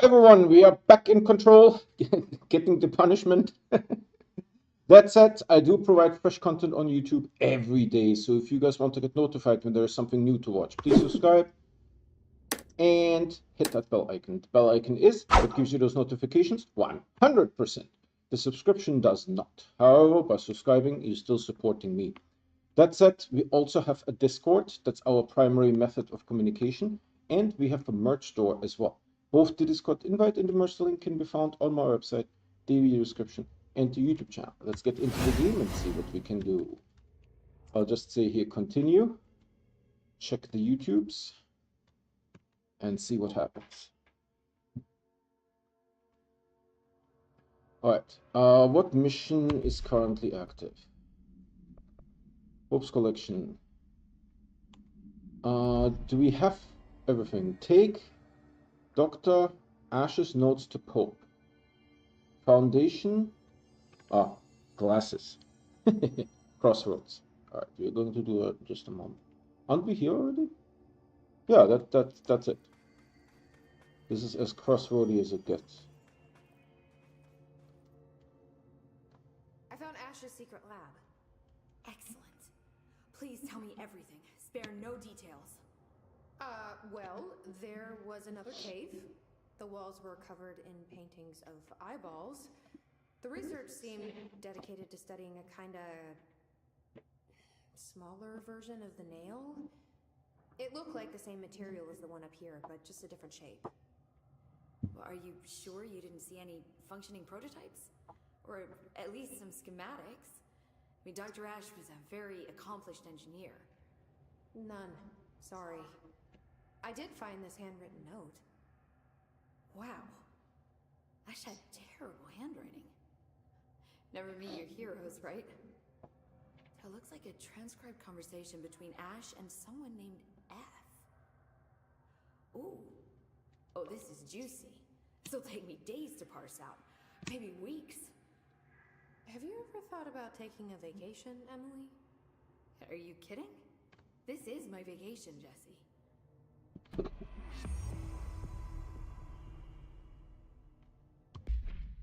everyone, we are back in control, getting the punishment. That said, I do provide fresh content on YouTube every day, so if you guys want to get notified when there is something new to watch, please subscribe and hit that bell icon. The bell icon is what gives you those notifications 100%. The subscription does not. However, by subscribing, you're still supporting me. That said, we also have a Discord. That's our primary method of communication. And we have a merch store as well. Both the Discord invite and the merch link can be found on my website, the video description, and the YouTube channel. Let's get into the game and see what we can do. I'll just say here, continue. Check the YouTubes and see what happens. All right, what mission is currently active? Pope's collection. Do we have everything? Take Dr. Ash's notes to Pope. Foundation. Glasses. Crossroads. All right, we're going to do that in just a moment. Aren't we here already? Yeah, that's it. This is as crossroady as it gets. I found Ash's secret lab. Excellent. Please tell me everything. Spare no details. Well, there was another cave. The walls were covered in paintings of eyeballs. The research seemed dedicated to studying a kinda smaller version of the nail. It looked like the same material as the one up here, but just a different shape. Well, are you sure you didn't see any functioning prototypes? Or at least some schematics? I mean, Dr. Ash was a very accomplished engineer. None. Sorry. I did find this handwritten note. Wow. Ash had terrible handwriting. Never meet your heroes, right? It looks like a transcribed conversation between Ash and someone named F. Ooh. Oh, this is juicy. This'll take me days to parse out. Maybe weeks. Have you ever thought about taking a vacation, Emily? Are you kidding? This is my vacation, Jesse.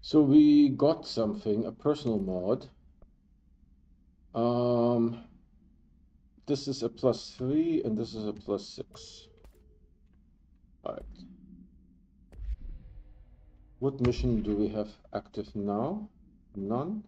So we got something, a personal mod. This is a +3 and this is a +6. All right. What mission do we have active now? None.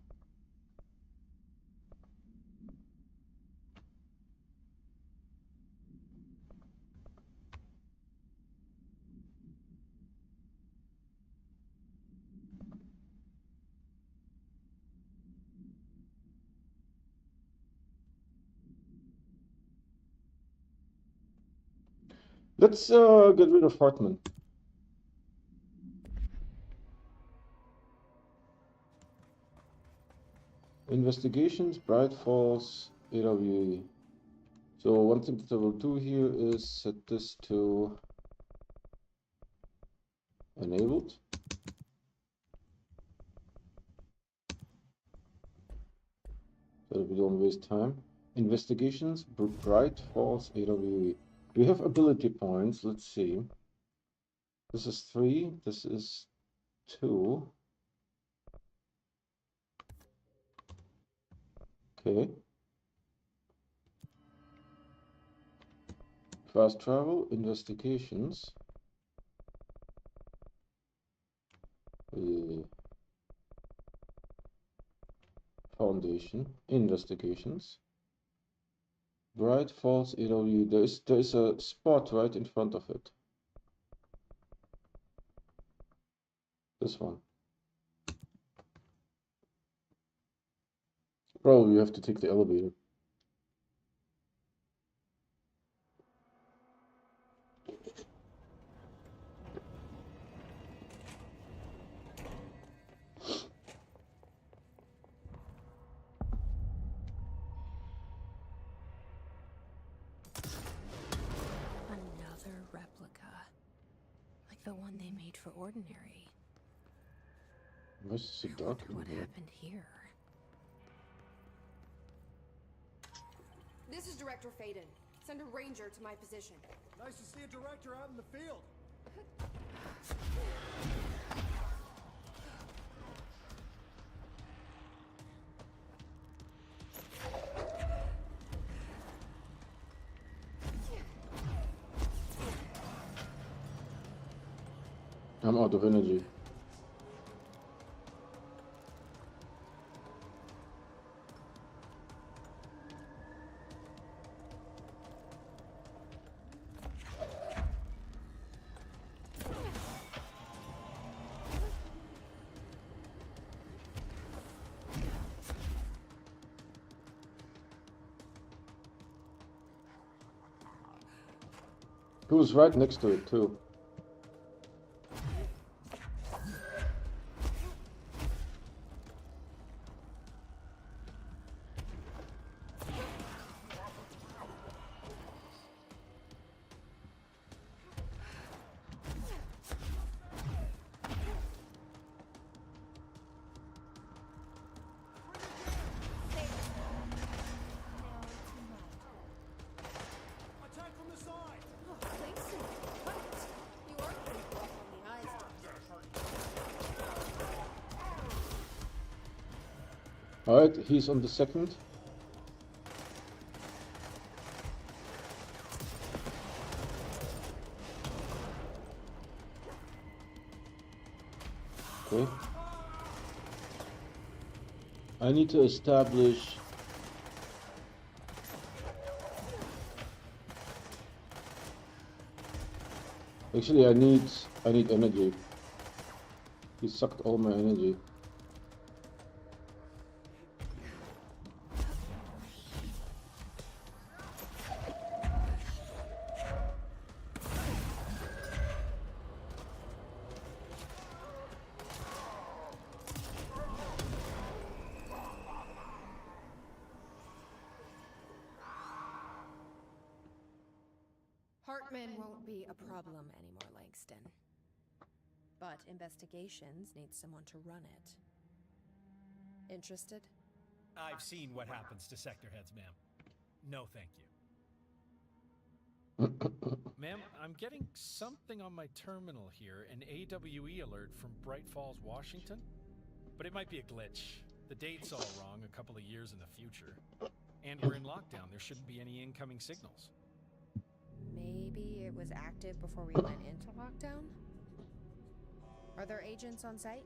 Let's get rid of Hartman. Investigations, Bright Falls, AWE. So one thing that I will do here is set this to enabled. So that we don't waste time. Investigations, Bright Falls, AWE. We have ability points. Let's see. This is 3. This is 2. Okay. Fast travel, investigations. Foundation, investigations. Bright Falls, AW. There is a spot right in front of it. This one. Probably you have to take the elevator. Another replica. Like the one they made for Ordinary. Why is it so dark in What here? happened here? This is Director Faden. Send a ranger to my position. Nice to see a director out in the field. I'm out of energy. He was right next to it too. Alright, he's on the second. Okay. I need to establish actually I need energy. He sucked all my energy. Hartman won't be a problem anymore, Langston. But investigations need someone to run it. Interested? I've seen what happens to sector heads, ma'am. No, thank you. Ma'am, I'm getting something on my terminal here, an AWE alert from Bright Falls, Washington. But it might be a glitch. The date's all wrong, a couple of years in the future. And we're in lockdown, there shouldn't be any incoming signals. Maybe it was active before we went into lockdown? Are there agents on site?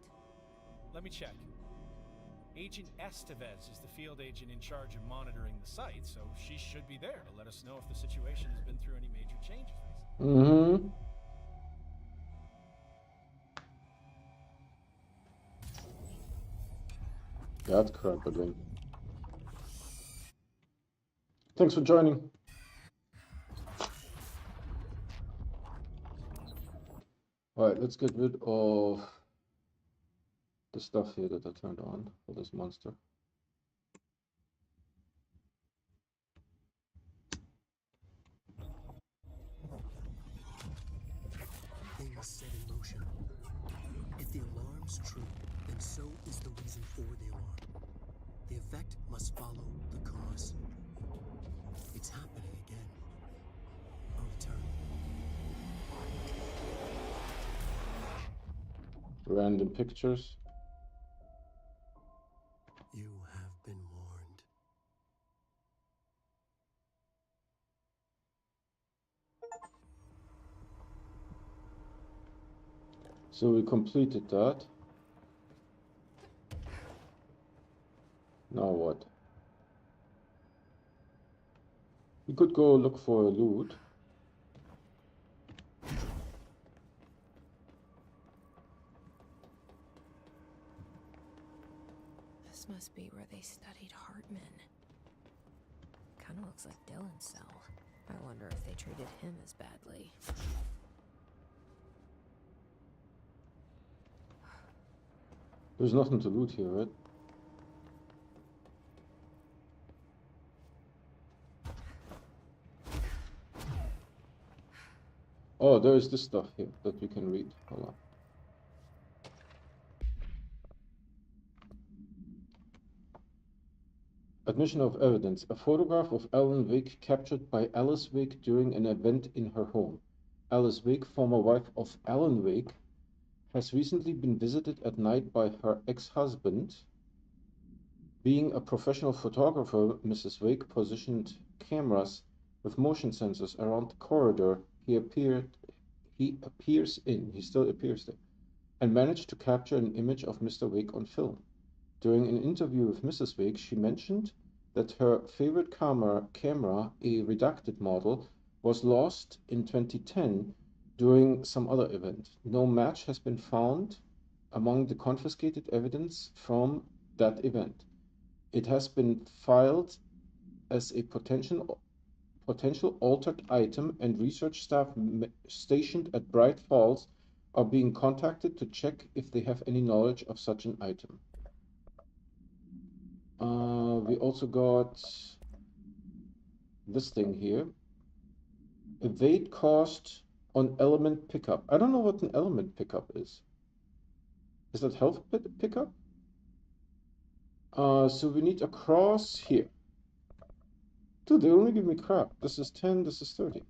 Let me check. Agent Estevez is the field agent in charge of monitoring the site, so she should be there to let us know if the situation has been through any major changes recently. God crap again. Thanks for joining. Alright, let's get rid of the stuff here that I turned on for this monster. Things set in motion. If the alarm's true, then so is the reason for the alarm. The effect must follow the cause. It's happening again. A return. Random pictures. You have been warned. So we completed that. Now what? We could go look for a loot. This must be where they studied Hartman. Kinda looks like Dylan's cell. I wonder if they treated him as badly. There's nothing to loot here, right? Oh, there is this stuff here that we can read. Hold on. Admission of evidence. A photograph of Ellen Wake captured by Alice Wake during an event in her home. Alice Wake, former wife of Alan Wake, has recently been visited at night by her ex-husband. Being a professional photographer, Mrs. Wake positioned cameras with motion sensors around the corridor he still appears there. and managed to capture an image of Mr. Wake on film. During an interview with Mrs. Wake, she mentioned that her favorite camera, a redacted model, was lost in 2010 during some other event. No match has been found among the confiscated evidence from that event. It has been filed as a potential altered item, and research staff stationed at Bright Falls are being contacted to check if they have any knowledge of such an item. We also got this thing here. Evade cost on element pickup. I don't know what an element pickup is. Is that health pickup? So we need a cross here. Dude, they only give me crap. This is 10, this is 30.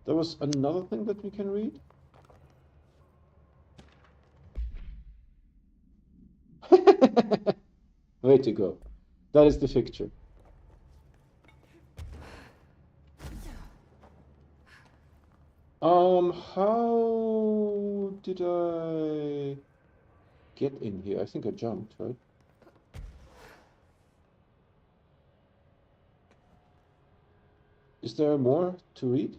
There was another thing that we can read. Way to go. That is the picture. How did I get in here? I think I jumped, right? Is there more to read?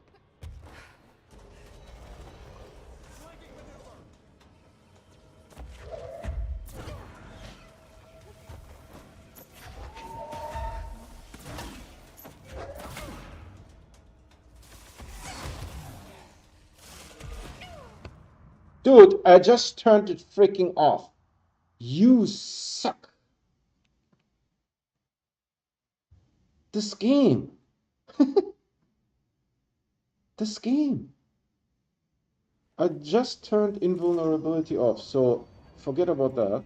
Dude, I just turned it freaking off. You suck. This game. This game. I just turned invulnerability off, so forget about that.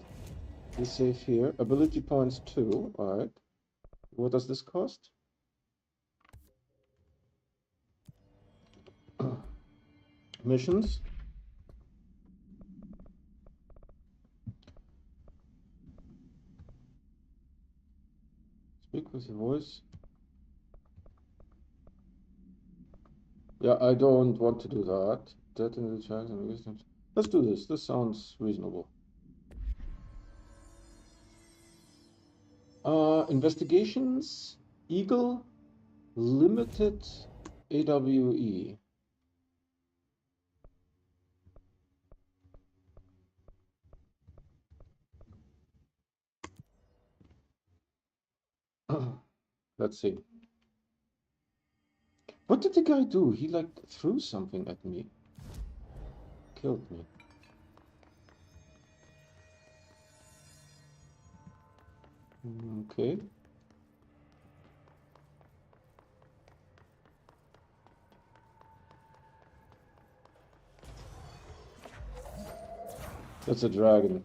We save here. Ability points 2. Alright. What does this cost? Missions. Speak with your voice. Yeah, I don't want to do that. That in the chat and wisdom. Let's do this. This sounds reasonable. Investigations, Eagle, limited AWE. Let's see. What did the guy do? He like threw something at me. Killed me. Okay. That's a dragon.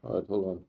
All right, hold on.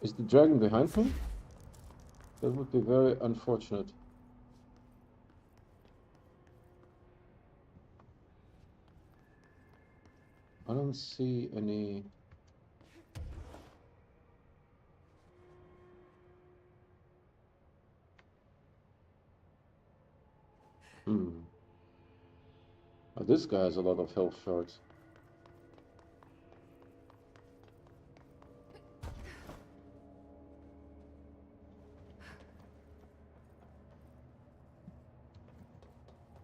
Is the dragon behind me? That would be very unfortunate. I don't see any... Oh, this guy has a lot of health shards.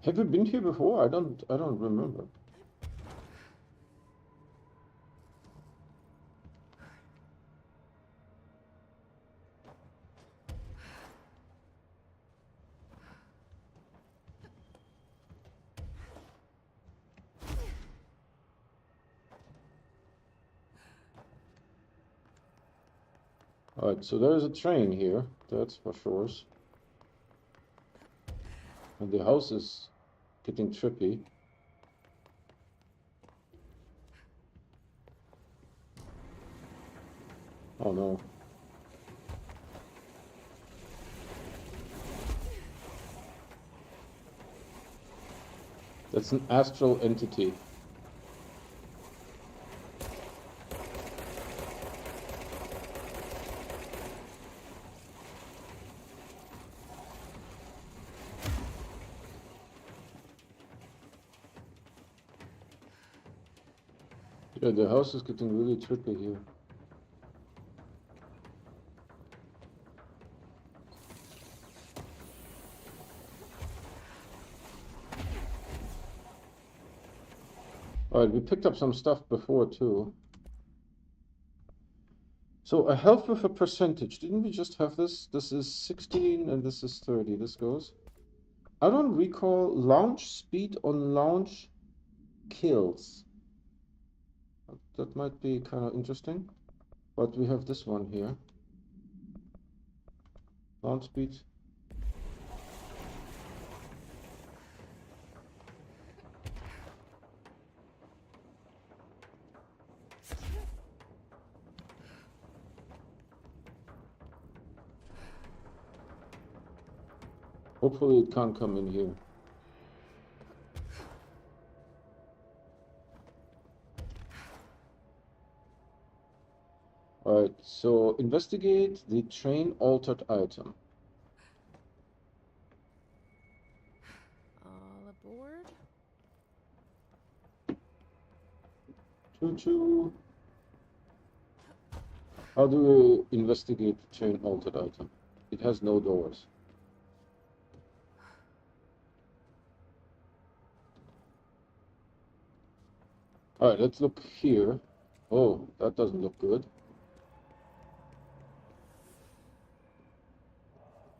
Have you been here before? I don't remember. Alright, so there's a train here, that's for sure. And the house is getting trippy. Oh no. That's an astral entity. Yeah, the house is getting really trippy here. Alright, we picked up some stuff before too. So a health with a percentage. Didn't we just have this? This is 16 and this is 30. This goes. I don't recall launch speed on launch kills. That might be kind of interesting. But we have this one here. Launch speed. Hopefully it can't come in here. Alright, so investigate the train altered item. All aboard. Choo-choo. How do we investigate the train altered item? It has no doors. Alright, let's look here. Oh, that doesn't look good.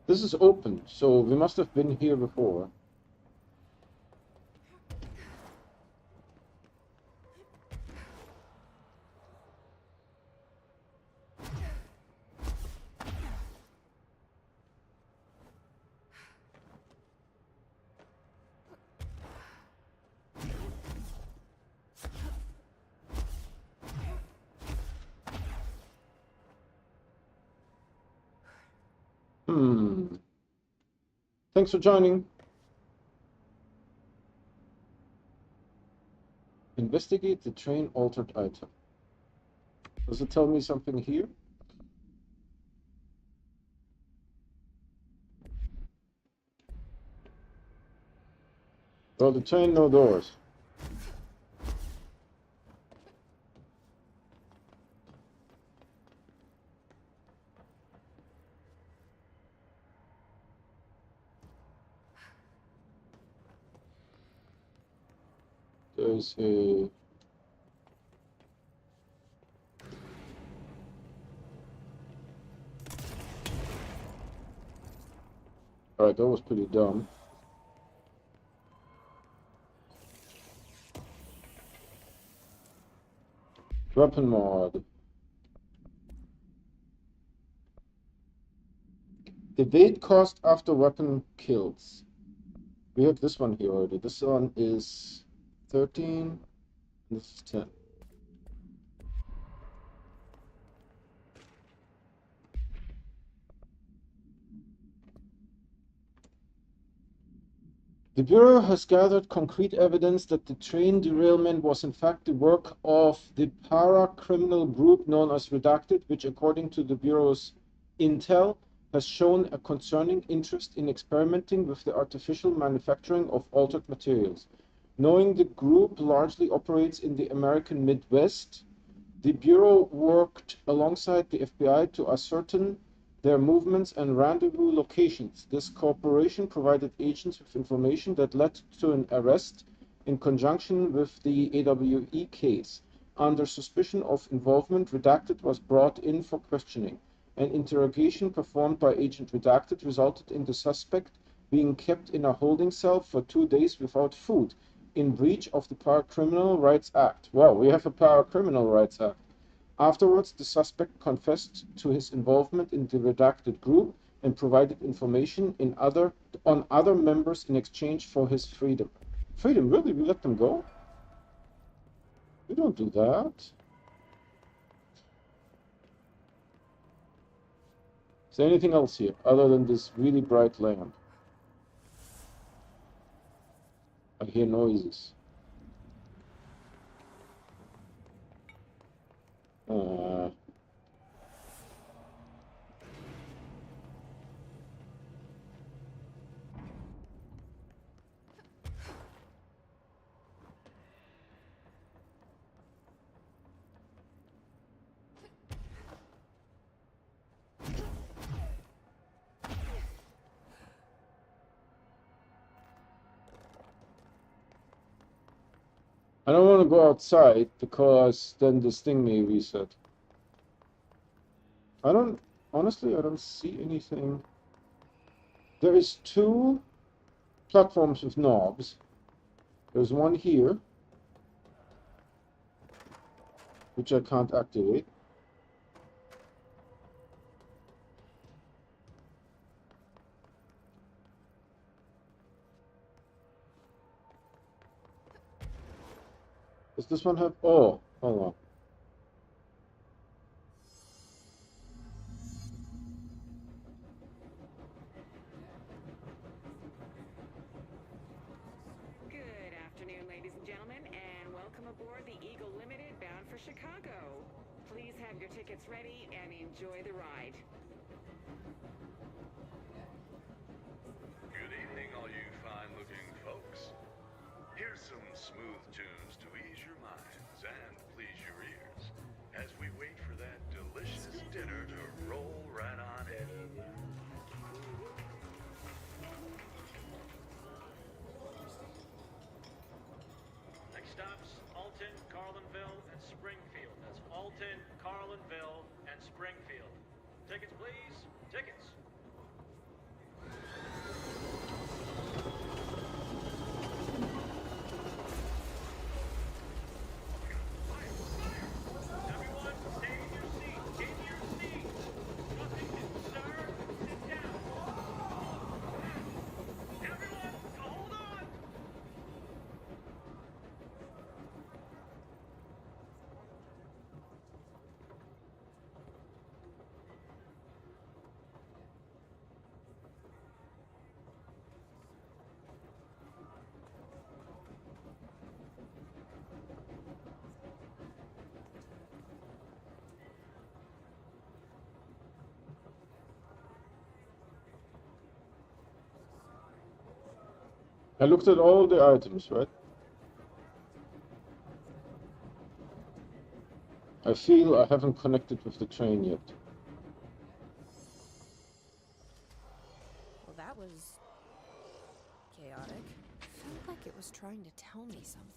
This is open, so we must have been here before. Thanks for joining. Investigate the train altered item. Does it tell me something here? Well, the train, no doors. There's a... Alright, that was pretty dumb. Weapon mod. Evade cost after weapon kills. We have this one here already. This one is 13. This is 10. The Bureau has gathered concrete evidence that the train derailment was in fact the work of the para-criminal group known as Redacted, which according to the Bureau's intel has shown a concerning interest in experimenting with the artificial manufacturing of altered materials. Knowing the group largely operates in the American Midwest, the Bureau worked alongside the FBI to ascertain their movements and rendezvous locations. This cooperation provided agents with information that led to an arrest in conjunction with the AWE case. Under suspicion of involvement, Redacted was brought in for questioning. An interrogation performed by Agent Redacted resulted in the suspect being kept in a holding cell for 2 days without food, in breach of the Para-Criminal Rights Act. Wow, we have a Para-Criminal Rights Act. Afterwards, the suspect confessed to his involvement in the redacted group and provided information on other members in exchange for his freedom. Freedom? Really? We let them go? We don't do that. Is there anything else here other than this really bright lamp? I hear noises. I don't want to go outside because then this thing may reset. Honestly, I don't see anything. There is 2 platforms with knobs. There's one here, which I can't activate. Does this one have... Oh, hold on. Good afternoon, ladies and gentlemen, and welcome aboard the Eagle Limited bound for Chicago. Please have your tickets ready and enjoy the ride. Good evening, all you fine-looking folks. Here's some smooth tunes to ease your minds and please your ears as we wait for that delicious dinner to roll right on in. Next stops, Alton, Carlinville, and Springfield. That's Alton, Carlinville, and Springfield. Tickets, please. Tickets. Everyone, stay in your seats. In your seats. Nothing, sir. Sit down. Everyone, hold on. I looked at all the items, right? I feel I haven't connected with the train yet. Well, that was chaotic. Felt like it was trying to tell me something.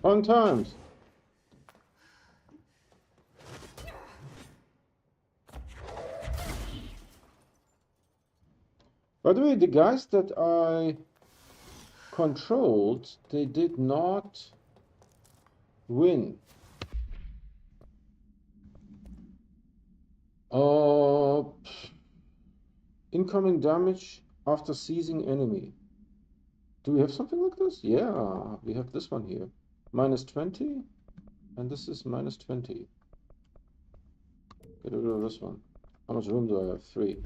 Fun times. By the way, the guys that I controlled, they did not win. Incoming damage after seizing enemy. Do we have something like this? Yeah, we have this one here. -20, and this is -20. Get rid of this one. How much room do I have? 3.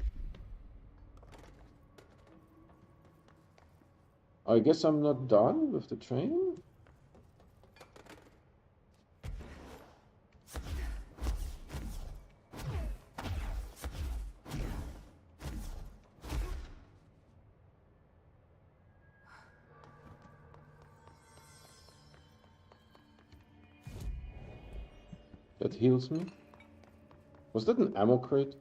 I guess I'm not done with the train. That heals me. Was that an ammo crate?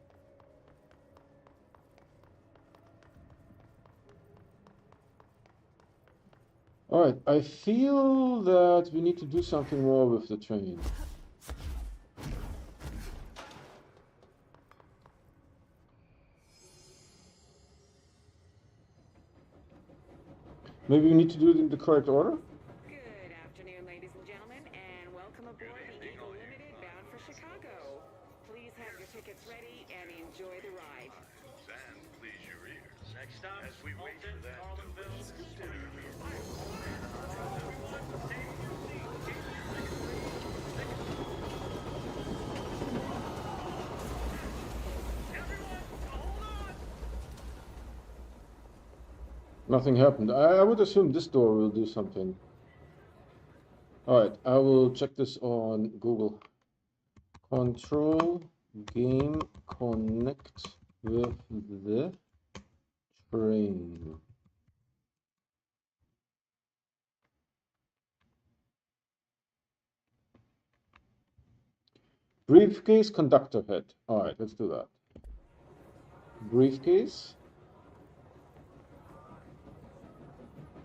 Alright, I feel that we need to do something more with the train. Maybe we need to do it in the correct order? Good afternoon, ladies and gentlemen, and welcome aboard the Eagle Limited bound for Chicago. Please have your tickets ready and enjoy the ride. And please your ears. Next stop, As we wait Alton, for that Carlinville, delicious and dinner to Springfield. arrive. Take your seat. Take your tickets, Nothing happened. I would assume this door will do something. Alright, I will check this on Google. Control game connect with the train. Briefcase, conductor head. Alright, let's do that. Briefcase.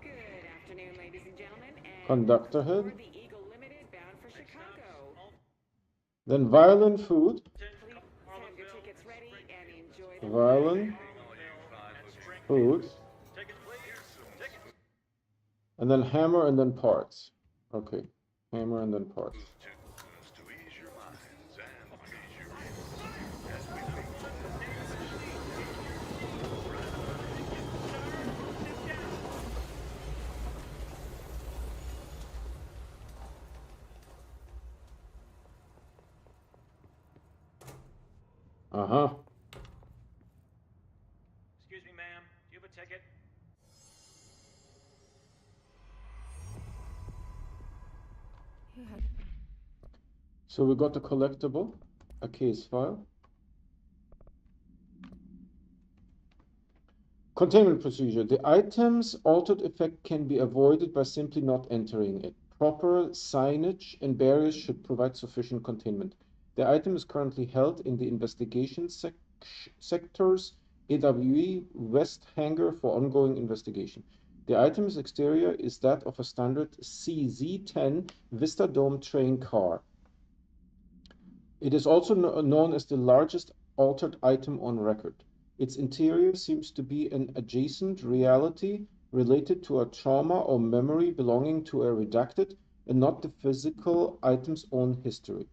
Good afternoon, ladies and gentlemen, and Conductor welcome head. aboard the Eagle Limited bound for Chicago. Then violin food. Please have your tickets ready and enjoy the Violin food. Tickets, please. Tickets. And then hammer and then parts. Okay. Hammer and then parts. Tunes to ease your minds and please your ears. As we wait for that Uh-huh. Excuse me, ma'am. Do you have a ticket? So we got a collectible, a case file. Containment procedure. The item's altered effect can be avoided by simply not entering it. Proper signage and barriers should provide sufficient containment. The item is currently held in the investigation sector's AWE West hangar for ongoing investigation. The item's exterior is that of a standard CZ-10 Vista Dome train car. It is also known as the largest altered item on record. Its interior seems to be an adjacent reality related to a trauma or memory belonging to a redacted and not the physical item's own history.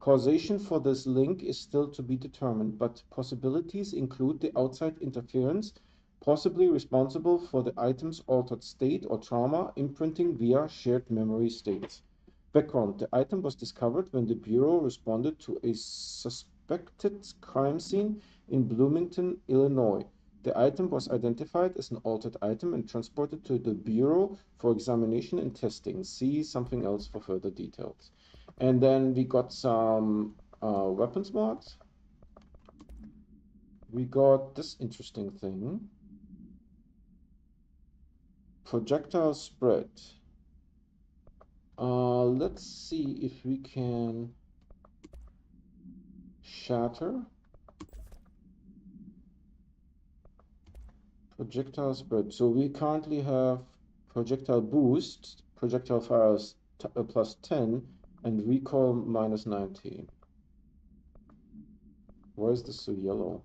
Causation for this link is still to be determined, but possibilities include the outside interference, possibly responsible for the item's altered state or trauma imprinting via shared memory states. Background: the item was discovered when the Bureau responded to a suspected crime scene in Bloomington, Illinois. The item was identified as an altered item and transported to the Bureau for examination and testing. See something else for further details. And then we got some weapons mods. We got this interesting thing. Projectile spread. Let's see if we can shatter. Projectile spread. So we currently have projectile boost, projectile fire plus 10, and recoil minus 19. Why is this so yellow?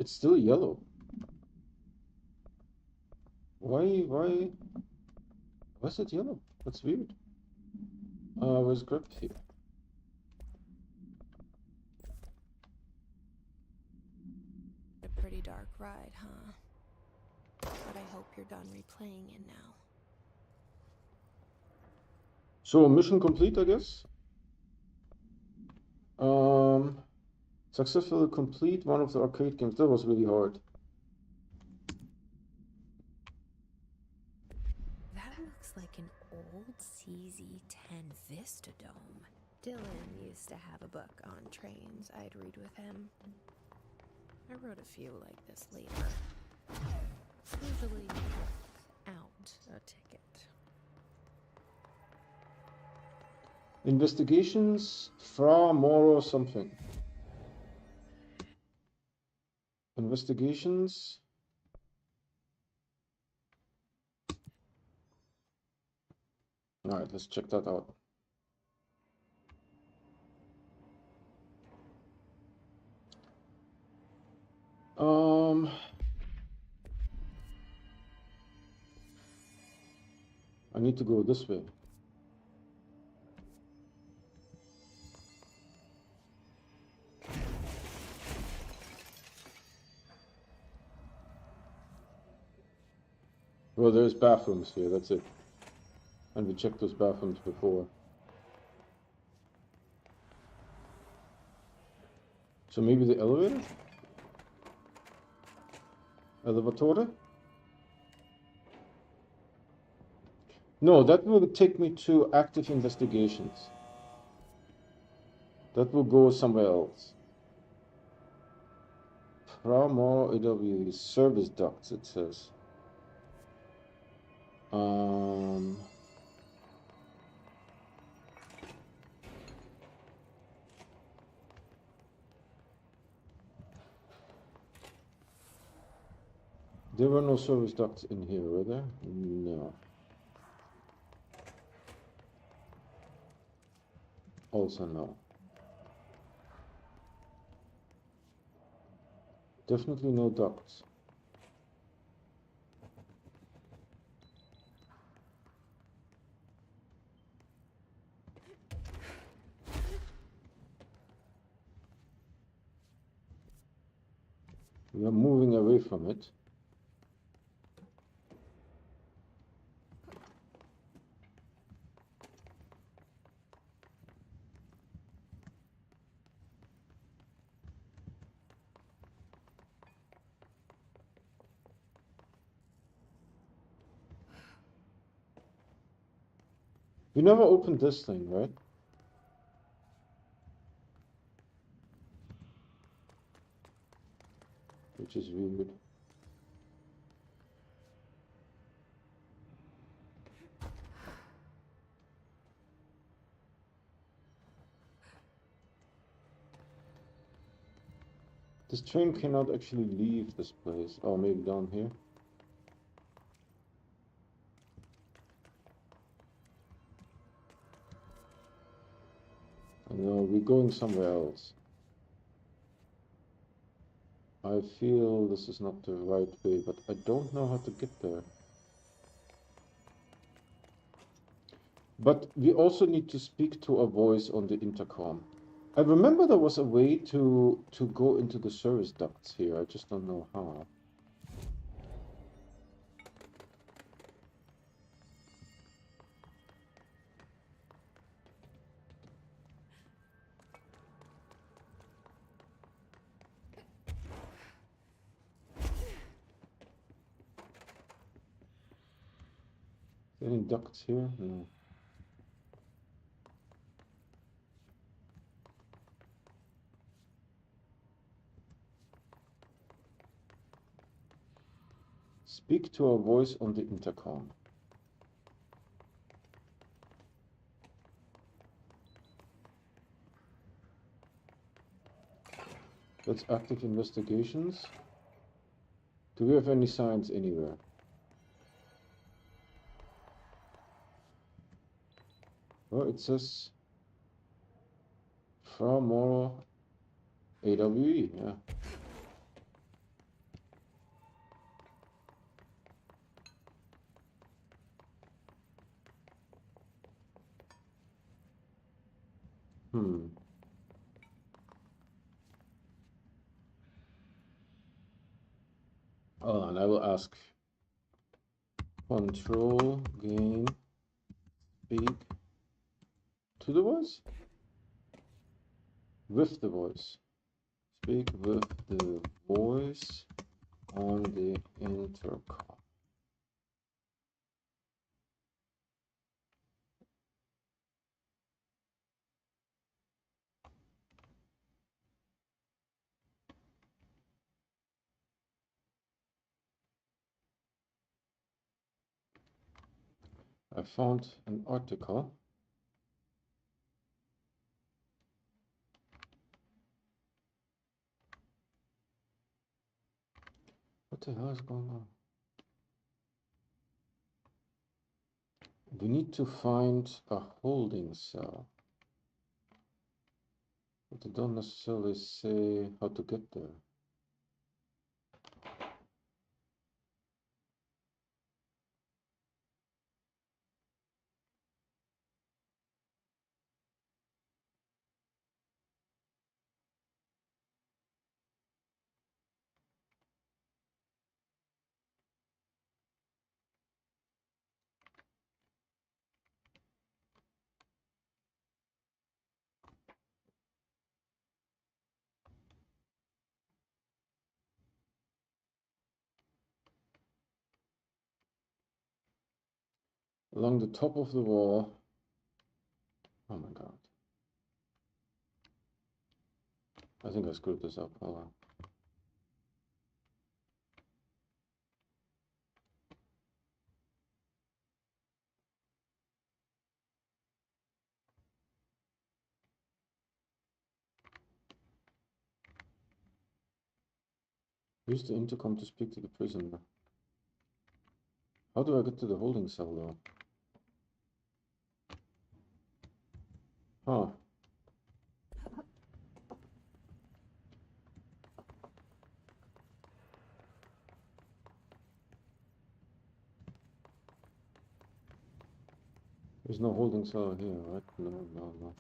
It's still yellow. Why is it yellow? That's weird. Where's grip here? A pretty dark ride, huh? But I hope you're done replaying it now. So mission complete, I guess. Successfully complete one of the arcade games. That was really hard. That looks like an old CZ-10 Vistadome. Dylan used to have a book on trains I'd read with him. I wrote a few like this later. Usually without a ticket. Investigations Fra Moro something. Investigations. All right, let's check that out. I need to go this way. Well, there's bathrooms here, that's it. And we checked those bathrooms before. So maybe the elevator? Elevatore? No, that will take me to active investigations. That will go somewhere else. More AW service ducts, it says. There were no service ducts in here, were there? No. Also no. Definitely no ducts. We are moving away from it. You never opened this thing, right? Which is weird. This train cannot actually leave this place. Oh, maybe down here. No, we're going somewhere else. I feel this is not the right way, but I don't know how to get there. But we also need to speak to a voice on the intercom. I remember there was a way to go into the service ducts here. I just don't know how. Any ducts here? No. Speak to a voice on the intercom. That's active investigations. Do we have any signs anywhere? Well, it says Fra Moro AWE, yeah. Hold on, I will ask. Control game speak to the voice? With the voice. Speak with the voice on the intercom. I found an article. What the hell is going on? We need to find a holding cell. But they don't necessarily say how to get there. Along the top of the wall. Oh my god. I think I screwed this up. Hold on. Use the intercom to speak to the prisoner. How do I get to the holding cell though? Huh. There's no holding cell here, right? No.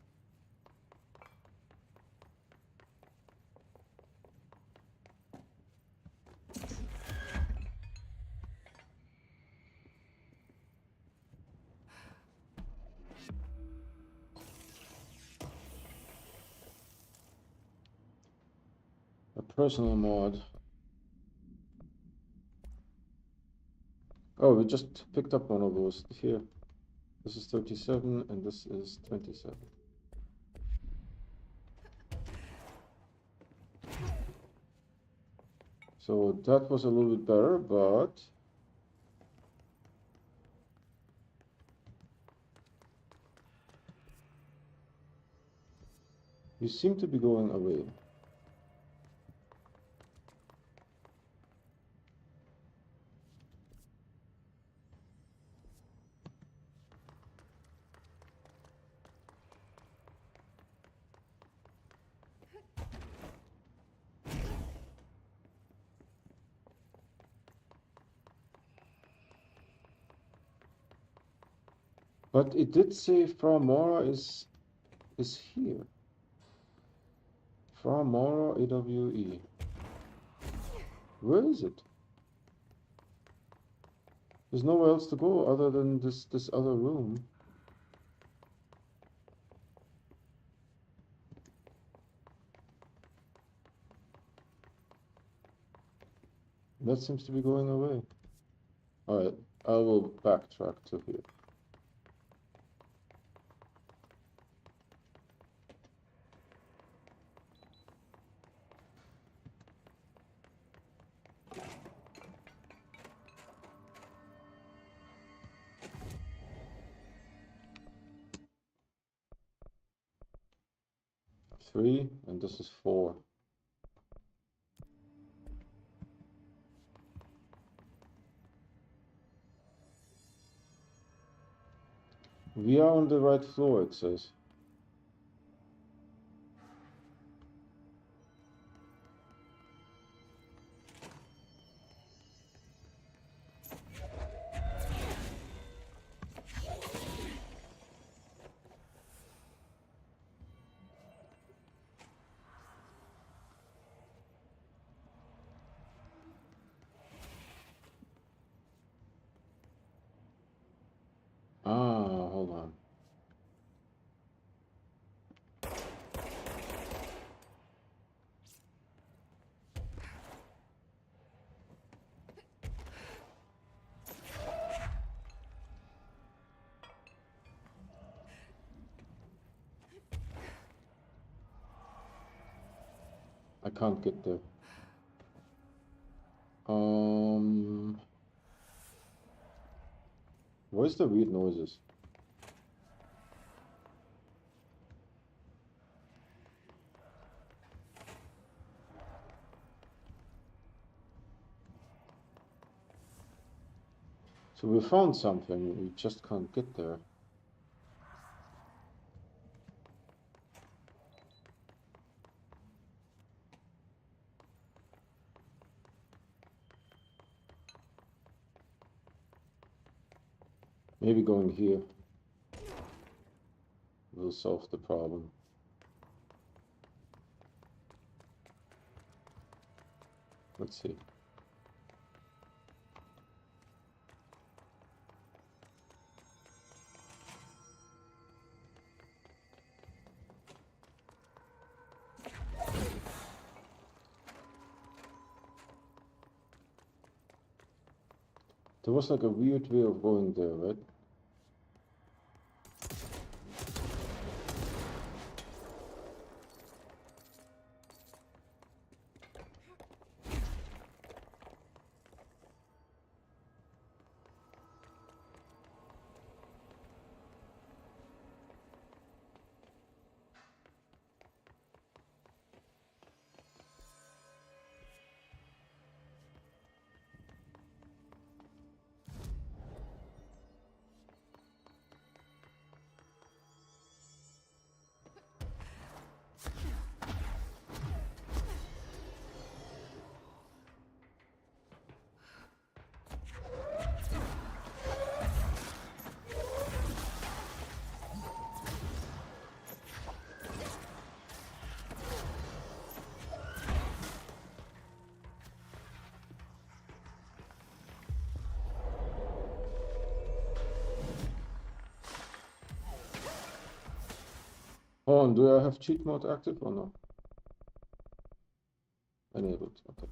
A personal mod. Oh, we just picked up one of those here. This is 37 and this is 27. So that was a little bit better, but you seem to be going away. But it did say Fra Maura is here. Fra Maura AWE. Where is it? There's nowhere else to go other than this other room. That seems to be going away. Alright, I will backtrack to here. Three, and this is 4. We are on the right floor, it says. can't get there. Where's the weird noises? So we found something, we just can't get there. Maybe going here will solve the problem. Let's see. There was like a weird way of going there, right? Oh, and do I have cheat mode active or no? Enabled, okay.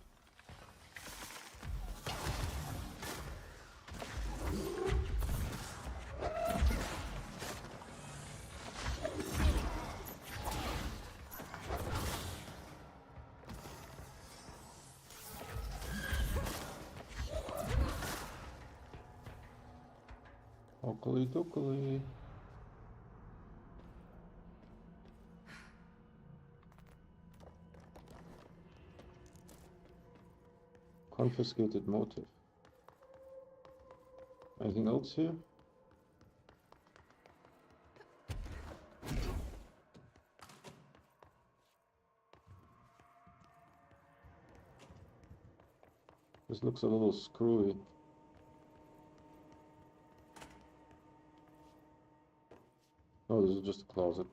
Oakley dokley. Confiscated motive. Anything else here? This looks a little screwy. Oh, this is just a closet.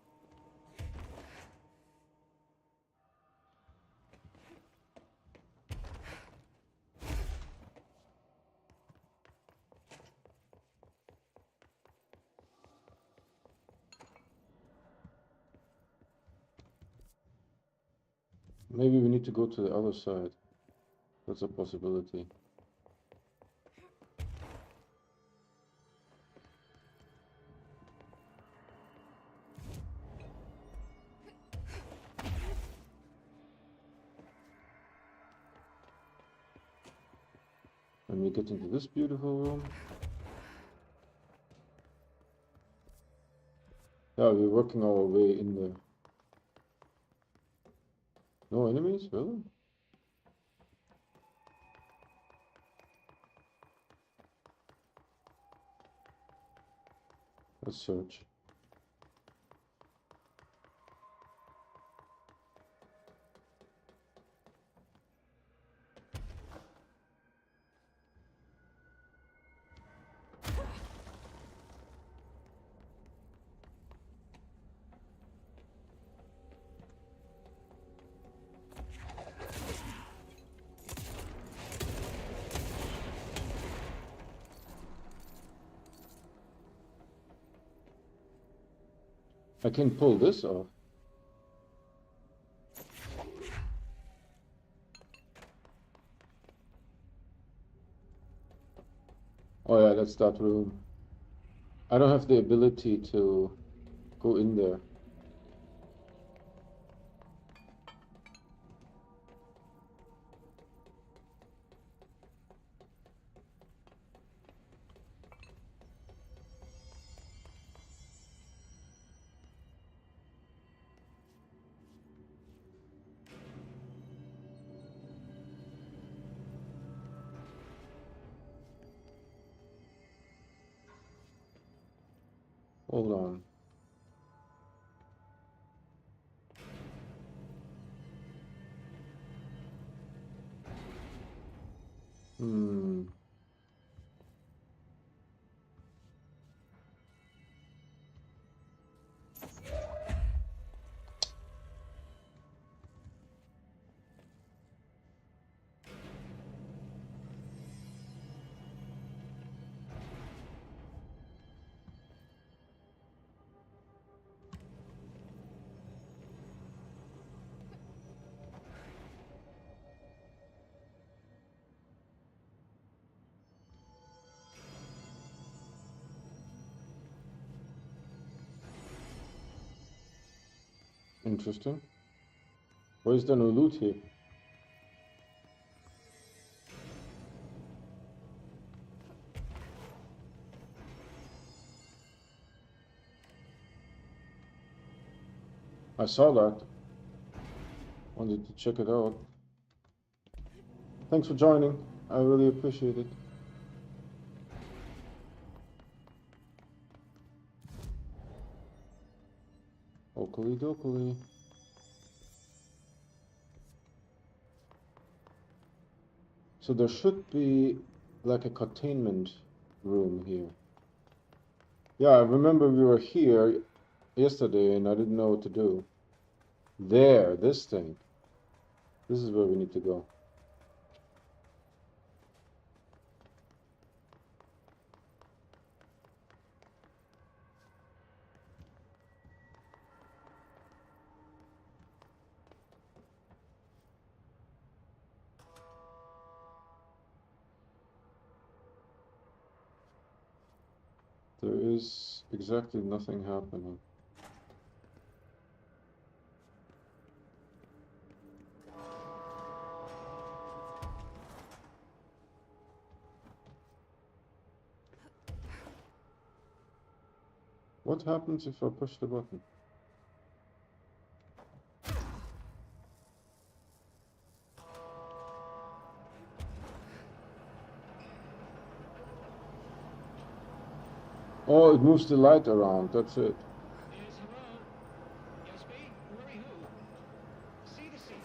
Maybe we need to go to the other side. That's a possibility. And we get into this beautiful room. Yeah, we're working our way in there. No enemies, really? Let's search. I can pull this off. Oh yeah, that's that room. I don't have the ability to go in there. Hold on. Hmm. Interesting. Why is there no loot here? I saw that. Wanted to check it out. Thanks for joining. I really appreciate it. Oakley dokley. So there should be like a containment room here. Yeah, I remember we were here yesterday and I didn't know what to do. There, this thing. This is where we need to go. There is exactly nothing happening. What happens if I push the button? Oh, it moves the light around, that's it. Yes, hello? Yes, me? Worry who? See the seat.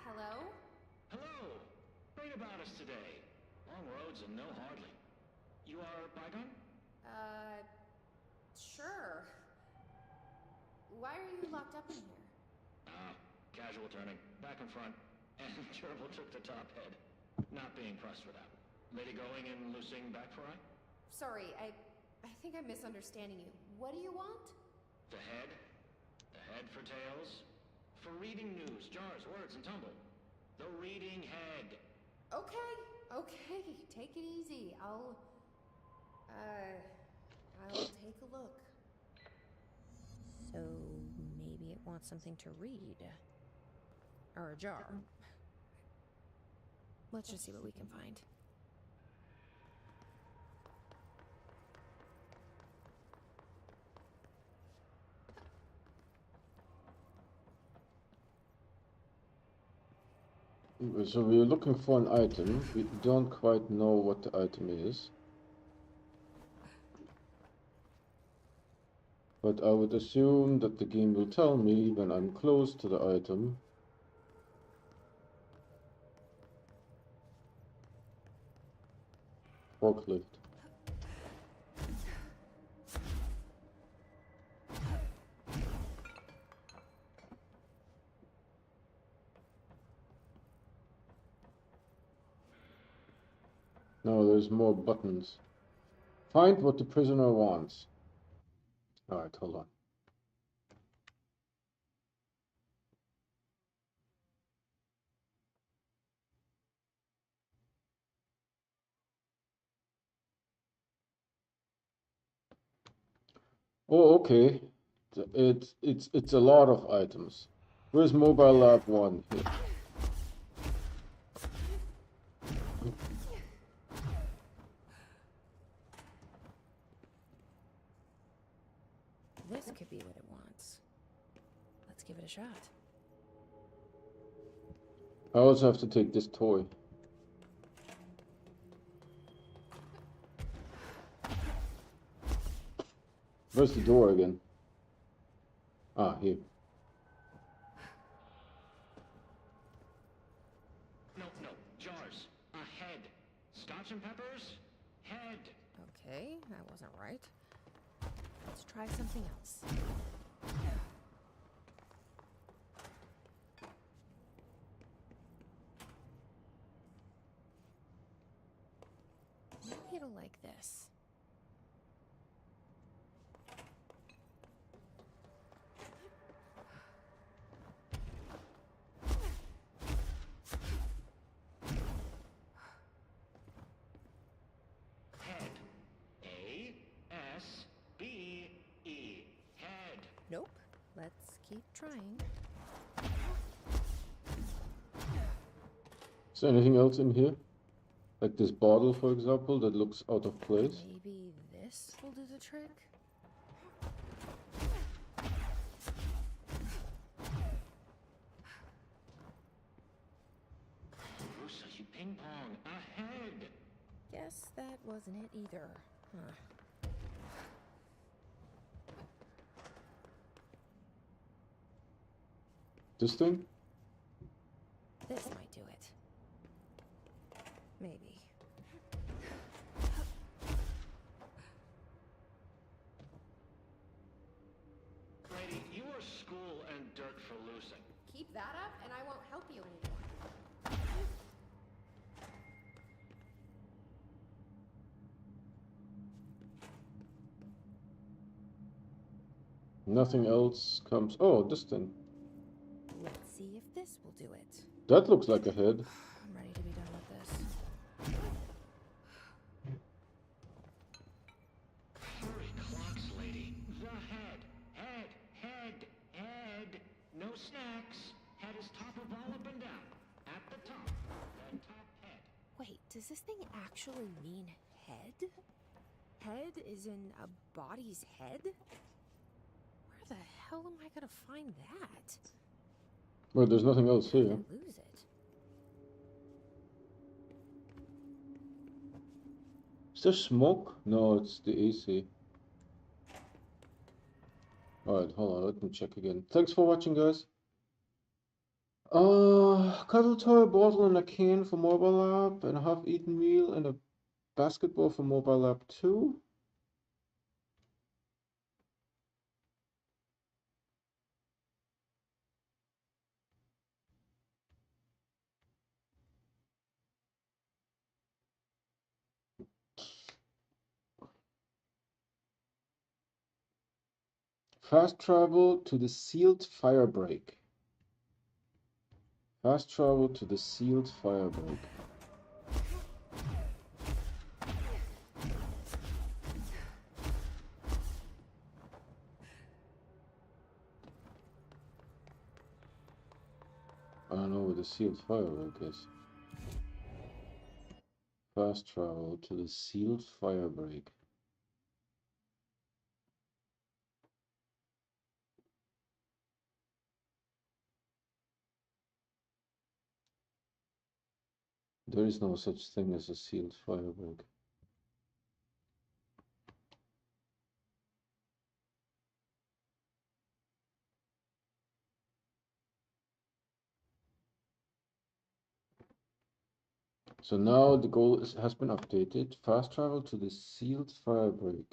Hello? Hello! Great about us today. Long roads and no hardly. You are Bygone? Sure. Why are you locked up in here? Casual turning. Back and front. And Gerbil took the top head. Not being pressed for that. Lady going and loosing back for eye? Sorry, I think I'm misunderstanding you. What do you want? The head? The head for tales? For reading news, jars, words, and tumble. The reading head. Okay, take it easy. I'll take a look. So maybe it wants something to read. Or a jar. Let's just see what we can find. So we're looking for an item. We don't quite know what the item is. But I would assume that the game will tell me when I'm close to the item. Forklift. No, there's more buttons. Find what the prisoner wants. Alright, hold on. Oh, okay. It's a lot of items. Where's Mobile Lab 1 here? This could be what it wants. Let's give it a shot. I also have to take this toy. Where's the door again? Ah, here. No, jars. Head. Scotch and peppers? Head. Okay, that wasn't right. Let's try something else. Maybe it'll like this. Head. A-S-B-E. Head. Nope. Let's keep trying. Is there anything else in here? Like this bottle, for example, that looks out of place? Maybe this will do the trick? Rusa, you ping pong. Ahead. Guess that wasn't it either. Huh. This thing? This might do it. Maybe. Lady, you are school and dirt for losing. Keep that up, and I won't help you anymore. Nothing else comes. Oh, this thing. Let's see if this will do it. That looks like a head. I'm ready to be done with this. Hurry, clocks, lady. The head. No snacks. Head is top of all up and down. At the top. The top head. Wait, does this thing actually mean head? Head is in a body's head? Where the hell am I gonna find that? Well, there's nothing else How did here. I lose it? Is there smoke? No, it's the AC. Alright, hold on, let me check again. Thanks for watching, guys. Cuddle toy, bottle, and a can for Mobile Lab, and a half-eaten meal, and a basketball for Mobile Lab 2. Fast travel to the sealed fire break. Fast travel to the sealed fire break. I don't know where the sealed fire break is. Fast travel to the sealed fire break. There is no such thing as a sealed fire break. So now the goal has been updated. Fast travel to the sealed fire break.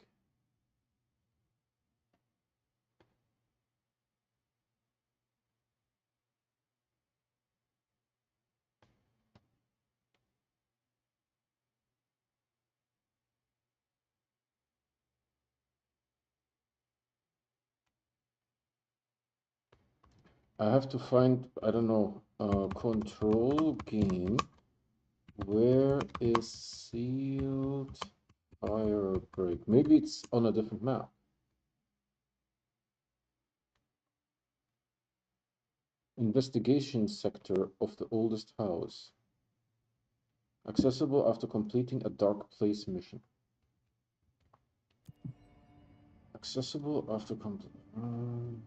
I have to find, I don't know, control game. Where is sealed fire break? Maybe it's on a different map. Investigation sector of the oldest house. Accessible after completing a dark place mission. Accessible after completing.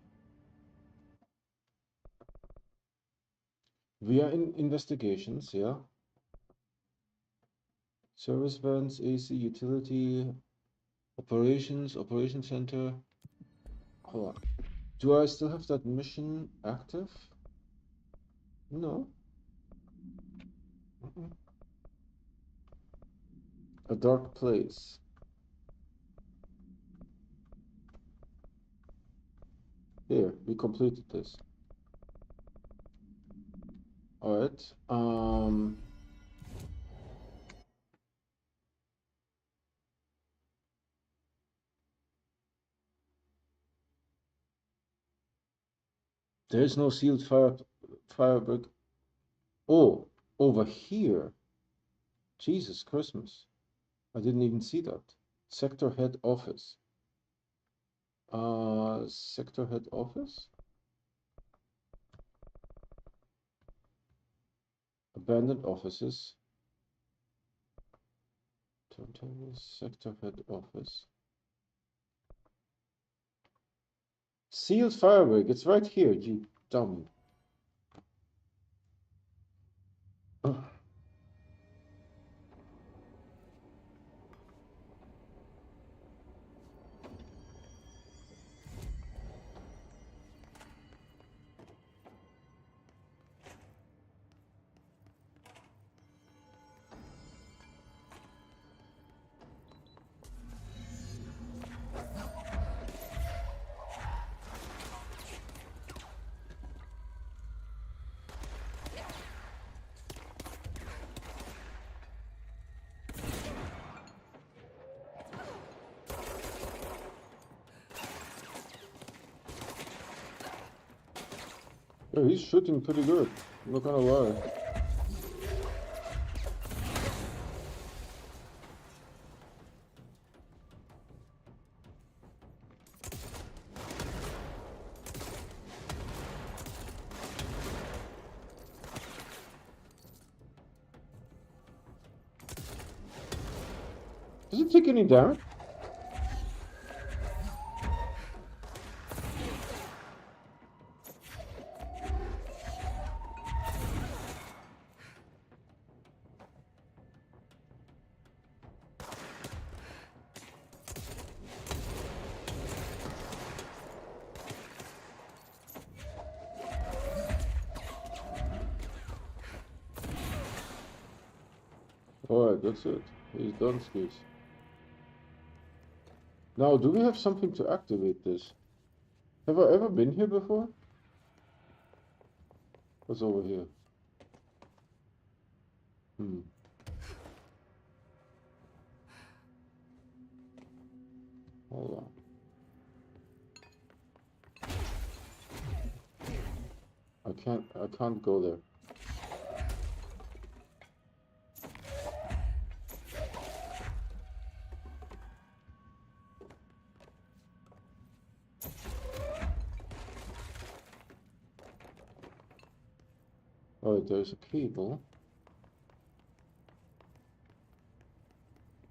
We are in investigations, yeah. Service vents, AC, utility, operations, operation center. Hold on. Do I still have that mission active? No. A dark place. Here, we completed this. Alright. There's no sealed firebug. Oh, over here. Jesus Christmas. I didn't even see that. Sector head office. Sector head office? Abandoned offices. Sector head office. Sealed firebug. It's right here, you dummy. Yeah, he's shooting pretty good. I'm not gonna lie. Does it take any damage? Alright, that's it. He's done, skis. Now, do we have something to activate this? Have I ever been here before? What's over here? Hold on. I can't go there. Oh, there's a cable.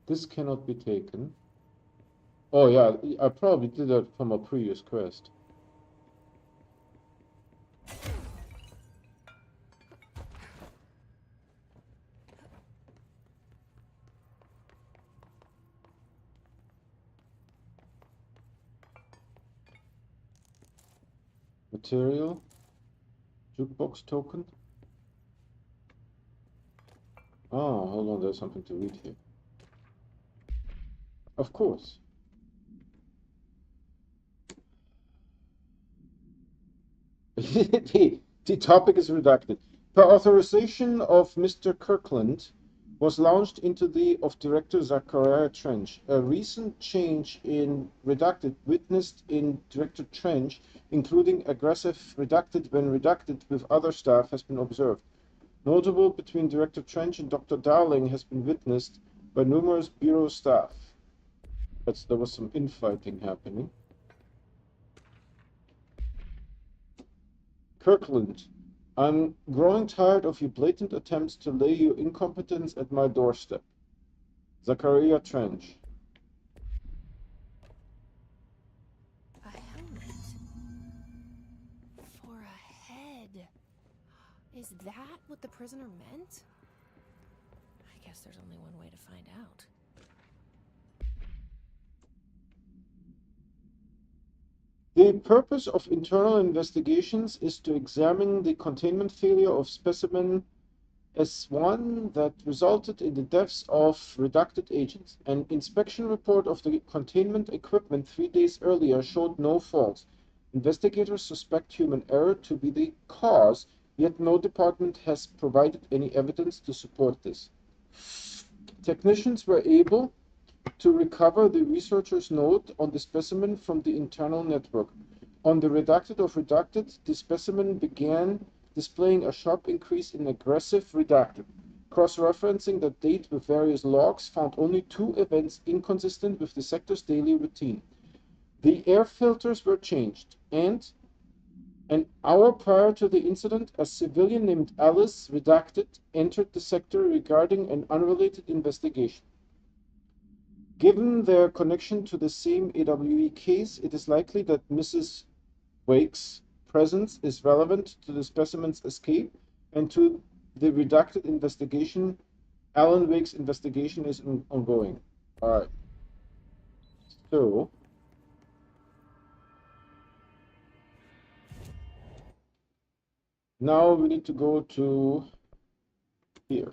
This cannot be taken. Oh yeah, I probably did that from a previous quest. Material. Jukebox token. Oh, hold on, there's something to read here. Of course. The topic is redacted. Per authorization of Mr. Kirkland was launched into the of Director Zachariah Trench. A recent change in redacted witnessed in Director Trench, including aggressive redacted when redacted with other staff, has been observed. Notable between Director Trench and Dr. Darling has been witnessed by numerous bureau staff. There was some infighting happening. Kirkland, I'm growing tired of your blatant attempts to lay your incompetence at my doorstep. Zachariah Trench. A helmet. For a head. Is that what the prisoner meant? I guess there's only one way to find out. The purpose of internal investigations is to examine the containment failure of specimen S1 that resulted in the deaths of redacted agents. An inspection report of the containment equipment 3 days earlier showed no faults. Investigators suspect human error to be the cause, yet no department has provided any evidence to support this. Technicians were able to recover the researcher's note on the specimen from the internal network. On the redacted of redacted, the specimen began displaying a sharp increase in aggressive redacted. Cross-referencing the date with various logs found only 2 events inconsistent with the sector's daily routine. The air filters were changed, and an hour prior to the incident, a civilian named Alice Redacted entered the sector regarding an unrelated investigation. Given their connection to the same AWE case, it is likely that Mrs. Wake's presence is relevant to the specimen's escape and to the redacted investigation. Alan Wake's investigation is ongoing. Alright. So now we need to go to here.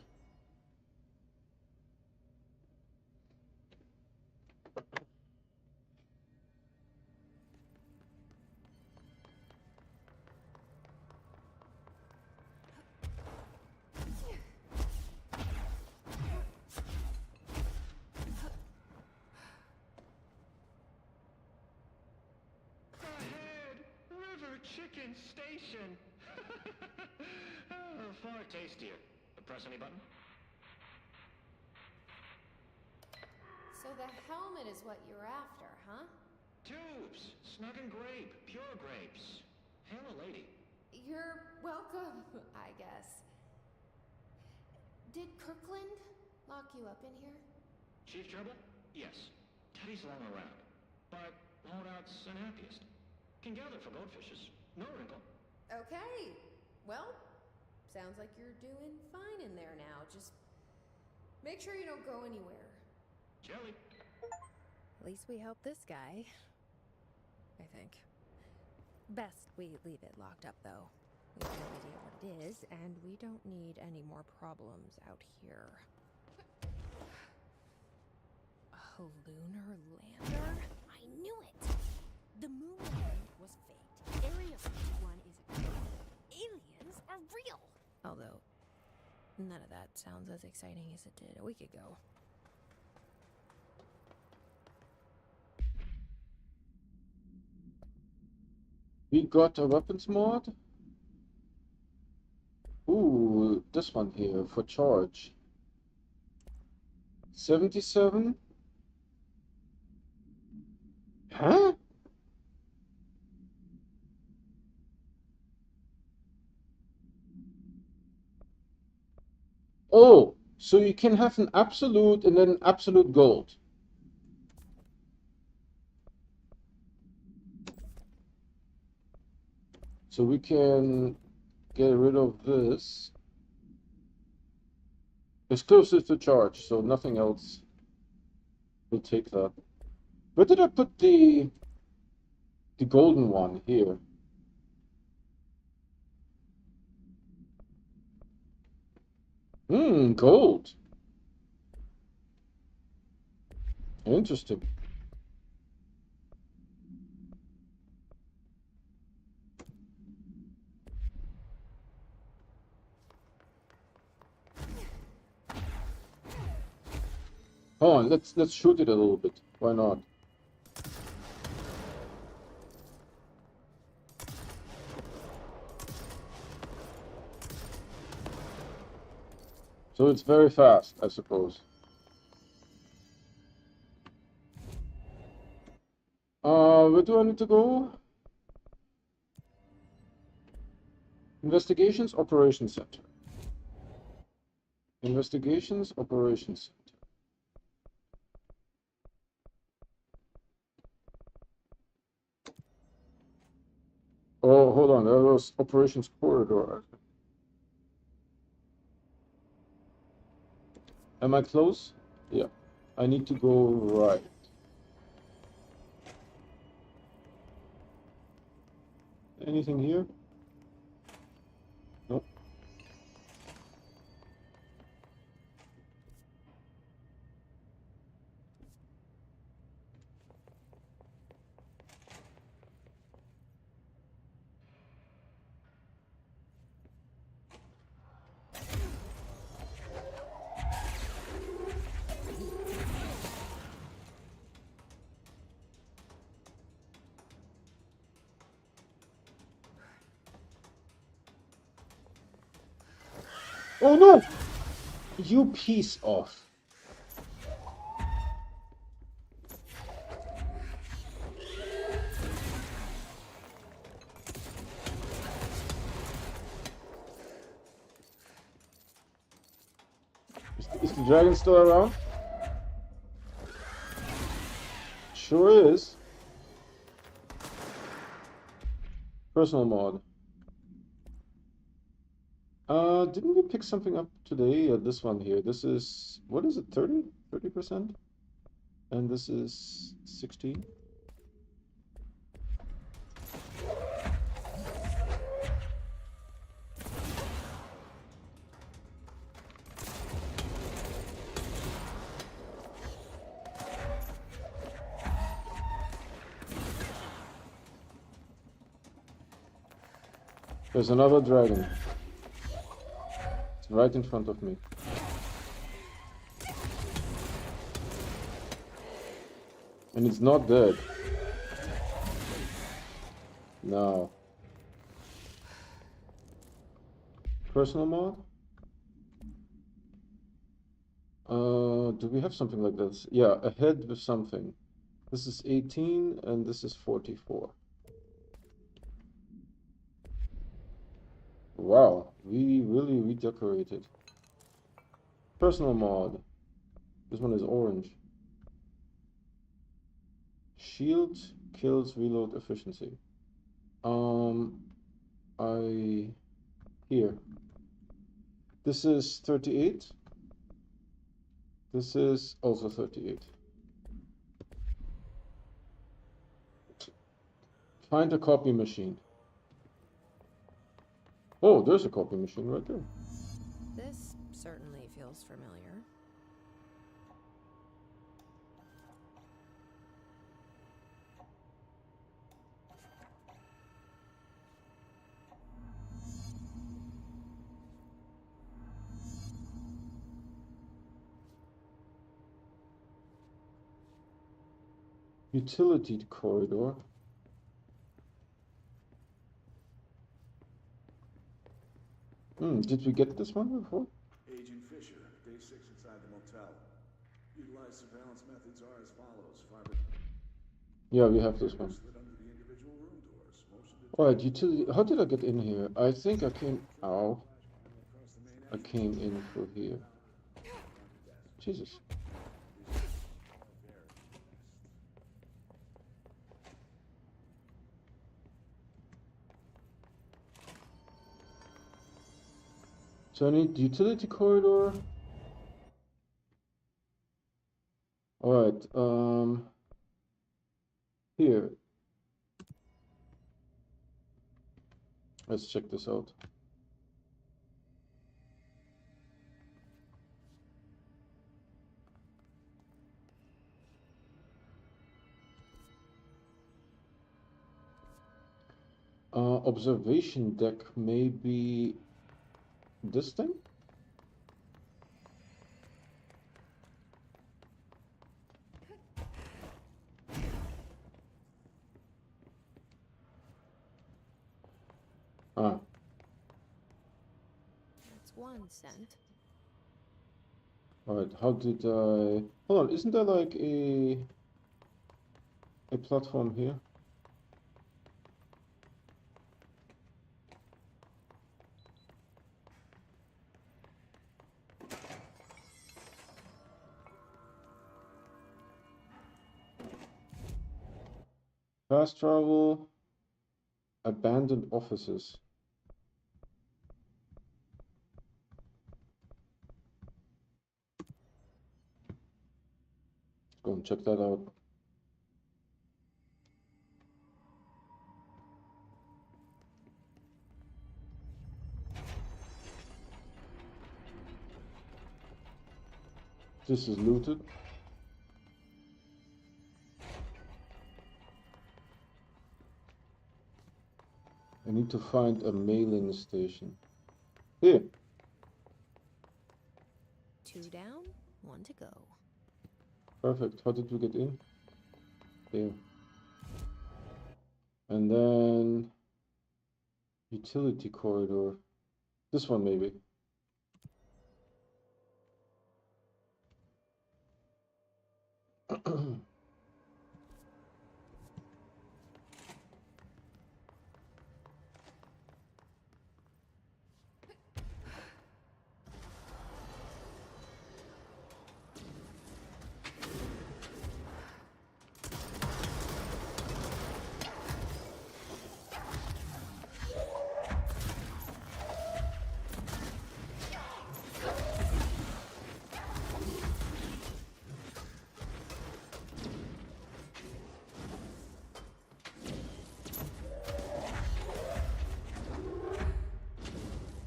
Chicken Station. Oh, far tastier. Press any button? So the helmet is what you're after, huh? Tubes. Snug and grape. Pure grapes. Hail a lady. You're welcome, I guess. Did Kirkland lock you up in here? Chief Trouble? Yes. Teddy's long around. But holdout's unhappiest. Can gather for goldfishes. No wrinkle. Okay. Well, sounds like you're doing fine in there now. Just make sure you don't go anywhere. Jelly. At least we helped this guy. I think. Best we leave it locked up, though. We have no idea what it is, and we don't need any more problems out here. A lunar lander? I knew it! The moon landing was faked. Area 51 is aliens are real! Although, none of that sounds as exciting as it did a week ago. We got a weapons mod. Ooh, this one here for charge. 77. Huh? Oh, so you can have an absolute and then absolute gold. So we can get rid of this. Exclusive to charge, so nothing else will take that. Where did I put the golden one? Here. Gold. Interesting. Hold on, let's shoot it a little bit. Why not? So it's very fast, I suppose. Where do I need to go? Investigations Operations Center. Investigations Operations Center. Oh, hold on, that was Operations Corridor. Am I close? Yeah. I need to go right. I need to go right. Anything here? Nope. Oh no! You piece of. Is the dragon still around? Sure is. Personal mod. Didn't we pick something up today? This one here. This is, what is it, 30? 30%? And this is 16? There's another dragon. It's right in front of me. And it's not dead. No. Personal mod? Do we have something like this? Yeah, ahead with something. This is 18 and this is 44. Wow, we really redecorated. Personal mod. This one is orange. Shield kills reload efficiency. Here. This is 38. This is also 38. Find a copy machine. Oh, there's a copy machine right there. This certainly feels familiar. Utility corridor. Did we get this one before? Agent Fisher, day 6 inside the motel. Utilized surveillance methods are as follows. Fiber. Yeah, we have this one. Slid under the individual room doors. Motion to Alright, utility. How did I get in here? I think I came. Ow. across the main I came in through here. Jesus. So I need utility corridor. Alright, here. Let's check this out. Observation deck may be this thing? Ah, That's one cent. alright, how did I... Hold on, isn't there like a platform here? Fast travel, abandoned offices. Go and check that out. This is looted. I need to find a mailing station. Here. 2 down, 1 to go. Perfect. How did we get in? There. And then utility corridor. This one maybe.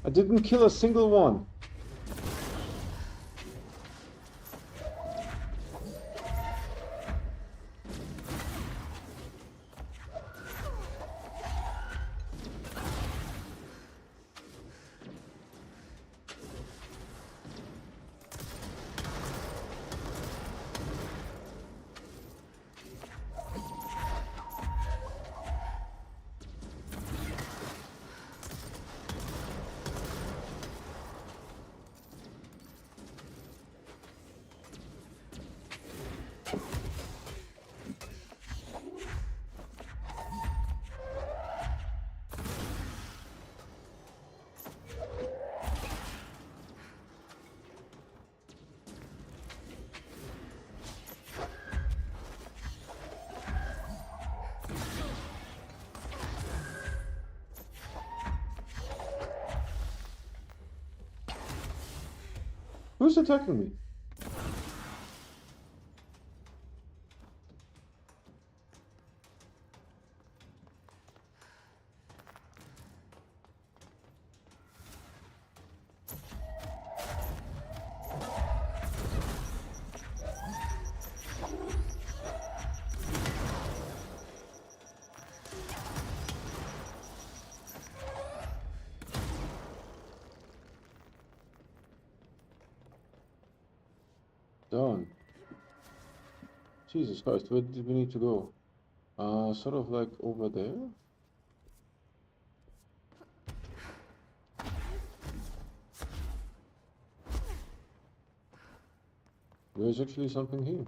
I didn't kill a single one. Who's attacking me? Done. Jesus Christ, where did we need to go? Sort of like over there? There's actually something here.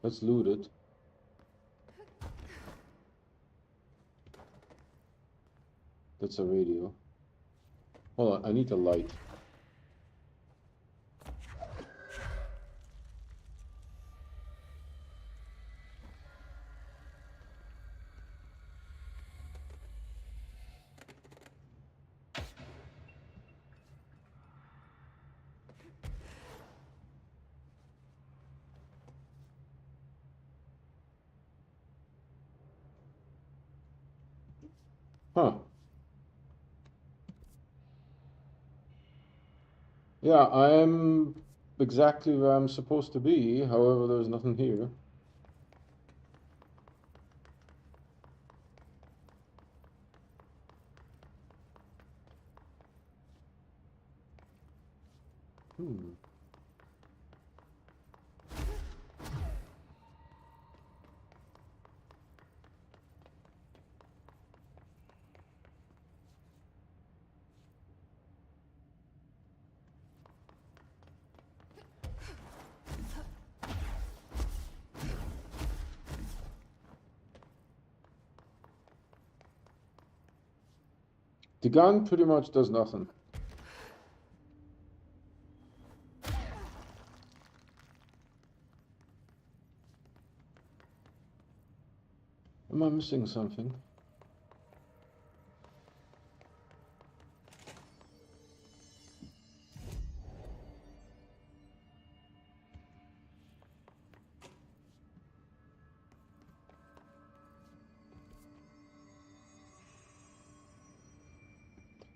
Let's loot it. That's a radio. Hold on, I need a light. Huh. Yeah, I am exactly where I'm supposed to be. However, there's nothing here. The gun pretty much does nothing. Am I missing something?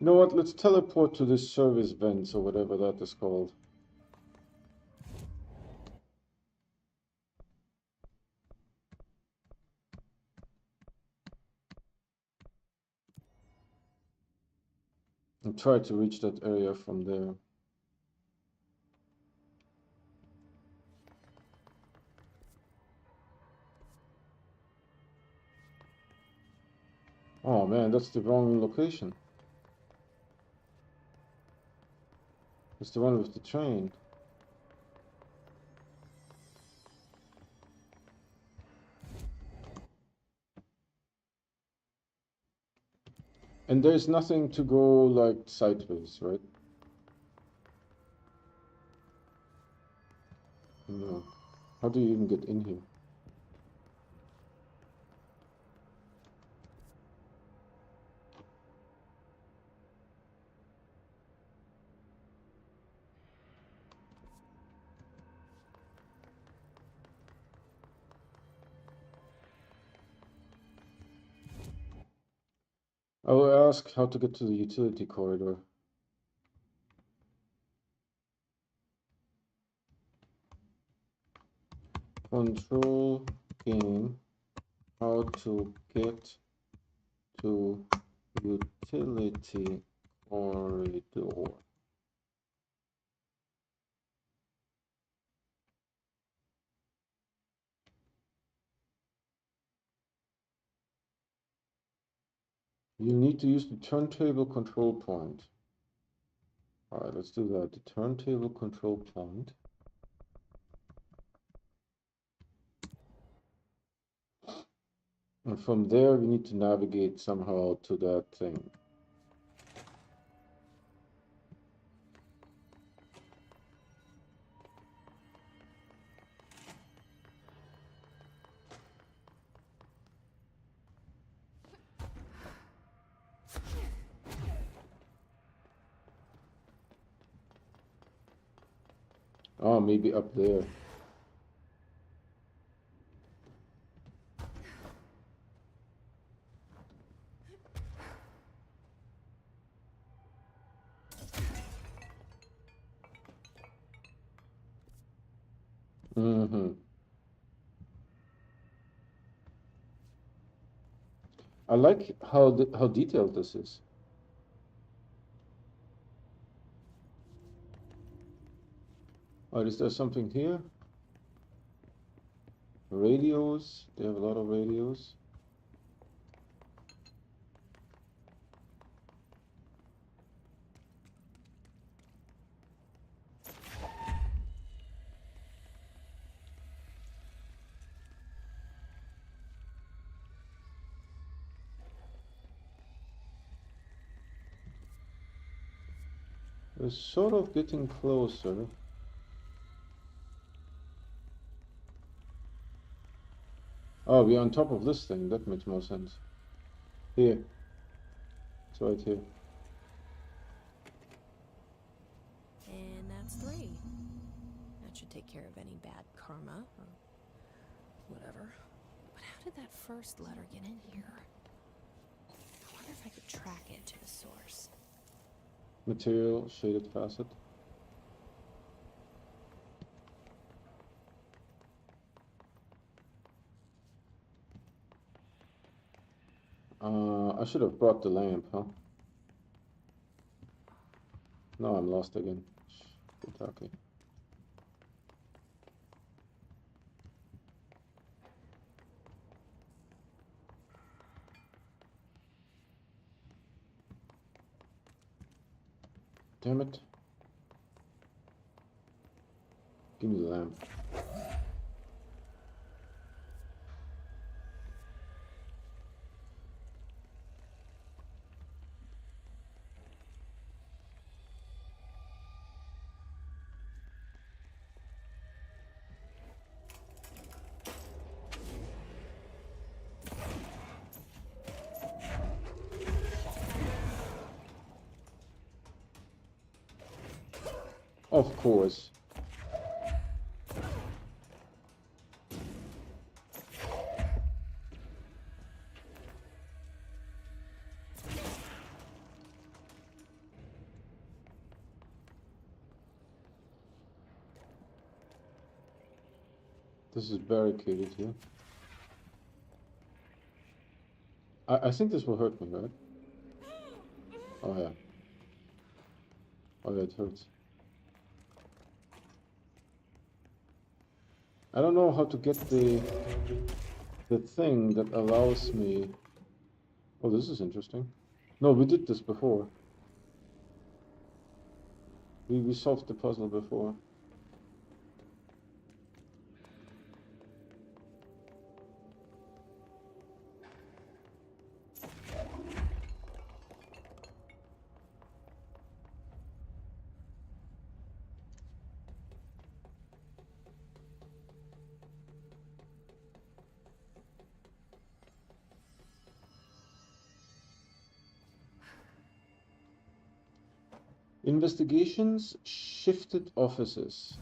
You know what? Let's teleport to this service vents or whatever that is called. And try to reach that area from there. Oh man, that's the wrong location. It's the one with the train. And there's nothing to go like sideways, right? No. How do you even get in here? I will ask how to get to the utility corridor. Control game, how to get to utility corridor. You need to use the turntable control point. All right, let's do that. The turntable control point. And from there, we need to navigate somehow to that thing. Oh, maybe up there. Mm-hmm. I like how detailed this is. Oh, is there something here? Radios. They have a lot of radios. We're sort of getting closer. Oh, we're on top of this thing. That makes more sense. Here. It's right here. And that's 3. That should take care of any bad karma or whatever. But how did that first letter get in here? I wonder if I could track it to the source. Material, shaded facet. I should have brought the lamp, huh? No, I'm lost again. Okay. Damn it. Give me the lamp. Of course. This is barricaded here. I think this will hurt me, right? Oh yeah. Oh yeah, it hurts. I don't know how to get the thing that allows me... Oh, this is interesting. No, we did this before. We solved the puzzle before. Investigations shifted offices.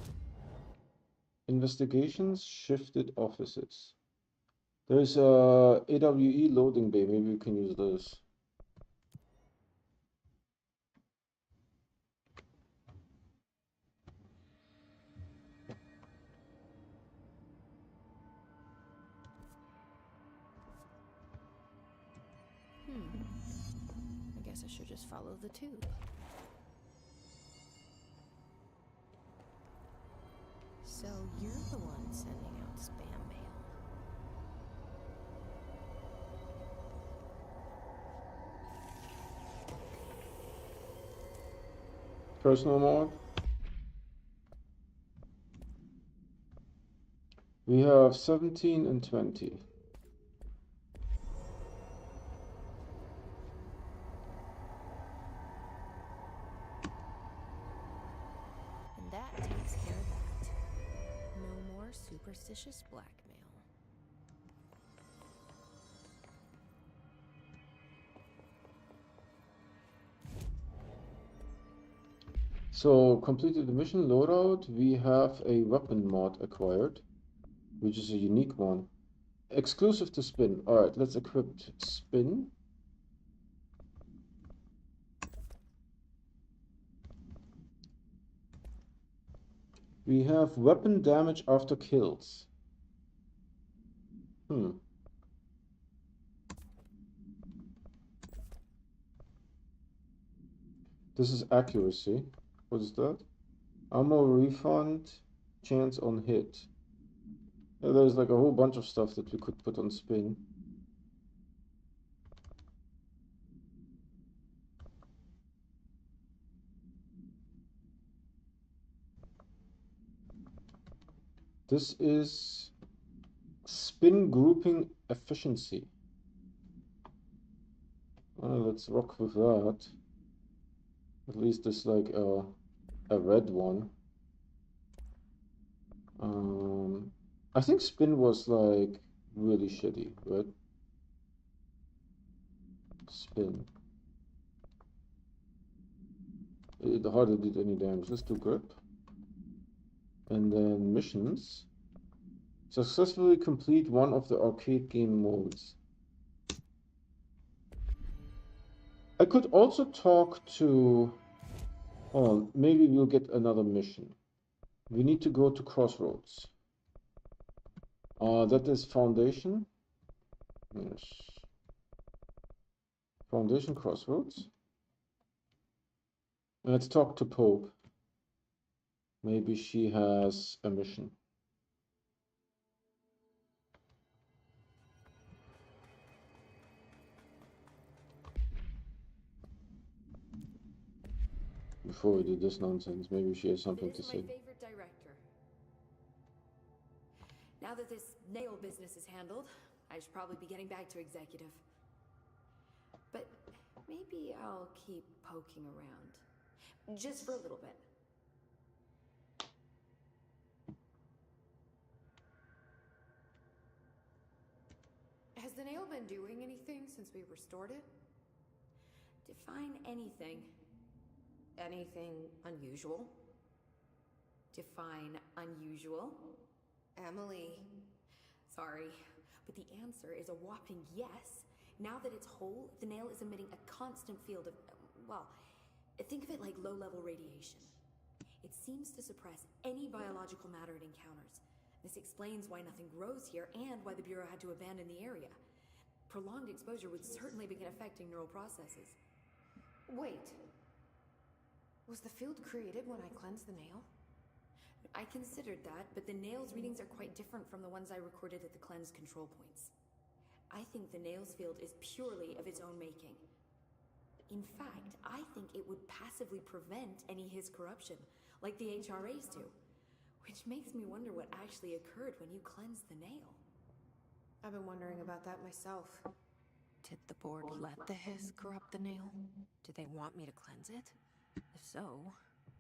Investigations shifted offices. There's a AWE loading bay. Maybe we can use those. I guess I should just follow the tube. So you're the one sending out spam mail. Personal mode. We have 17 and 20. And that takes care of that. No more superstitious blackmail. So, completed the mission loadout. We have a weapon mod acquired, which is a unique one. Exclusive to Spin. Alright, let's equip Spin. We have weapon damage after kills. This is accuracy. What is that? Ammo refund, chance on hit. Yeah, there's like a whole bunch of stuff that we could put on Spin. This is Spin grouping efficiency. Let's rock with that. At least it's like a red one. I think Spin was like really shitty, right? Spin. It hardly did any damage. Let's do grip. And then missions. Successfully complete one of the arcade game modes. I could also talk to... Oh, maybe we'll get another mission. We need to go to Crossroads. That is Foundation. Yes. Foundation Crossroads. Let's talk to Pope. Maybe she has a mission. Before we do this nonsense, maybe she has something to say. My favorite director. Now that this nail business is handled, I should probably be getting back to executive. But maybe I'll keep poking around. Just for a little bit. Has the nail been doing anything since we restored it? Define anything. Anything unusual? Define unusual. Emily. Sorry, but the answer is a whopping yes. Now that it's whole, the nail is emitting a constant field of, well, think of it like low-level radiation. It seems to suppress any biological matter it encounters, This explains why nothing grows here and why the Bureau had to abandon the area. Prolonged exposure would certainly begin affecting neural processes. Wait. Was the field created when I cleansed the nail? I considered that, but the nail's readings are quite different from the ones I recorded at the cleanse control points. I think the nail's field is purely of its own making. In fact, I think it would passively prevent any Hiss corruption, like the HRAs do. Which makes me wonder what actually occurred when you cleansed the nail. I've been wondering about that myself. Did the board let the Hiss corrupt the nail? Do they want me to cleanse it? If so,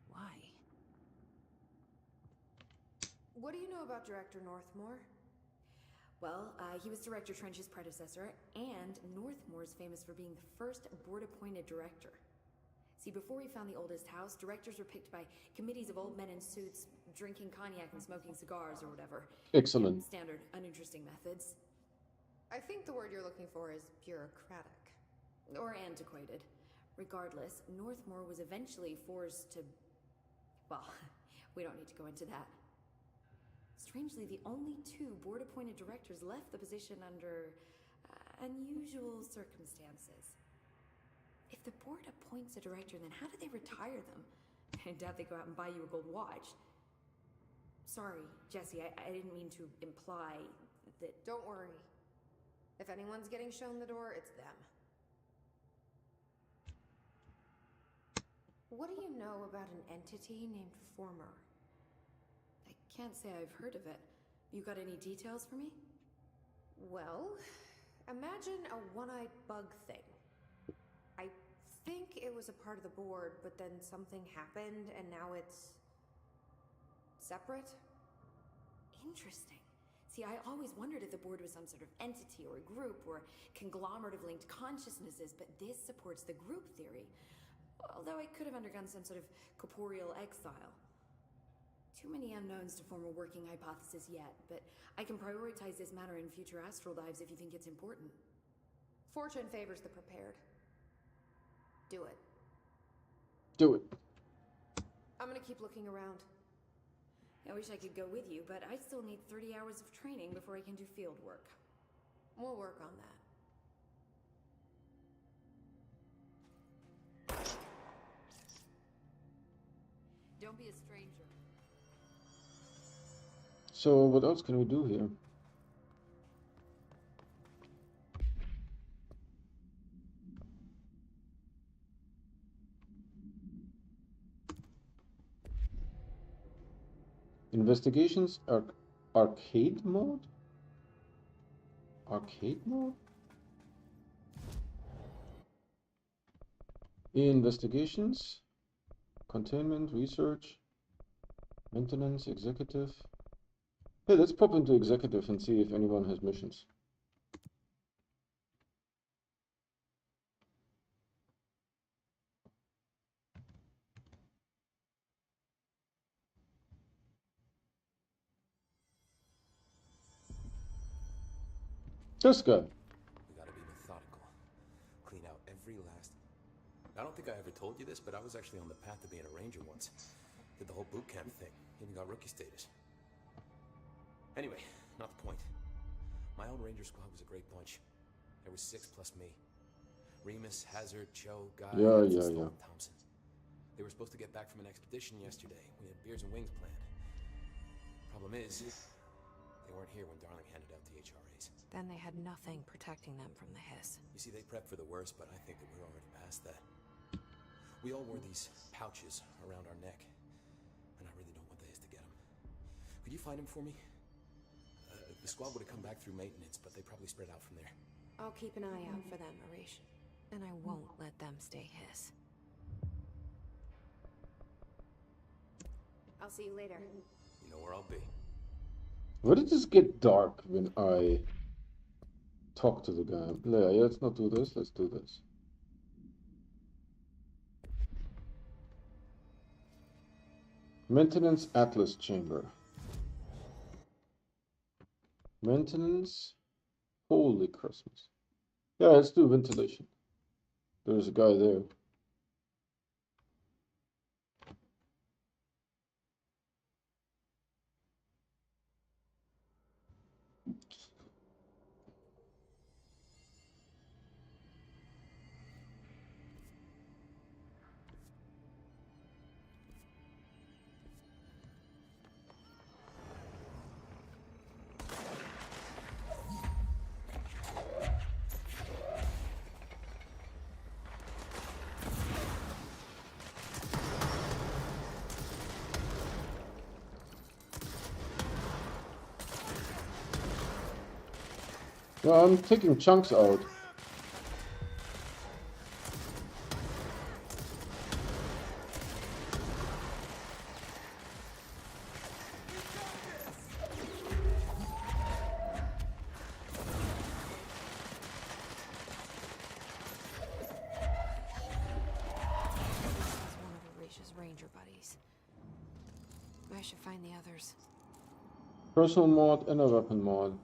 why? What do you know about Director Northmore? Well, he was Director Trench's predecessor, and Northmore's famous for being the first board-appointed director. See, before we found the oldest house, directors were picked by committees of old men in suits, drinking cognac and smoking cigars or whatever. Excellent. Standard, uninteresting methods. I think the word you're looking for is bureaucratic. Or antiquated. Regardless, Northmore was eventually forced to... Well, we don't need to go into that. Strangely, the only two board-appointed directors left the position under unusual circumstances. If the board appoints a director, then how do they retire them? I doubt they go out and buy you a gold watch. Sorry, Jesse, I didn't mean to imply that... Don't worry. If anyone's getting shown the door, it's them. What do you know about an entity named Former? I can't say I've heard of it. You got any details for me? Well, imagine a one-eyed bug thing. I think it was a part of the board, but then something happened and now it's... separate? Interesting. See, I always wondered if the board was some sort of entity or a group or conglomerate of linked consciousnesses, but this supports the group theory. Although it could have undergone some sort of corporeal exile. Too many unknowns to form a working hypothesis yet, but I can prioritize this matter in future astral dives if you think it's important. Fortune favors the prepared. Do it. Do it. I'm gonna keep looking around. I wish I could go with you, but I still need 30 hours of training before I can do field work. We'll work on that. Don't be a stranger. So what else can we do here? Investigations arcade mode? Arcade mode? Investigations, containment, research, maintenance, executive. Hey, let's pop into executive and see if anyone has missions. This guy. We gotta be methodical. Clean out every last... I don't think I ever told you this, but I was actually on the path to being a ranger once. Did the whole boot camp thing. Even got rookie status. Anyway, not the point. My own ranger squad was a great bunch. There was 6 plus me. Remus, Hazard, Cho, Guy, and Thompson. They were supposed to get back from an expedition yesterday. We had beers and wings planned. Problem is, they weren't here when Darling handed out the HRAs. Then they had nothing protecting them from the Hiss. You see, they prepped for the worst, but I think that we're already past that. We all wore these pouches around our neck, and I really don't want the Hiss to get them. Could you find them for me? The squad would have come back through maintenance, but they probably spread out from there. I'll keep an eye out for them, Arish. And I won't let them stay Hiss. I'll see you later. You know where I'll be. Where did this get dark when I talk to the guy? Yeah, let's not do this. Let's do this. Maintenance Atlas Chamber. Maintenance. Holy Christmas. Yeah, let's do ventilation. There's a guy there. Well, I'm taking chunks out. One of Alicia's ranger buddies. I should find the others. Personal mod and a weapon mod.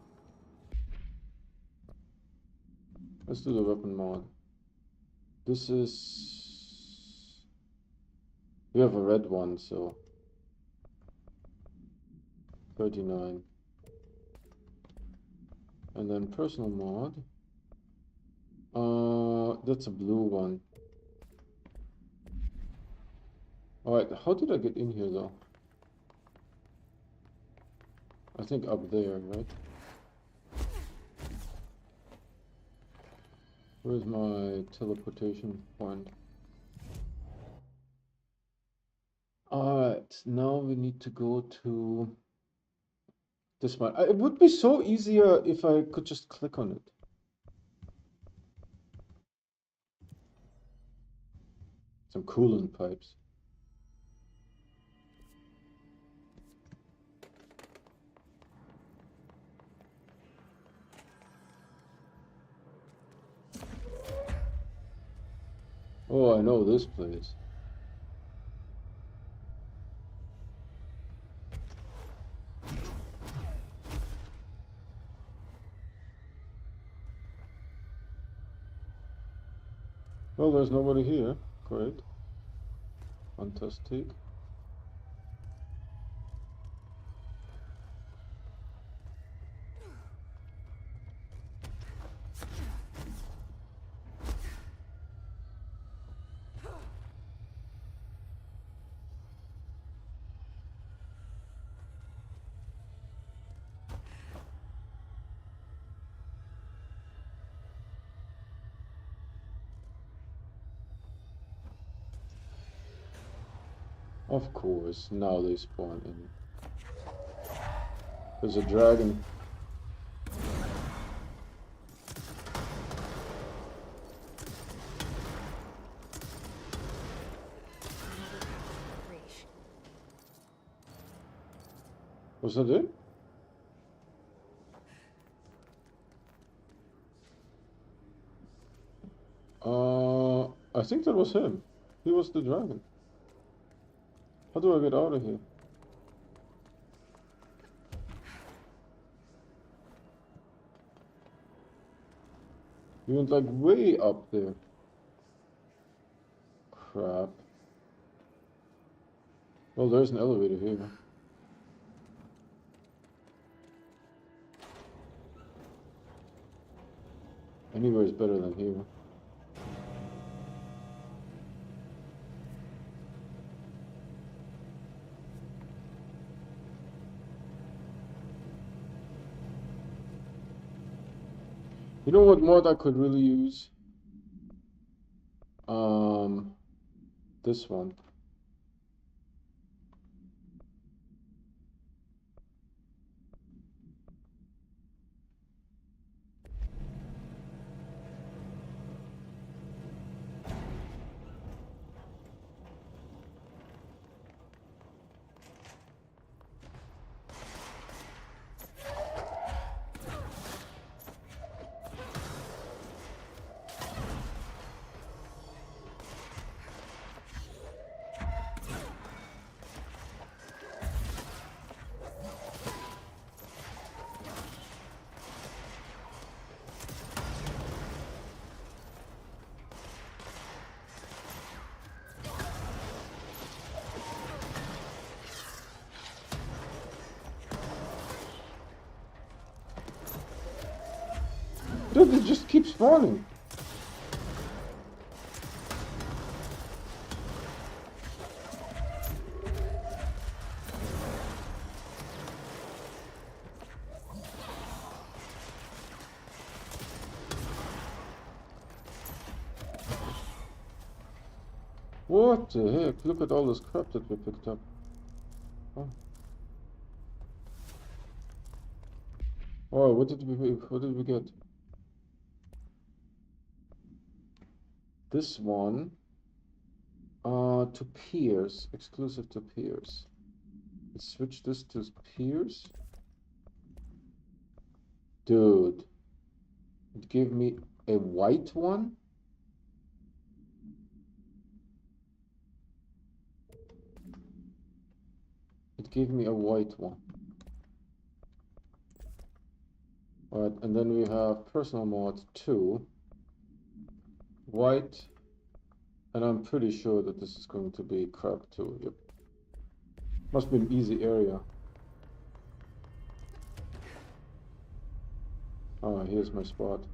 Let's do the weapon mod. This is... We have a red one, so... 39. And then personal mod. That's a blue one. Alright, how did I get in here though? I think up there, right? Where's my teleportation point? Alright, now we need to go to this one. It would be so easier if I could just click on it. Some coolant pipes. Oh, I know this place. Well, there's nobody here. Great. Fantastic. Of course, now they spawn in. There's a dragon. Was that it? I think that was him. He was the dragon. How do I get out of here? You went like way up there. Crap. Well, there's an elevator here. Anywhere is better than here. You know what mod I could really use? This one. Dude, it just keeps spawning. What the heck? Look at all this crap that we picked up. Oh. Oh, what did we get? this one to peers, exclusive to peers. Let's switch this to peers. Dude, it gave me a white one. It gave me a white one. Alright, and then we have personal mod 2. White. And I'm pretty sure that this is going to be crap too. Yep. Must be an easy area. Ah, here's my spot.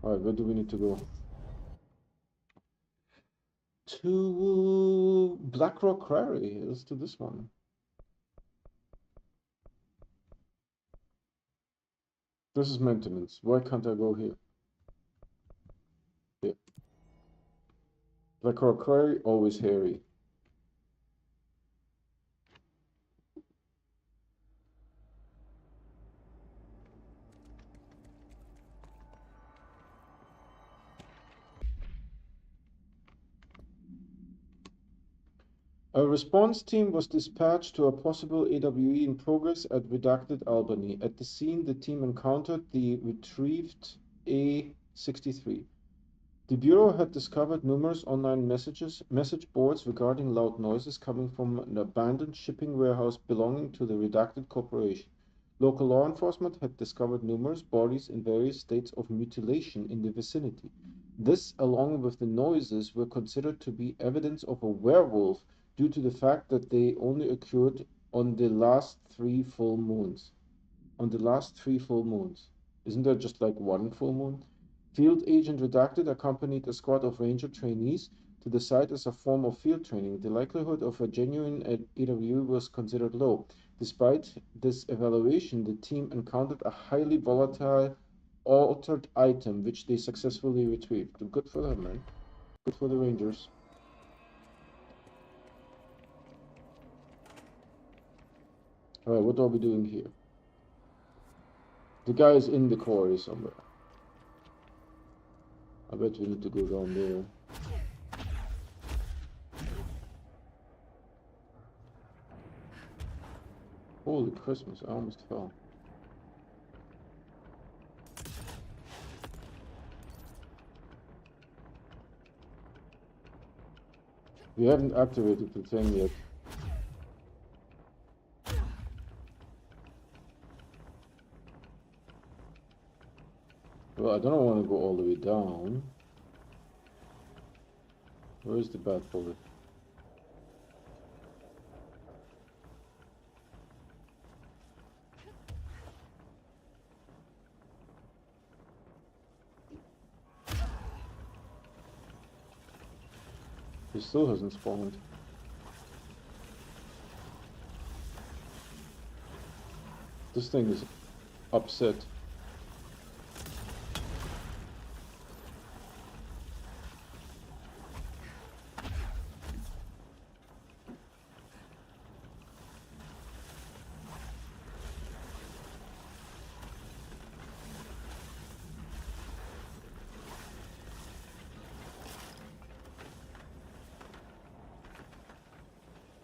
Alright, where do we need to go? To Blackrock Quarry. Let's do this one. This is maintenance. Why can't I go here? Here. Blackrock Quarry, always hairy. A response team was dispatched to a possible AWE in progress at Redacted Albany. At the scene, the team encountered the retrieved A-63. The Bureau had discovered numerous online message boards regarding loud noises coming from an abandoned shipping warehouse belonging to the Redacted Corporation. Local law enforcement had discovered numerous bodies in various states of mutilation in the vicinity. This, along with the noises, were considered to be evidence of a werewolf due to the fact that they only occurred on the last 3 full moons. On the last 3 full moons. Isn't there just like 1 full moon? Field Agent Redacted accompanied a squad of ranger trainees to the site as a form of field training. The likelihood of a genuine AWE was considered low. Despite this evaluation, the team encountered a highly volatile, altered item which they successfully retrieved. Good for them, man. Good for the rangers. Alright, what are we doing here? The guy is in the quarry somewhere. I bet we need to go down there. Holy Christmas, I almost fell. We haven't activated the thing yet. Well, I don't want to go all the way down. Where is the bad bullet? He still hasn't spawned. This thing is upset.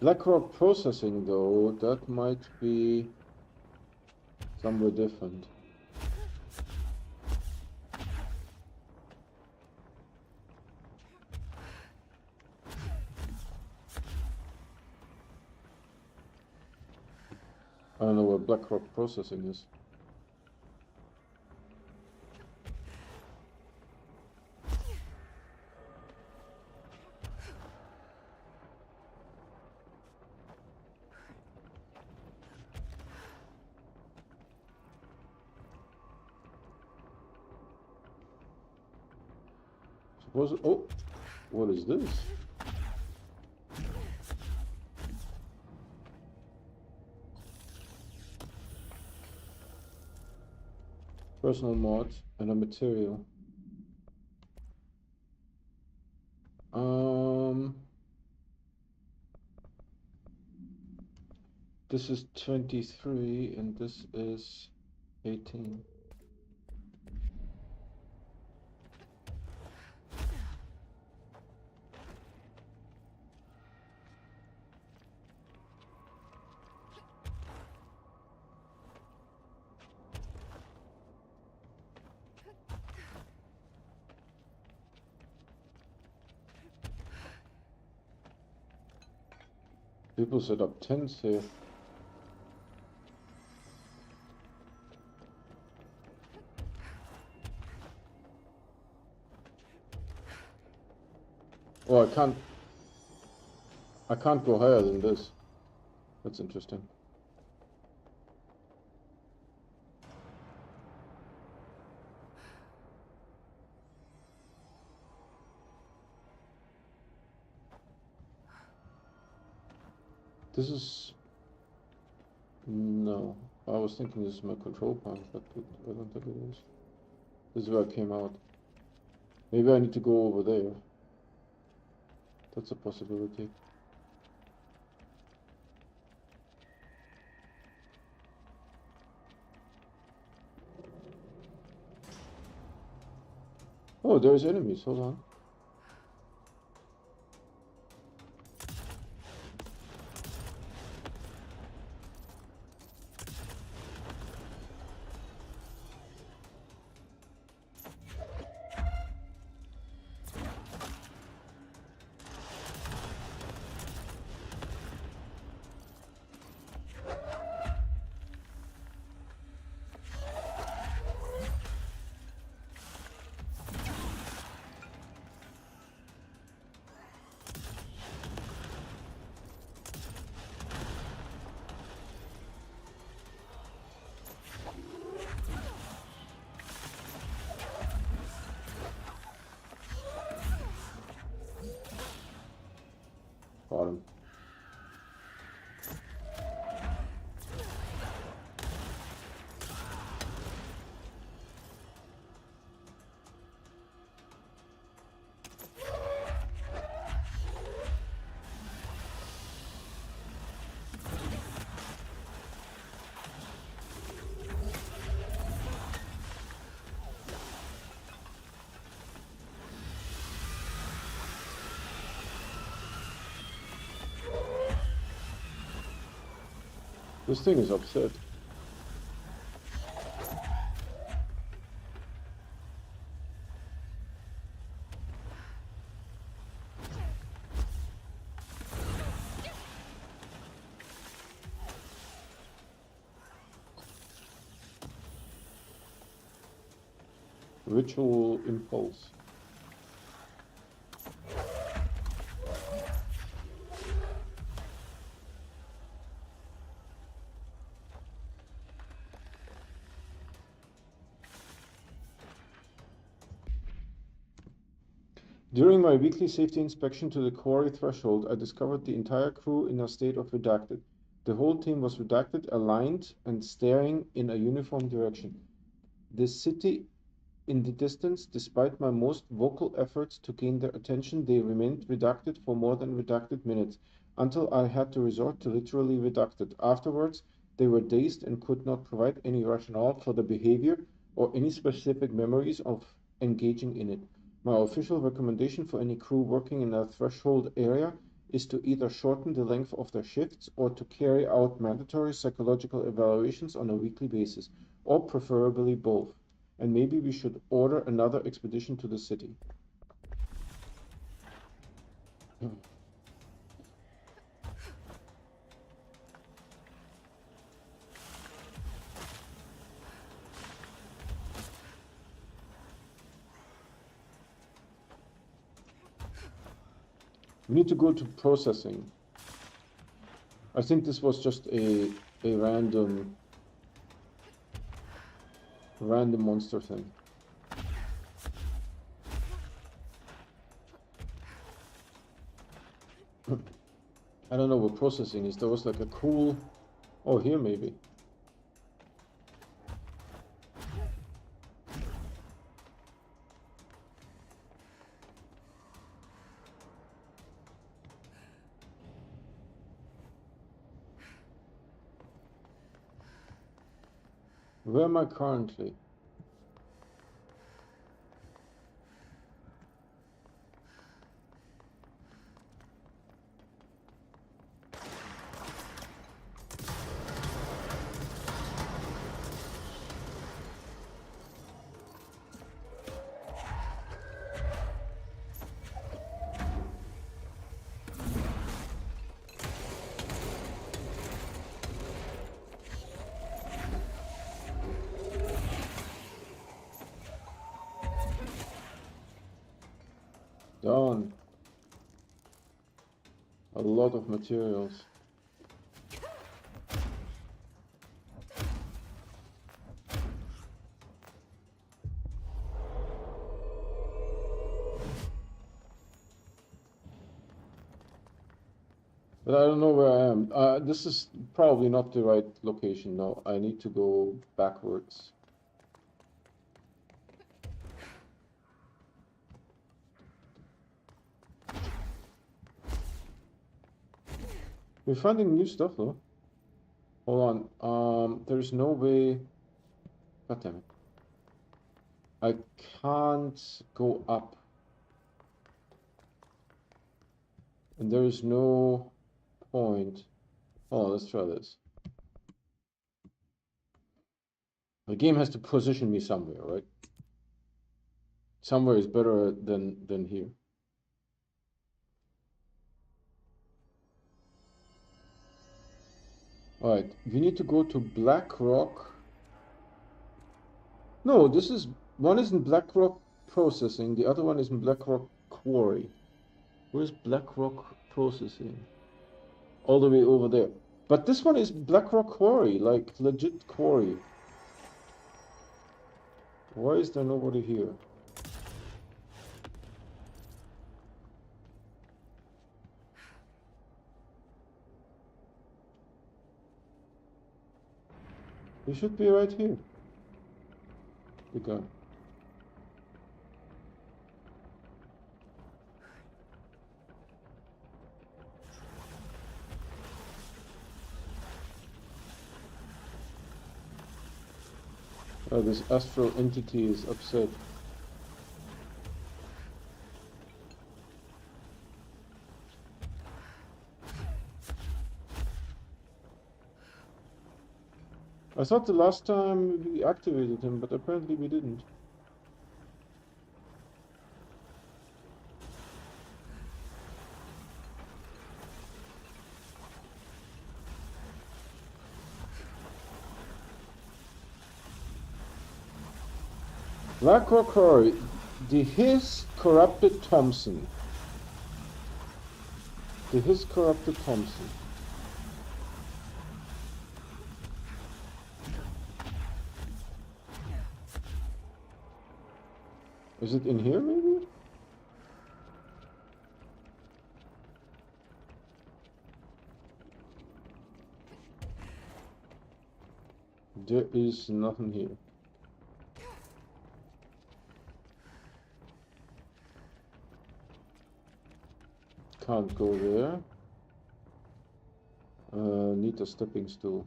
Blackrock Processing, though, that might be somewhere different. I don't know where Blackrock Processing is. Oh, what is this? Personal mod and a material. This is 23 and this is 18. People set up tents here. Oh, I can't go higher than this. That's interesting. This is... No. I was thinking this is my control point, but I don't think it is. This is where I came out. Maybe I need to go over there. That's a possibility. Oh, there's enemies. Hold on. Bottom. This thing is upset. Ritual impulse. During my weekly safety inspection to the quarry threshold, I discovered the entire crew in a state of redacted. The whole team was redacted, aligned, and staring in a uniform direction. The city in the distance, despite my most vocal efforts to gain their attention, they remained redacted for more than redacted minutes, until I had to resort to literally redacted. Afterwards, they were dazed and could not provide any rationale for the behavior or any specific memories of engaging in it. My official recommendation for any crew working in a threshold area is to either shorten the length of their shifts or to carry out mandatory psychological evaluations on a weekly basis, or preferably both. And maybe we should order another expedition to the city. We need to go to processing. I think this was just a random monster thing. I don't know what processing is. There was like a cool... Oh, here maybe. Where am I currently? Done. A lot of materials. But I don't know where I am. This is probably not the right location. No, I need to go backwards. We're finding new stuff though. Hold on. There's no way. God damn it. I can't go up. And there is no point. Oh, let's try this. The game has to position me somewhere, right? Somewhere is better than here. Alright, we need to go to Black Rock. No, this is... One is in Black Rock Processing, the other one is in Black Rock Quarry. Where's Black Rock Processing? All the way over there. But this one is Black Rock Quarry, like legit quarry. Why is there nobody here? He should be right here. The guy. Oh, this astral entity is upset. I thought the last time we activated him, but apparently we didn't. Black Rock Quarry, the His Corrupted Thompson. The His Corrupted Thompson. Is it in here, maybe? There is nothing here. Can't go there. Need a stepping stool.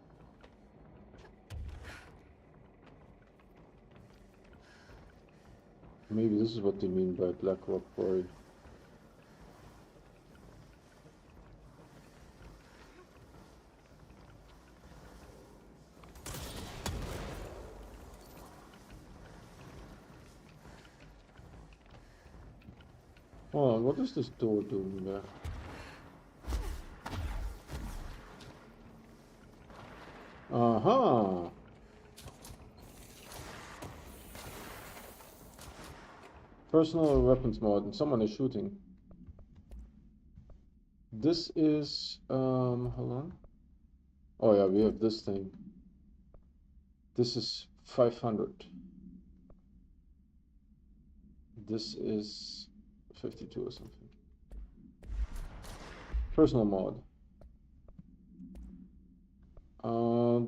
Maybe this is what they mean by Black Rock Quarry. Oh, what is this door doing there? Aha! Personal weapons mod, and someone is shooting. This is, hold on. Oh yeah, we have this thing. This is 500. This is 52 or something. Personal mod.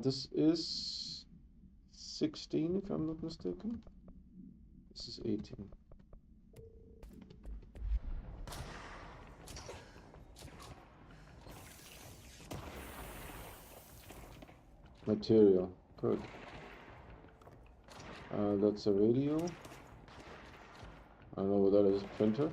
This is 16 if I'm not mistaken. This is 18. Material, good. That's a radio. I don't know what that is, printer.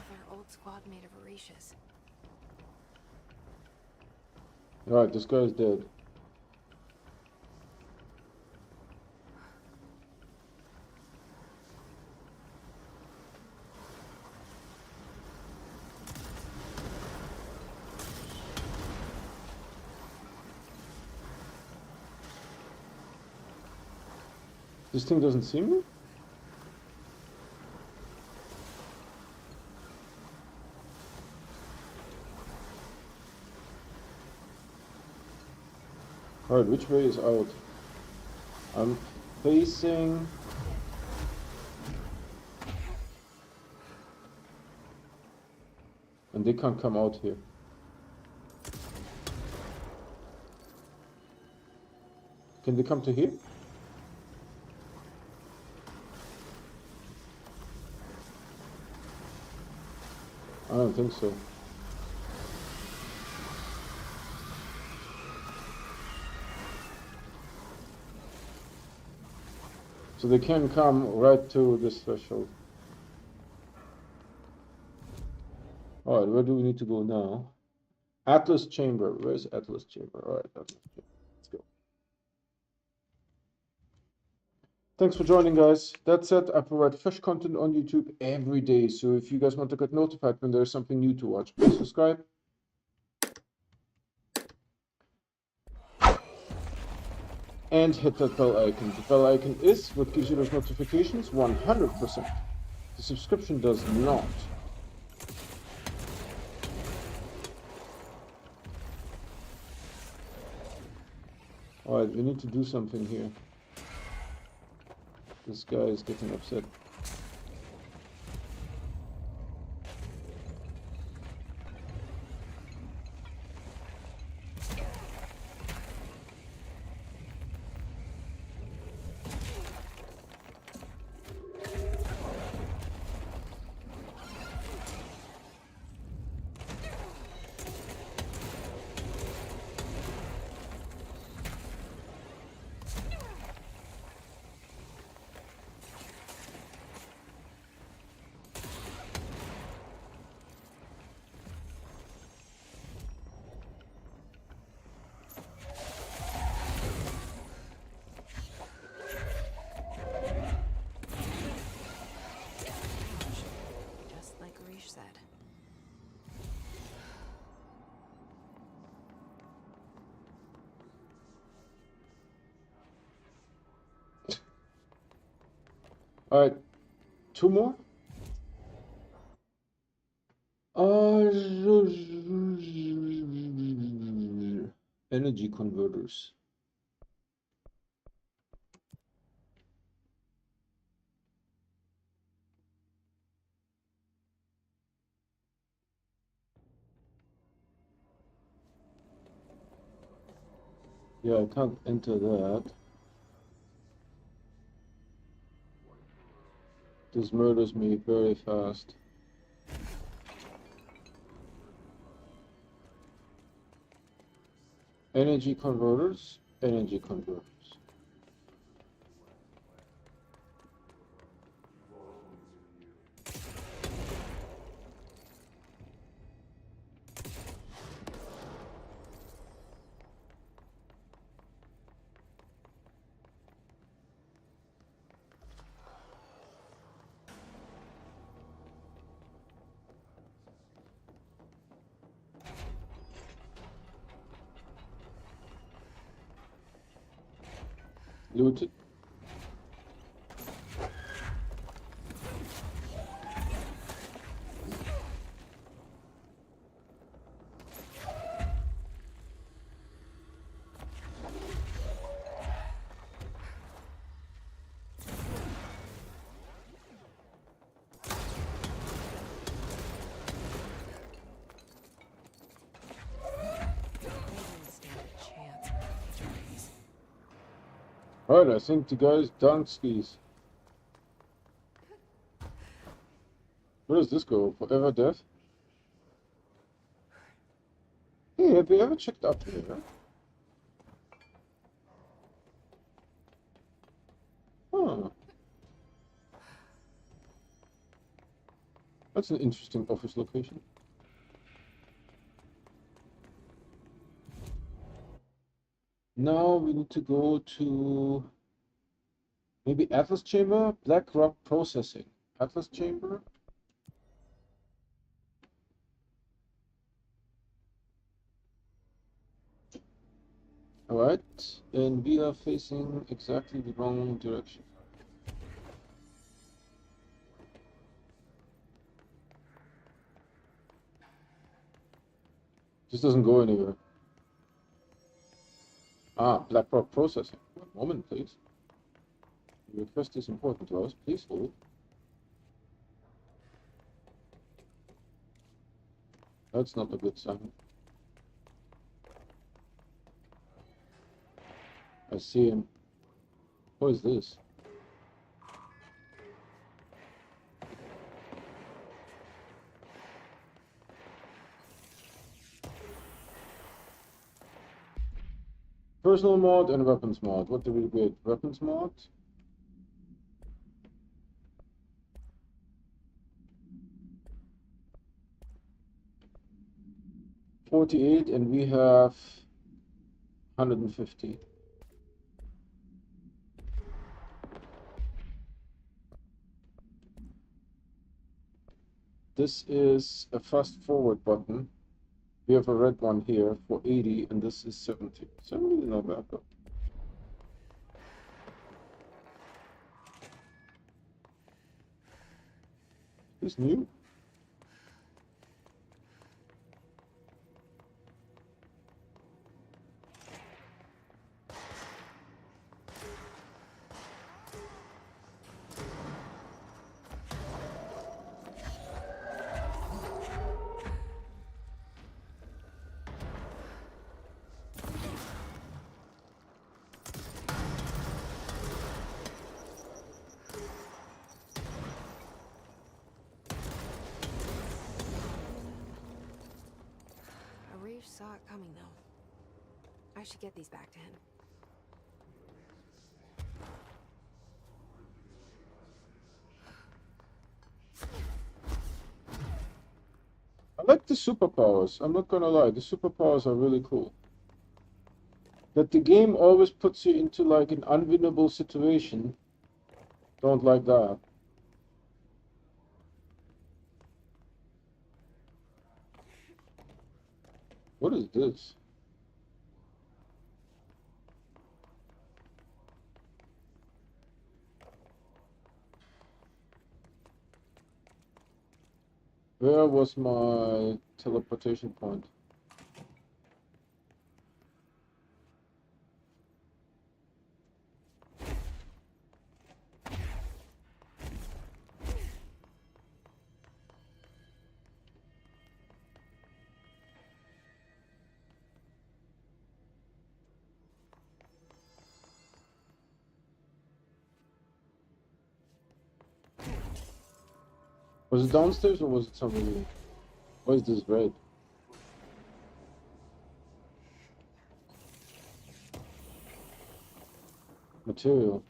Another old squad made of Orishas. Alright, this guy is dead. This thing doesn't see me? Alright, which way is out? I'm facing... And they can't come out here. Can they come to here? I don't think so. So they can come right to this threshold. Alright, where do we need to go now? Atlas Chamber. Where's Atlas Chamber? Alright, Atlas Chamber. Let's go. Thanks for joining, guys. That said, I provide fresh content on YouTube every day. So if you guys want to get notified when there's something new to watch, please subscribe. And hit that bell icon. The bell icon is what gives you those notifications 100%. The subscription does not. Alright, we need to do something here. This guy is getting upset. Alright, two more. Energy converters. Yeah, I can't enter that. This murders me very fast. Energy converters, energy converters. Looted. Alright, I think the guy's donkeys. Where does this go? Forever death? Hey, have you ever checked up here? Huh. That's an interesting office location. Now we need to go to maybe Atlas Chamber, Black Rock Processing. Atlas Chamber. Alright, and we are facing exactly the wrong direction. This doesn't go anywhere. Ah, BlackRock processing. One moment, please. Your request is important to us. Please hold. That's not a good sign. I see him. What is this? Personal mod and weapons mod. What do we get? Weapons mod? $48 and we have 150. This is a fast forward button. We have a red one here for 80 and this is 70. 70 is not bad though. Is this new? Arif saw it coming, though. I should get these back to him. I like the superpowers. I'm not gonna lie, the superpowers are really cool. That the game always puts you into like an unwinnable situation. Don't like that. What is this? Where was my teleportation point? Was it downstairs or was it somewhere new? What is this red? Material.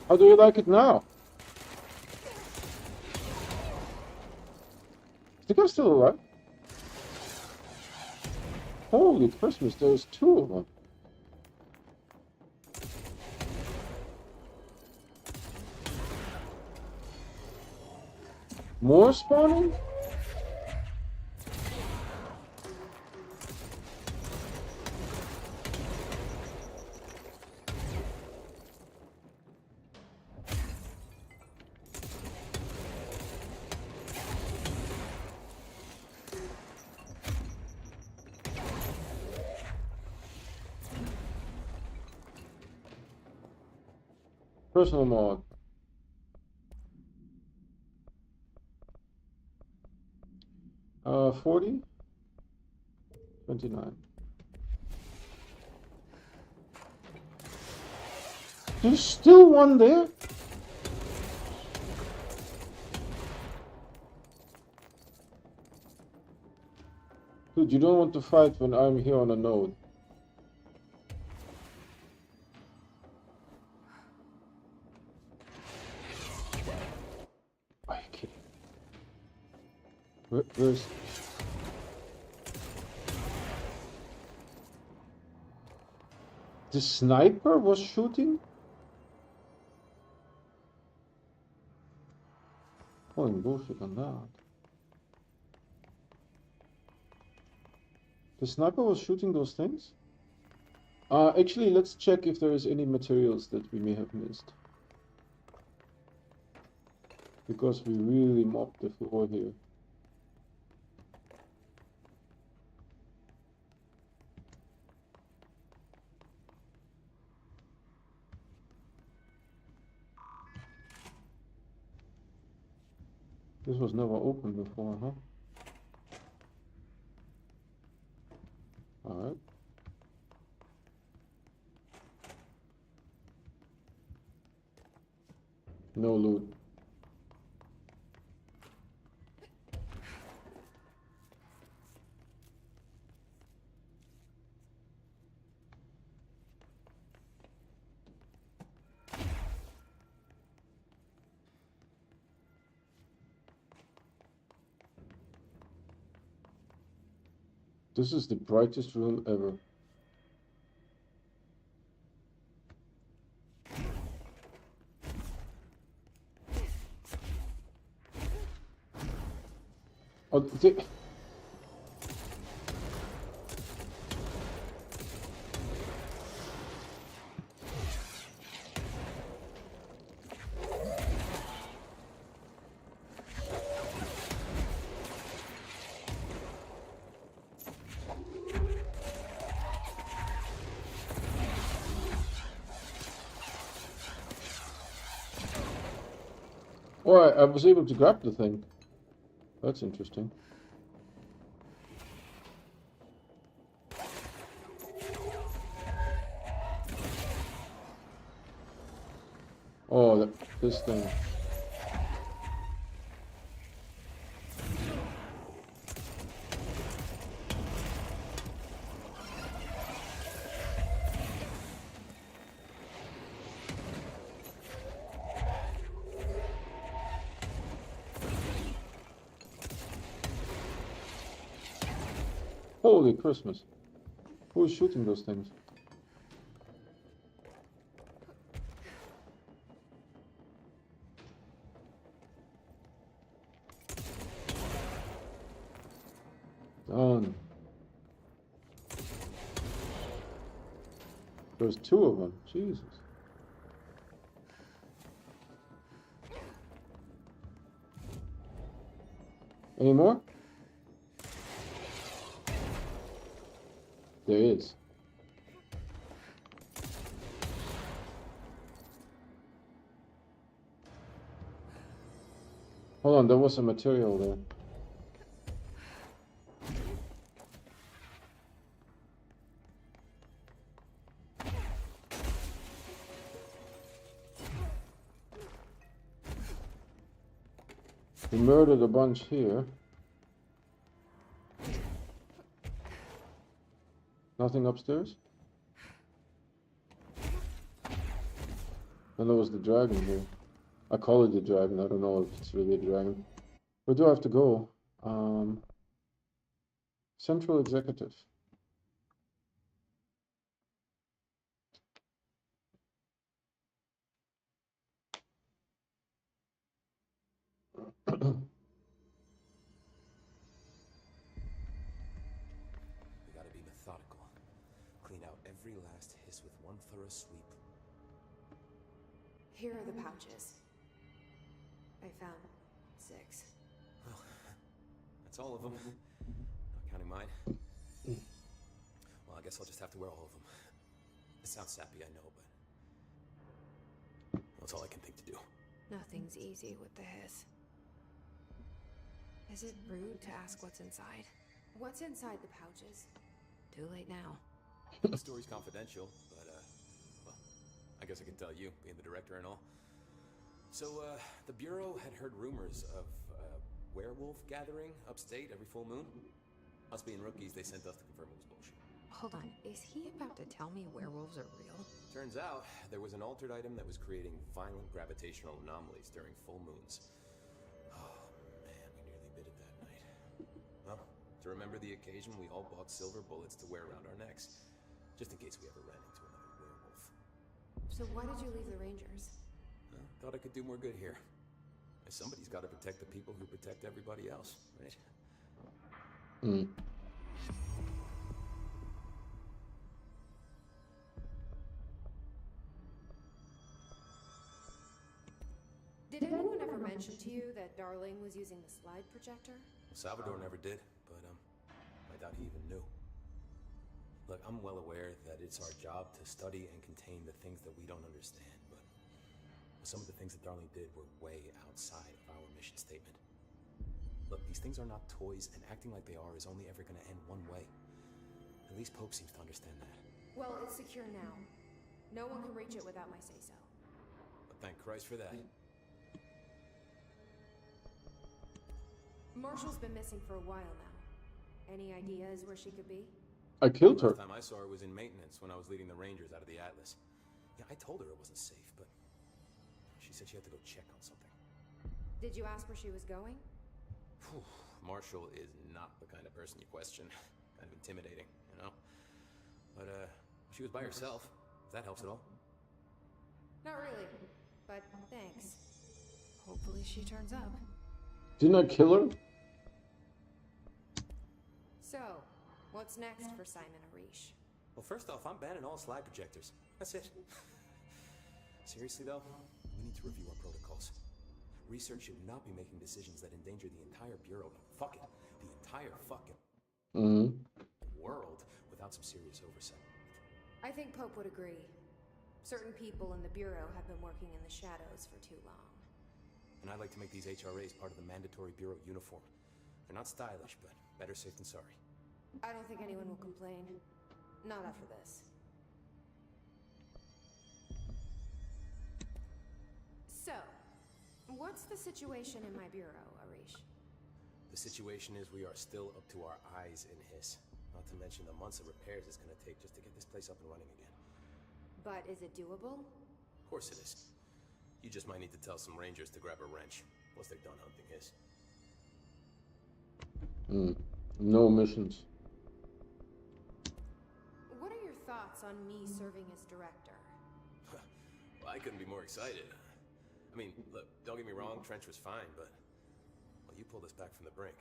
How do you like it now? Is the guy still alive? Holy Christmas, there's two of them. More spawning? Personal mod. Uh, 40? 29. There's still one there? Dude, you don't want to fight when I'm here on a node. Are you kidding? Where's... The sniper was shooting? Calling bullshit on that. The sniper was shooting those things? Actually, let's check if there is any materials that we may have missed. Because we really mopped the floor here. This was never opened before, huh? Alright. No loot. This is the brightest room ever. Oh, oh, I was able to grab the thing. That's interesting. Oh, this thing. Holy Christmas. Who is shooting those things? Done. There's two of them. Jesus. Any more? There is. Hold on, there was some material there. We murdered a bunch here. Nothing upstairs? And there was the dragon here. I call it the dragon, I don't know if it's really a dragon. Where do I have to go? Central Executive. Every last hiss with one thorough sweep. Here are the pouches. I found 6. Well, that's all of them. Not counting mine. Well, I guess I'll just have to wear all of them. It sounds sappy, I know, but that's all I can think to do. Nothing's easy with the hiss. Is it rude to ask what's inside? What's inside the pouches? Too late now. The story's confidential, but, well, I guess I can tell you, being the director and all. So, the Bureau had heard rumors of a werewolf gathering upstate every full moon. Us being rookies, they sent us to confirm it was bullshit. Hold on, is he about to tell me werewolves are real? Turns out, there was an altered item that was creating violent gravitational anomalies during full moons. Oh, man, we nearly bit it that night. to remember the occasion we all bought silver bullets to wear around our necks, just in case we ever ran into another werewolf. So why did you leave the Rangers? Well, thought I could do more good here. Somebody's got to protect the people who protect everybody else, right? Hmm. Did anyone ever mention to you that Darling was using the slide projector? Salvador never did, but I doubt he even knew. Look, I'm well aware that it's our job to study and contain the things that we don't understand, but some of the things that Darling did were way outside of our mission statement. Look, these things are not toys, and acting like they are is only ever going to end one way. At least Pope seems to understand that. Well, it's secure now. No one can reach it without my say-so. But thank Christ for that. Marshall's been missing for a while now. Any ideas where she could be? I killed her. Last time I saw her was in maintenance when I was leading the Rangers out of the Atlas. Yeah, I told her it wasn't safe, but she said she had to go check on something. Did you ask where she was going? Whew, Marshall is not the kind of person you question. Kind of intimidating, you know? But, she was by herself, if that helps at all. Not really, but thanks. Hopefully she turns up. Didn't I kill her? So, what's next for Simon Arish? Well, first off, I'm banning all slide projectors. That's it. Seriously, though, we need to review our protocols. Research should not be making decisions that endanger the entire Bureau. Fuck it. The entire fucking world without some serious oversight. I think Pope would agree. Certain people in the Bureau have been working in the shadows for too long. And I'd like to make these HRAs part of the mandatory Bureau uniform. They're not stylish, but better safe than sorry. I don't think anyone will complain. Not after this. So, what's the situation in my Bureau, Arish? The situation is we are still up to our eyes in Hiss. Not to mention the months of repairs it's gonna take just to get this place up and running again. But is it doable? Of course it is. You just might need to tell some Rangers to grab a wrench once they're done hunting Hiss. No missions. What are your thoughts on me serving as director? Well, I couldn't be more excited. I mean, look, don't get me wrong, Trench was fine, but well, you pulled us back from the brink.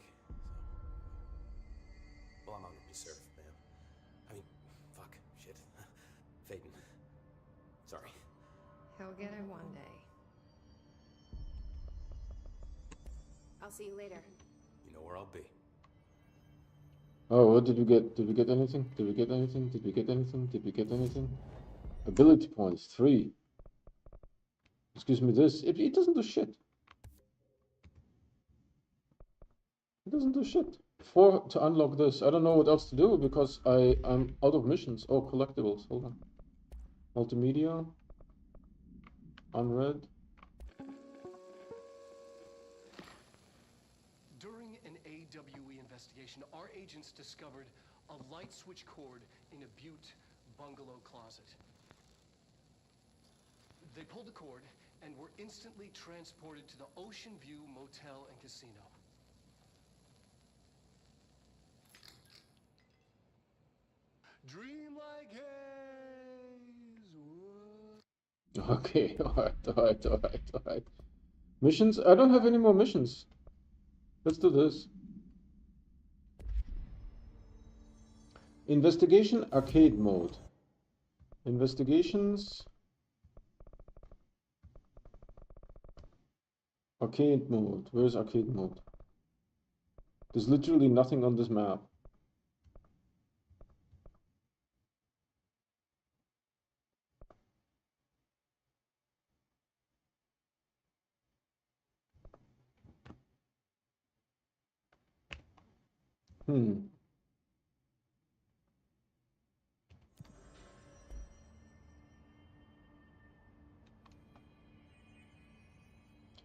So, well, I'm honored to serve, man. I mean, fuck, shit. Phaeton. Sorry. He'll get it one day. I'll see you later. You know where I'll be. Oh, what did we get? Did we get anything? Did we get anything? Did we get anything? Did we get anything? Ability points, 3. Excuse me, this. It doesn't do shit. It doesn't do shit. 4 to unlock this. I don't know what else to do because I'm out of missions. Oh, collectibles. Hold on. Multimedia. Unread. During an AWE investigation, our agents discovered a light switch cord in a Butte bungalow closet. They pulled the cord and were instantly transported to the Ocean View Motel and Casino. Dream like haze. Okay, alright. Missions? I don't have any more missions. Let's do this. Investigation arcade mode. Investigations. Arcade mode. Where's arcade mode? There's literally nothing on this map.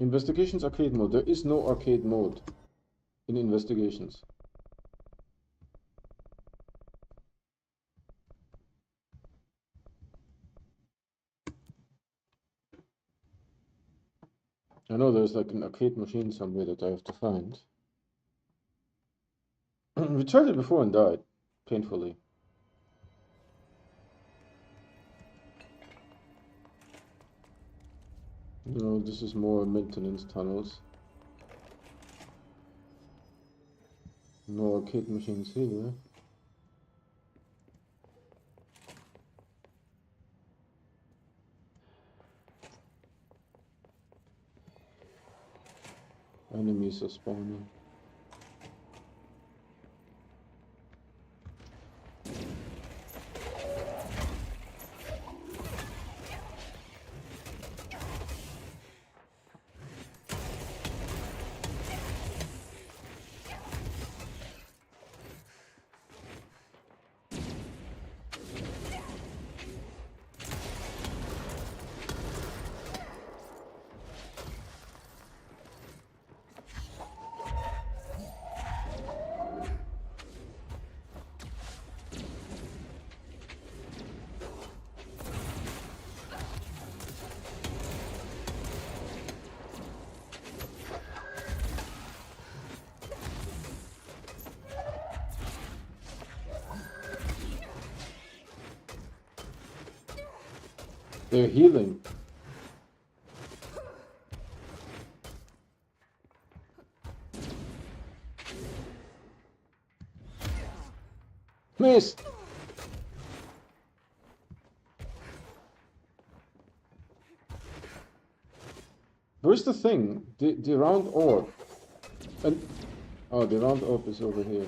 Investigations arcade mode. There is no arcade mode in investigations. I know there's like an arcade machine somewhere that I have to find. We tried it before and died painfully. No, this is more maintenance tunnels. No arcade machines here. Enemies are spawning. They're healing. Missed. Where's the thing? The round orb. And oh, the round orb is over here.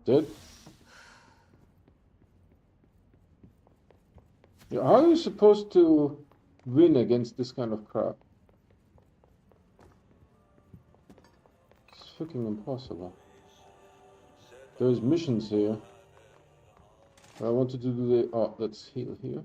Dead? Yeah, how are you supposed to win against this kind of crap? It's fucking impossible. There's missions here. I wanted to do the... Oh, let's heal here.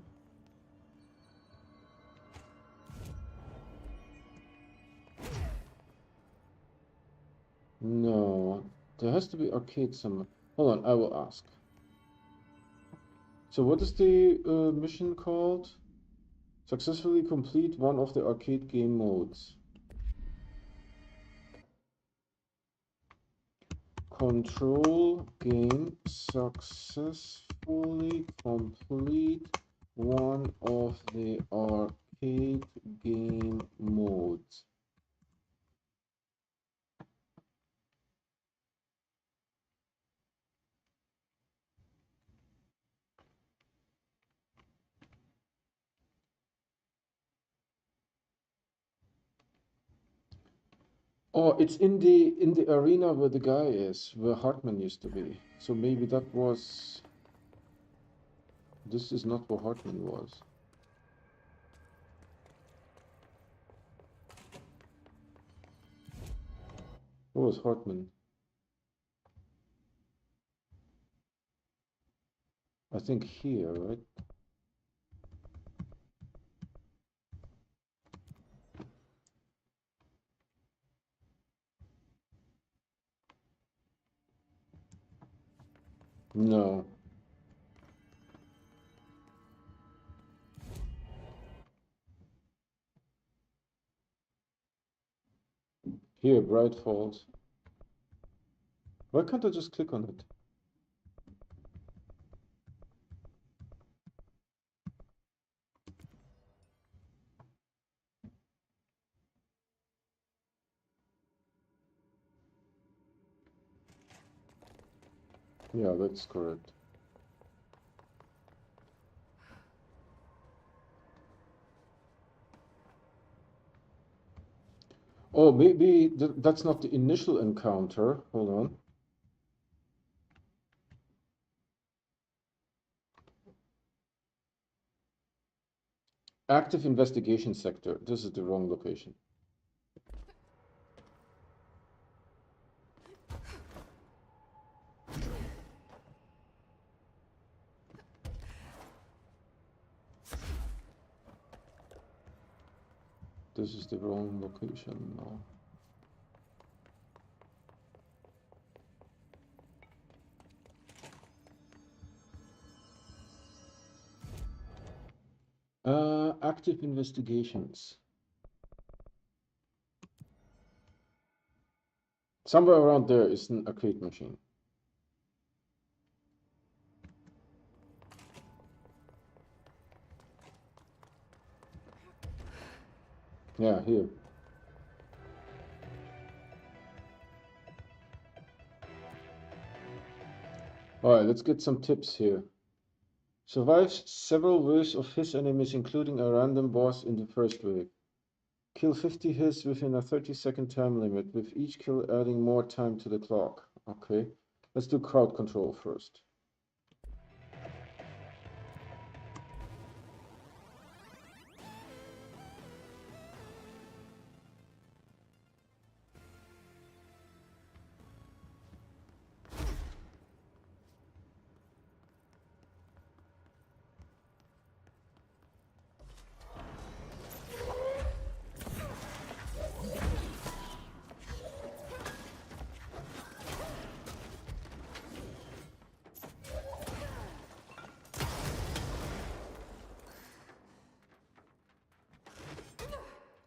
No, there has to be arcade somewhere. Hold on, I will ask. So what is the mission called? Successfully complete one of the arcade game modes. Control game successfully complete one of the arcade game modes. Oh, it's in the arena where the guy is, where Hartman used to be. So maybe that was... This is not where Hartman was. Where was Hartman? I think here, right? No. Here, Bright Falls. Why can't I just click on it? Yeah, that's correct. Oh, maybe that's not the initial encounter. Hold on. Active investigation sector. This is the wrong location. this is the wrong location now. Active investigations. Somewhere around there is an arcade machine. Yeah, here. Alright, let's get some tips here. Survives several waves of his enemies, including a random boss in the first wave. Kill 50 hits within a 30-second time limit, with each kill adding more time to the clock. Okay, let's do crowd control first.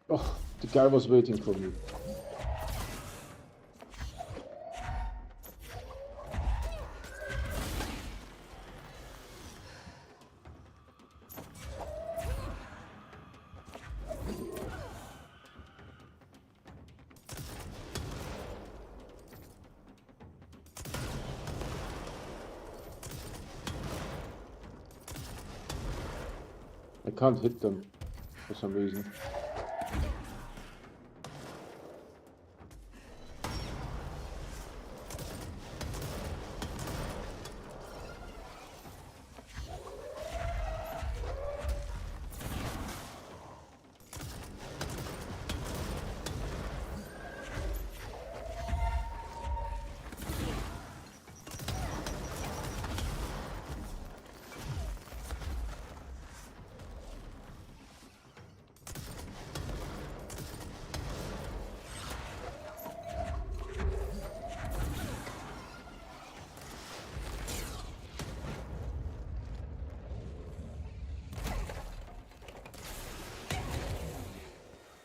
Oh, the guy was waiting for me. I can't hit them for some reason.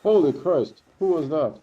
Holy Christ, who was that?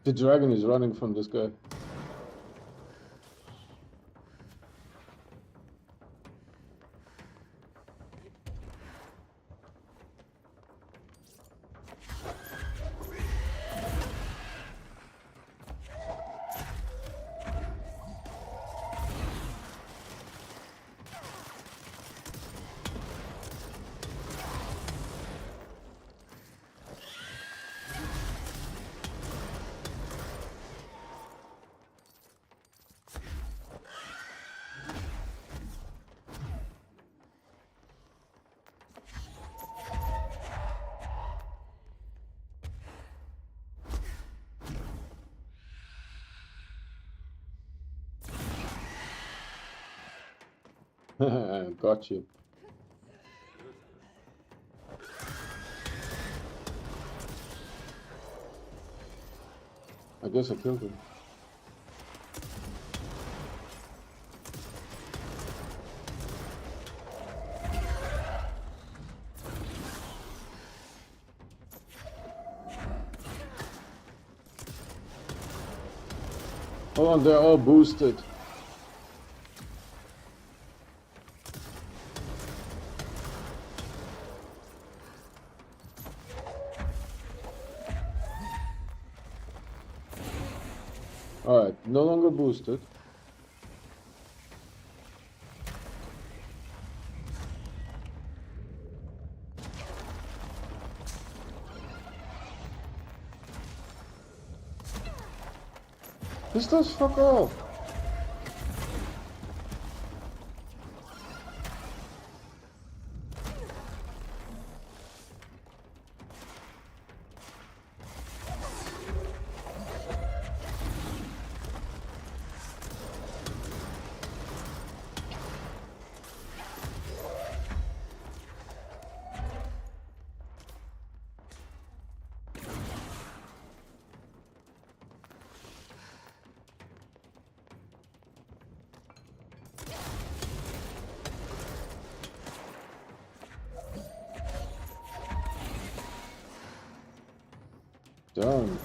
The dragon is running from this guy. Got you. I guess I killed him. Hold on, they're all boosted. Alright, no longer boosted. This does fuck all. Done.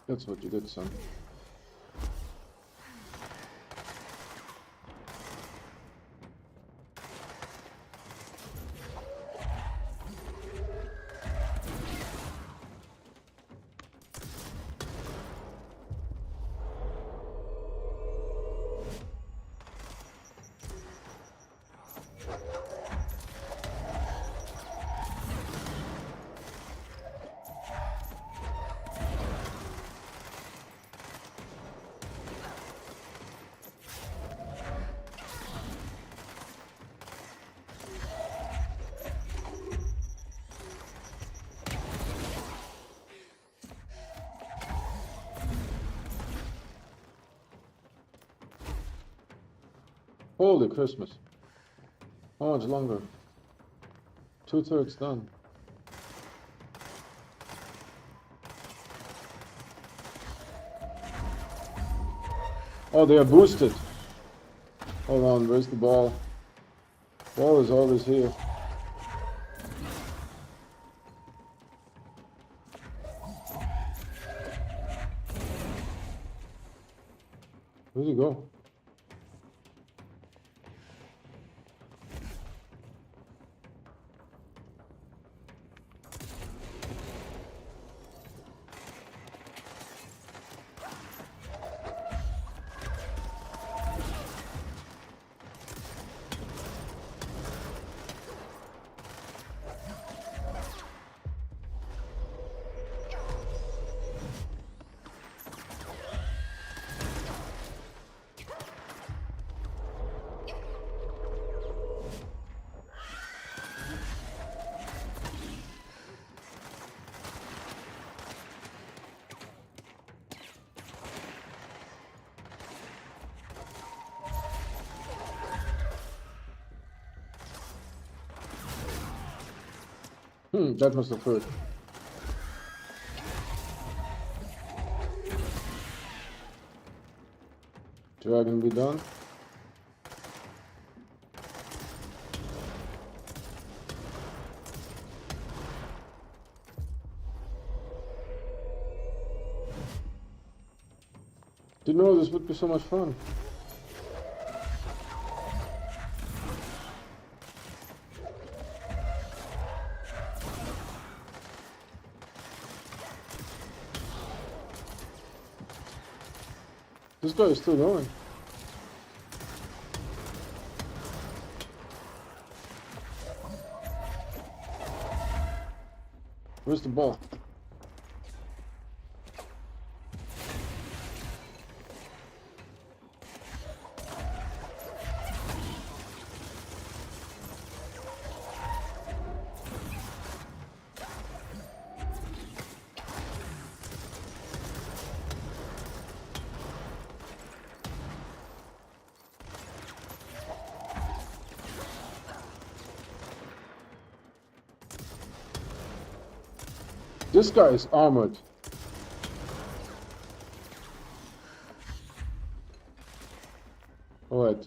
That's what you did, son. Holy Christmas. How much longer? 2/3 done. Oh, they are boosted. Hold on, where's the ball? Ball is always here. Where'd he go? That was the first. Dragon be done. Didn't know this would be so much fun. This guy is still going. Where's the ball? This guy is armored. Alright.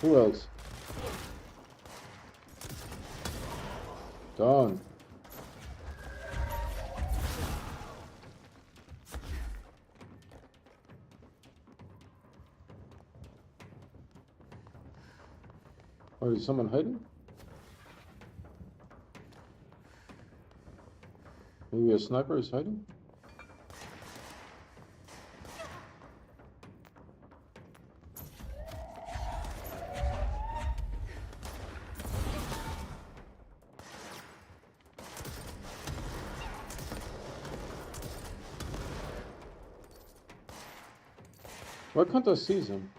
Who else? Done. Oh, is someone hiding? Maybe a sniper is hiding? Why can't I see them?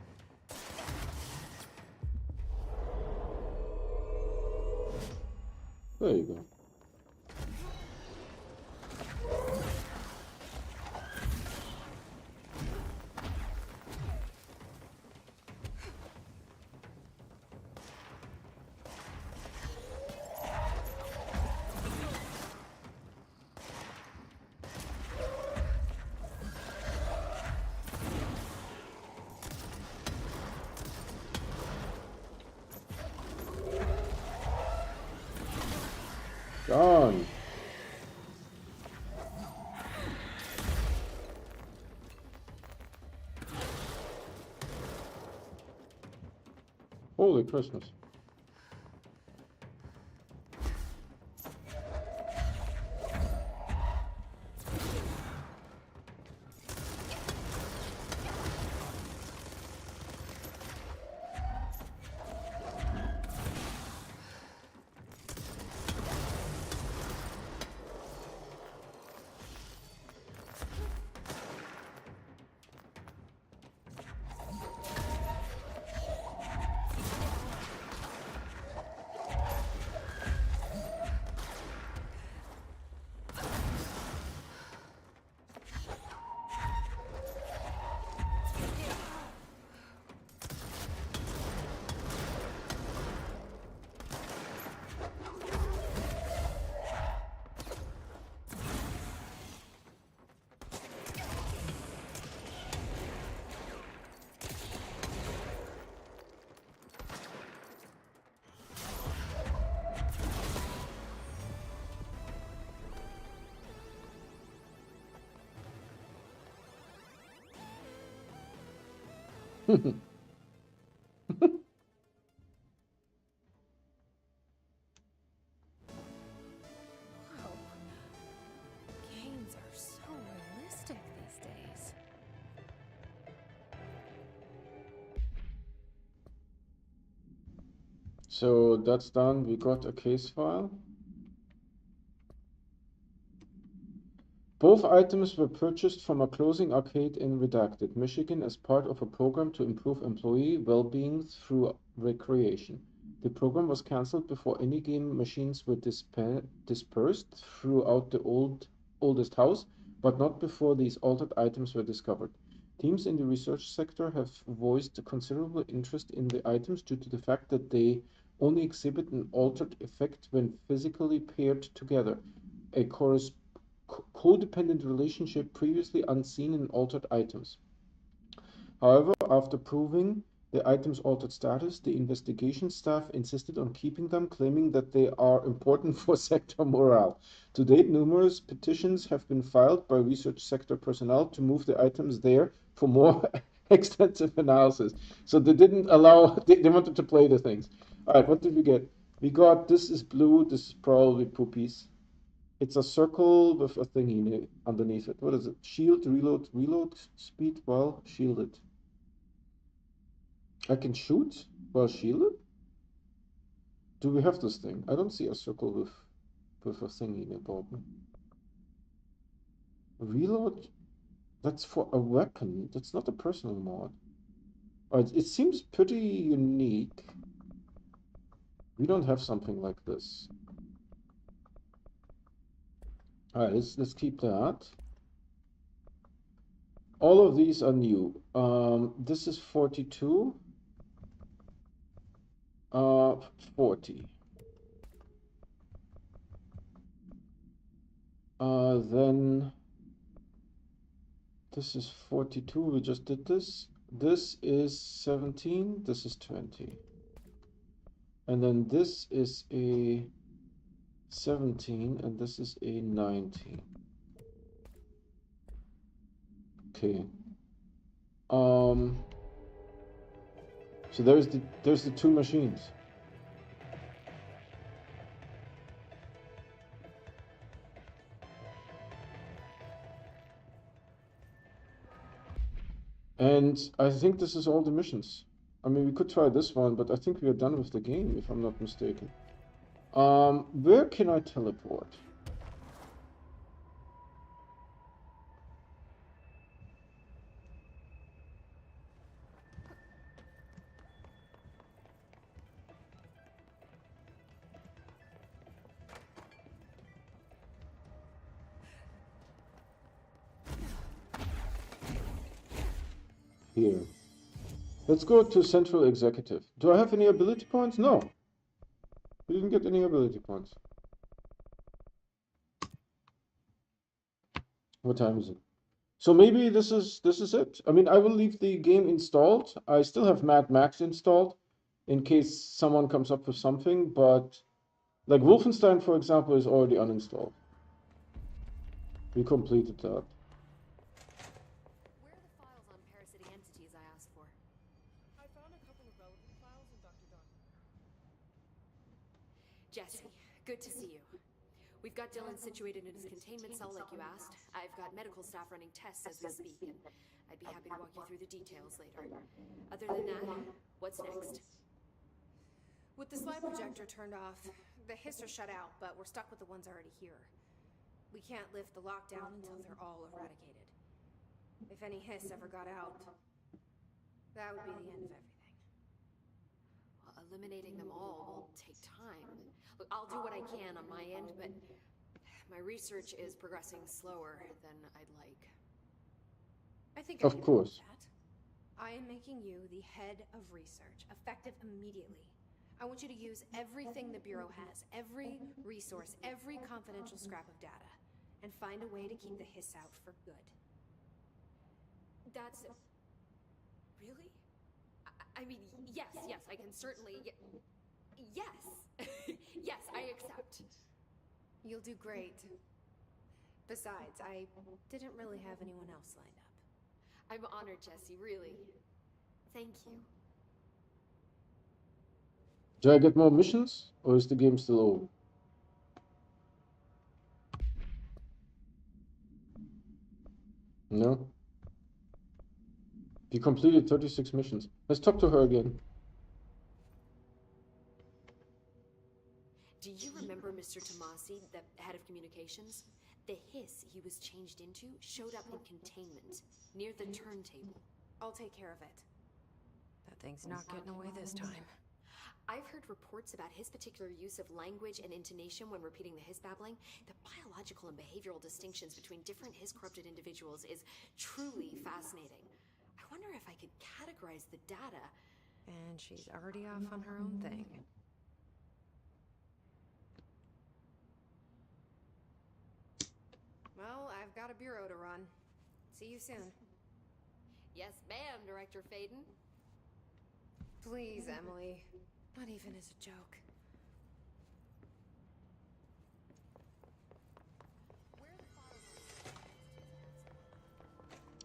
There you go. Holy Christmas. Wow. Games are so realistic these days. So that's done. We got a case file. Both items were purchased from a closing arcade in Redacted, Michigan as part of a program to improve employee well-being through recreation. The program was cancelled before any game machines were dispersed throughout the oldest house, but not before these altered items were discovered. Teams in the research sector have voiced considerable interest in the items due to the fact that they only exhibit an altered effect when physically paired together, a codependent relationship previously unseen in altered items. However, after proving the items' altered status, the investigation staff insisted on keeping them, claiming that they are important for sector morale. To date, numerous petitions have been filed by research sector personnel to move the items there for more extensive analysis. So they didn't allow, they wanted to play the things. All right, what did we get? We got, this is blue, this is probably poopies. It's a circle with a thingy underneath it. What is it? Shield, reload speed while shielded. I can shoot while shielded? Do we have this thing? I don't see a circle with a thingy about me. Reload? That's for a weapon. That's not a personal mod. Alright, it seems pretty unique. We don't have something like this. Alright, let's keep that. All of these are new. This is 42. 40. Then this is 42. We just did this. This is 17. This is 20. And then this is a 17 and this is a 19. Okay. So there's the two machines. And I think this is all the missions. I mean, we could try this one, but I think we are done with the game, if I'm not mistaken. Where can I teleport? Here. Let's go to Central Executive. Do I have any ability points? No. We didn't get any ability points. What time is it? So maybe this is it. I mean, I will leave the game installed. I still have Mad Max installed in case someone comes up with something, but like Wolfenstein, for example, is already uninstalled. We completed that. Where are the files on parasitic entities I asked for? I found a couple of relevant files in Dr. Jesse, good to see you. We've got Dylan situated in his containment cell like you asked. I've got medical staff running tests as we speak, and I'd be happy to walk you through the details later. Other than that, what's next? With the slide projector turned off, the hiss are shut out, but we're stuck with the ones already here. We can't lift the lockdown until they're all eradicated. If any hiss ever got out, that would be the end of everything. Well, eliminating them all will take time. Look, I'll do what I can on my end, but my research is progressing slower than I'd like. I think Of course. That. I am making you the head of research, effective immediately. I want you to use everything the Bureau has, every resource, every confidential scrap of data, and find a way to keep the hiss out for good. That's... Really? I mean, yes, I can certainly... Yes! Yes, I accept. You'll do great. Besides, I didn't really have anyone else lined up. I'm honored, Jesse, really. Thank you. Do I get more missions, or is the game still over? No? You completed 36 missions. Let's talk to her again. Do you remember Mr. Tomasi, the head of communications? The hiss he was changed into showed up in containment, near the turntable. I'll take care of it. That thing's not getting away this time. I've heard reports about his particular use of language and intonation when repeating the hiss babbling. The biological and behavioral distinctions between different hiss-corrupted individuals is truly fascinating. I wonder if I could categorize the data. And she's already off on her own thing. Well, I've got a bureau to run. See you soon. Yes, ma'am, Director Faden. Please, Emily. Not even as a joke.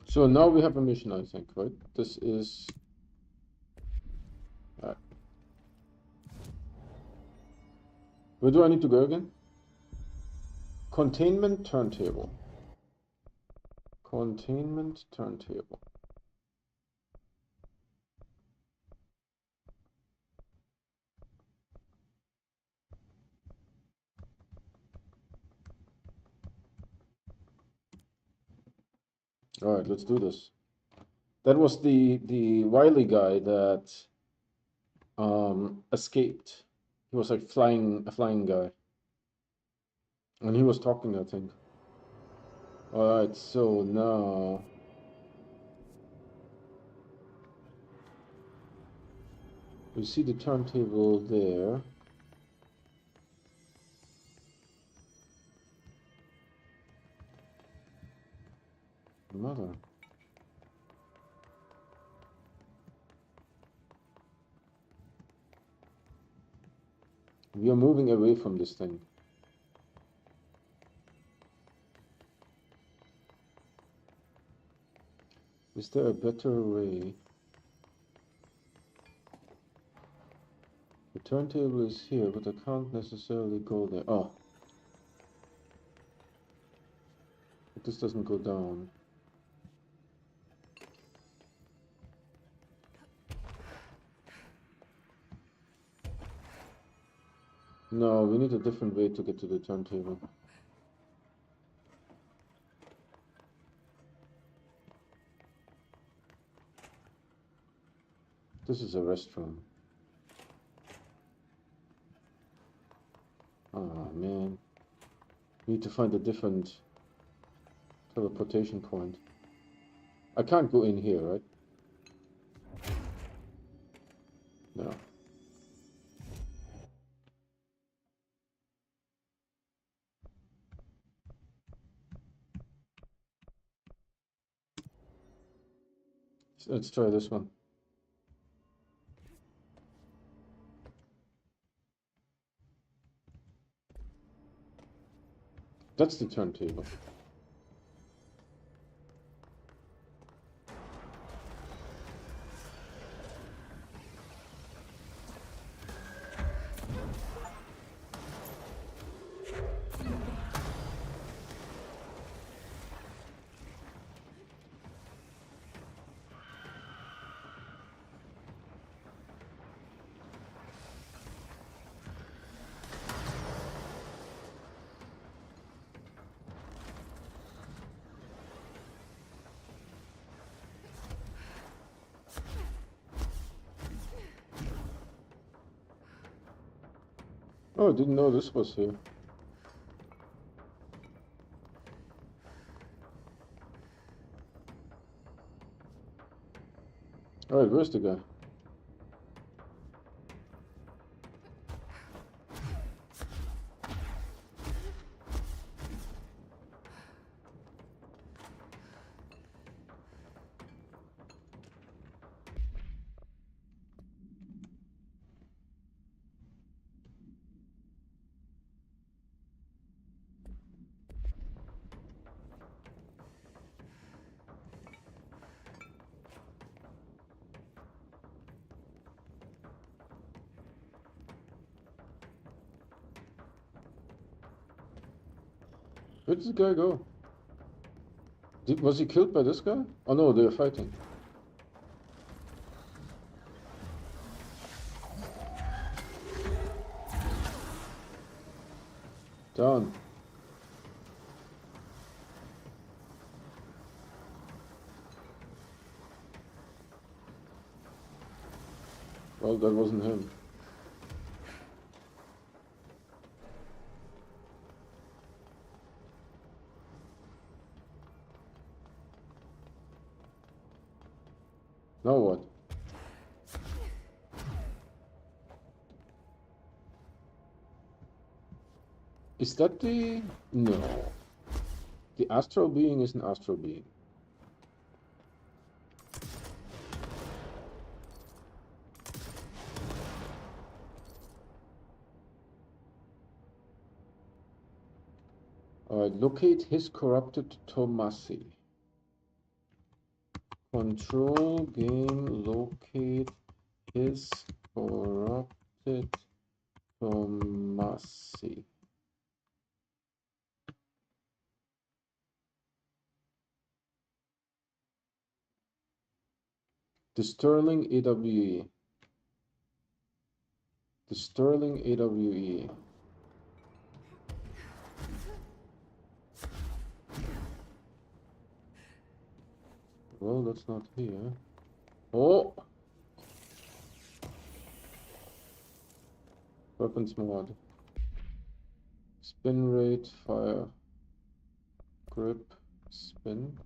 So now we have a mission, I think, right? This is... Alright. Where do I need to go again? Containment turntable. Containment turntable. All right, let's do this. That was the Wiley guy that escaped. He was like a flying guy. And he was talking, I think. All right, so now we see the turntable there. Mother. We are moving away from this thing. Is there a better way? The turntable is here, but I can't necessarily go there. Oh. But this doesn't go down. No, we need a different way to get to the turntable. This is a restroom. Oh man. We need to find a different teleportation point. I can't go in here, right? No. Let's try this one. That's the turntable. Oh, I didn't know this was here. Alright, where's the guy? Where did this guy go? Was he killed by this guy? Oh no, they're fighting. Down. Well, that wasn't him. Now what? Is that the... No. The astral being is an astral being. Alright, locate his corrupted Tomasi. Control game, locate his corrupted Tomasi. The Sterling AWE. The Sterling AWE. Well, that's not here. Oh! Weapons mod. Spin rate, fire. Grip, spin.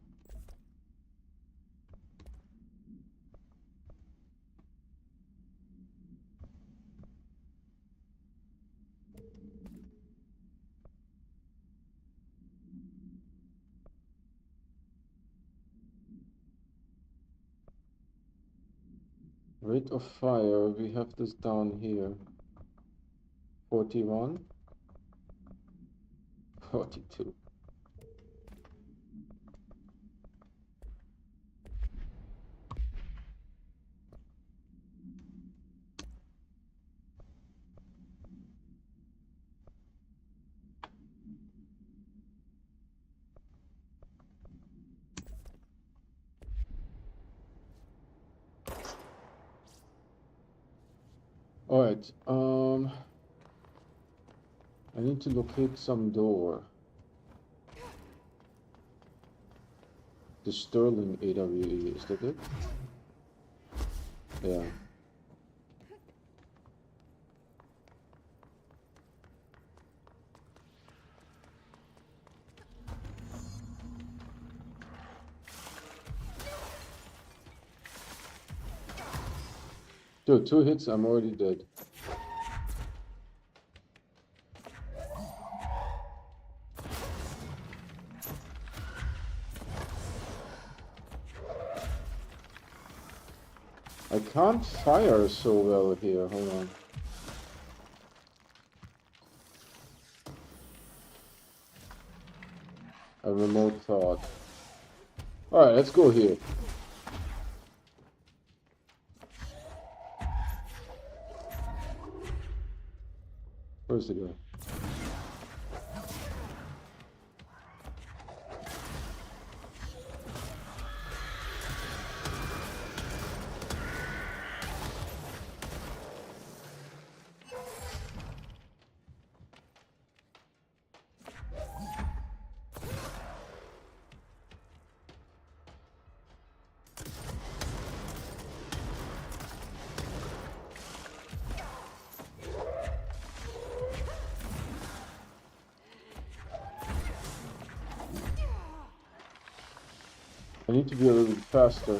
Rate of fire, we have this down here. 41. 42. Alright, I need to locate some door. The Sterling AWE, is that it? Yeah. Dude, 2 hits, I'm already dead. I can't fire so well here, hold on. A remote thought. Alright, let's go here. Where's the guy? I need to be a little bit faster.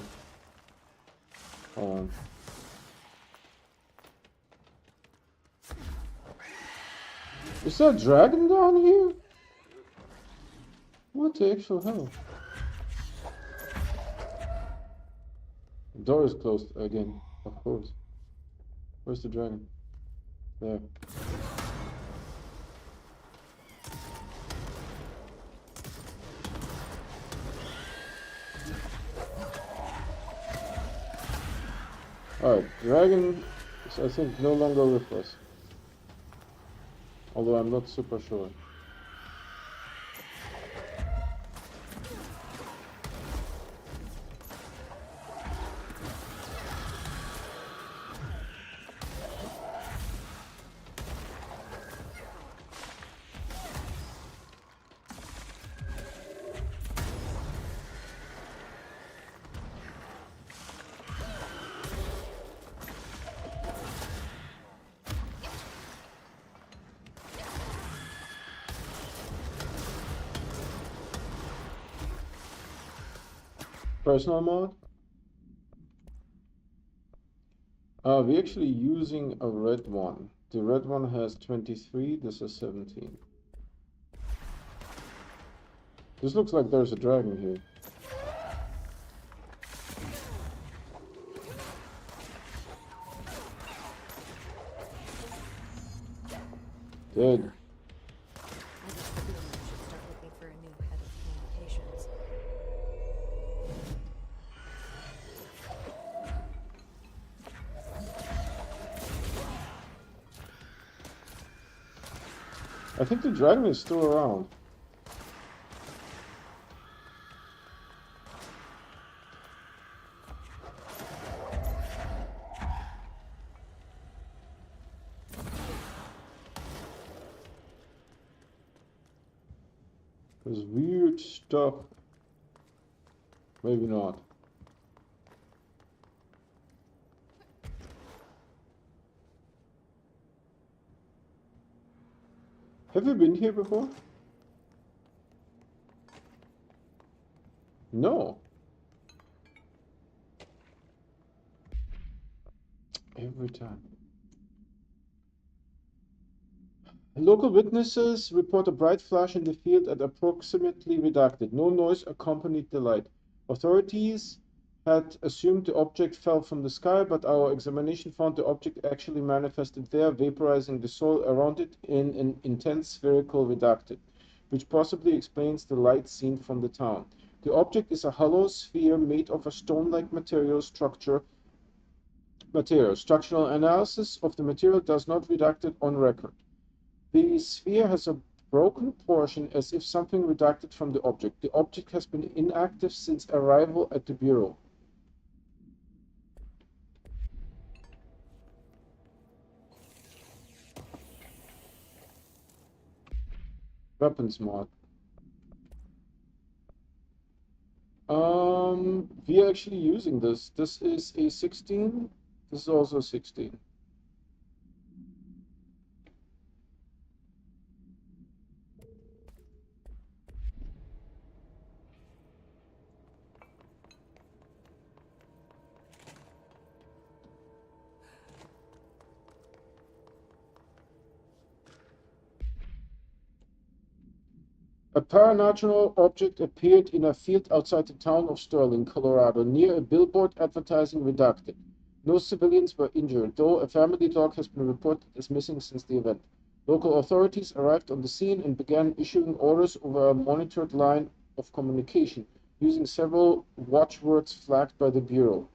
Hold on. Is there a dragon down here? What the actual hell? The door is closed again, of course. Where's the dragon? There. Alright, dragon is I think no longer with us. Although I'm not super sure. Personal mode? We're actually using a red one. The red one has 23, this is 17. This looks like there's a dragon here. Dead. I think the dragon is still around. There's weird stuff. Maybe not. Have you been here before? No. Every time. Local witnesses report a bright flash in the field at approximately redacted. No noise accompanied the light. Authorities had assumed the object fell from the sky, but our examination found the object actually manifested there, vaporizing the soil around it in an intense spherical redacted, which possibly explains the light seen from the town. The object is a hollow sphere made of a stone-like material. Structural analysis of the material does not redacted on record. The sphere has a broken portion as if something redacted from the object. The object has been inactive since arrival at the Bureau. Weapons mod. We are actually using this. This is a 16. This is also a 16. A paranatural object appeared in a field outside the town of Sterling, Colorado, near a billboard advertising redacted. No civilians were injured, though a family dog has been reported as missing since the event. Local authorities arrived on the scene and began issuing orders over a monitored line of communication, using several watchwords flagged by the Bureau.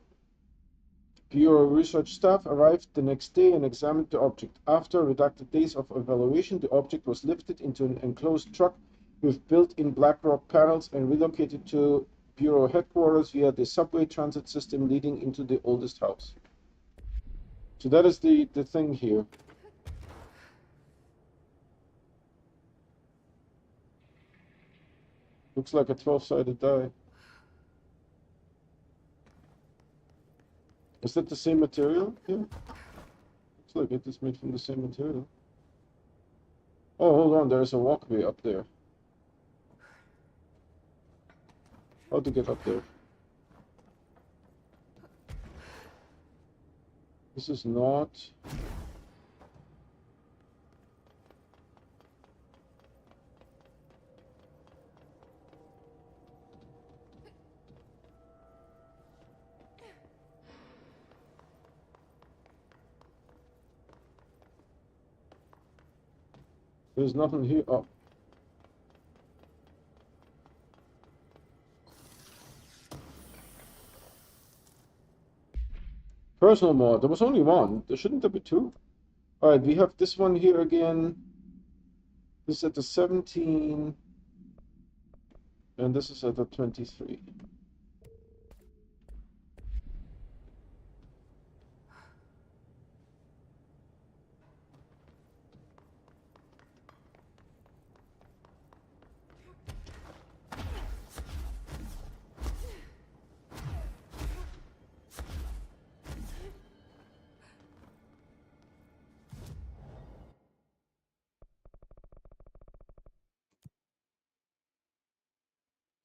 Bureau research staff arrived the next day and examined the object. After redacted days of evaluation, the object was lifted into an enclosed truck with built-in BlackRock panels and relocated to Bureau headquarters via the subway transit system leading into the oldest house. So that is the thing here. Looks like a 12-sided die. Is that the same material? Yeah. Looks like it is made from the same material. Oh, hold on, there's a walkway up there. How to get up there? This is not. There's nothing here. Oh. Personal mod. There was only one. There shouldn't there be two? Alright, we have this one here again. This is at the 17. And this is at the 23.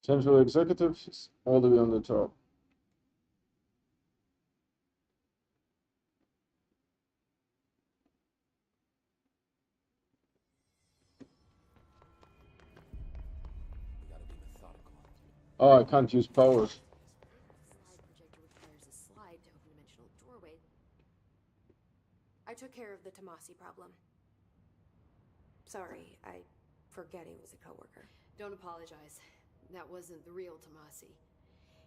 Central executive is all the way on the top. We gotta be methodical. Oh, I can't use powers. Slide projector requires a slide to open a dimensional doorway. I took care of the Tomasi problem. Sorry, I forget he was a coworker. Don't apologize. That wasn't the real Tomasi.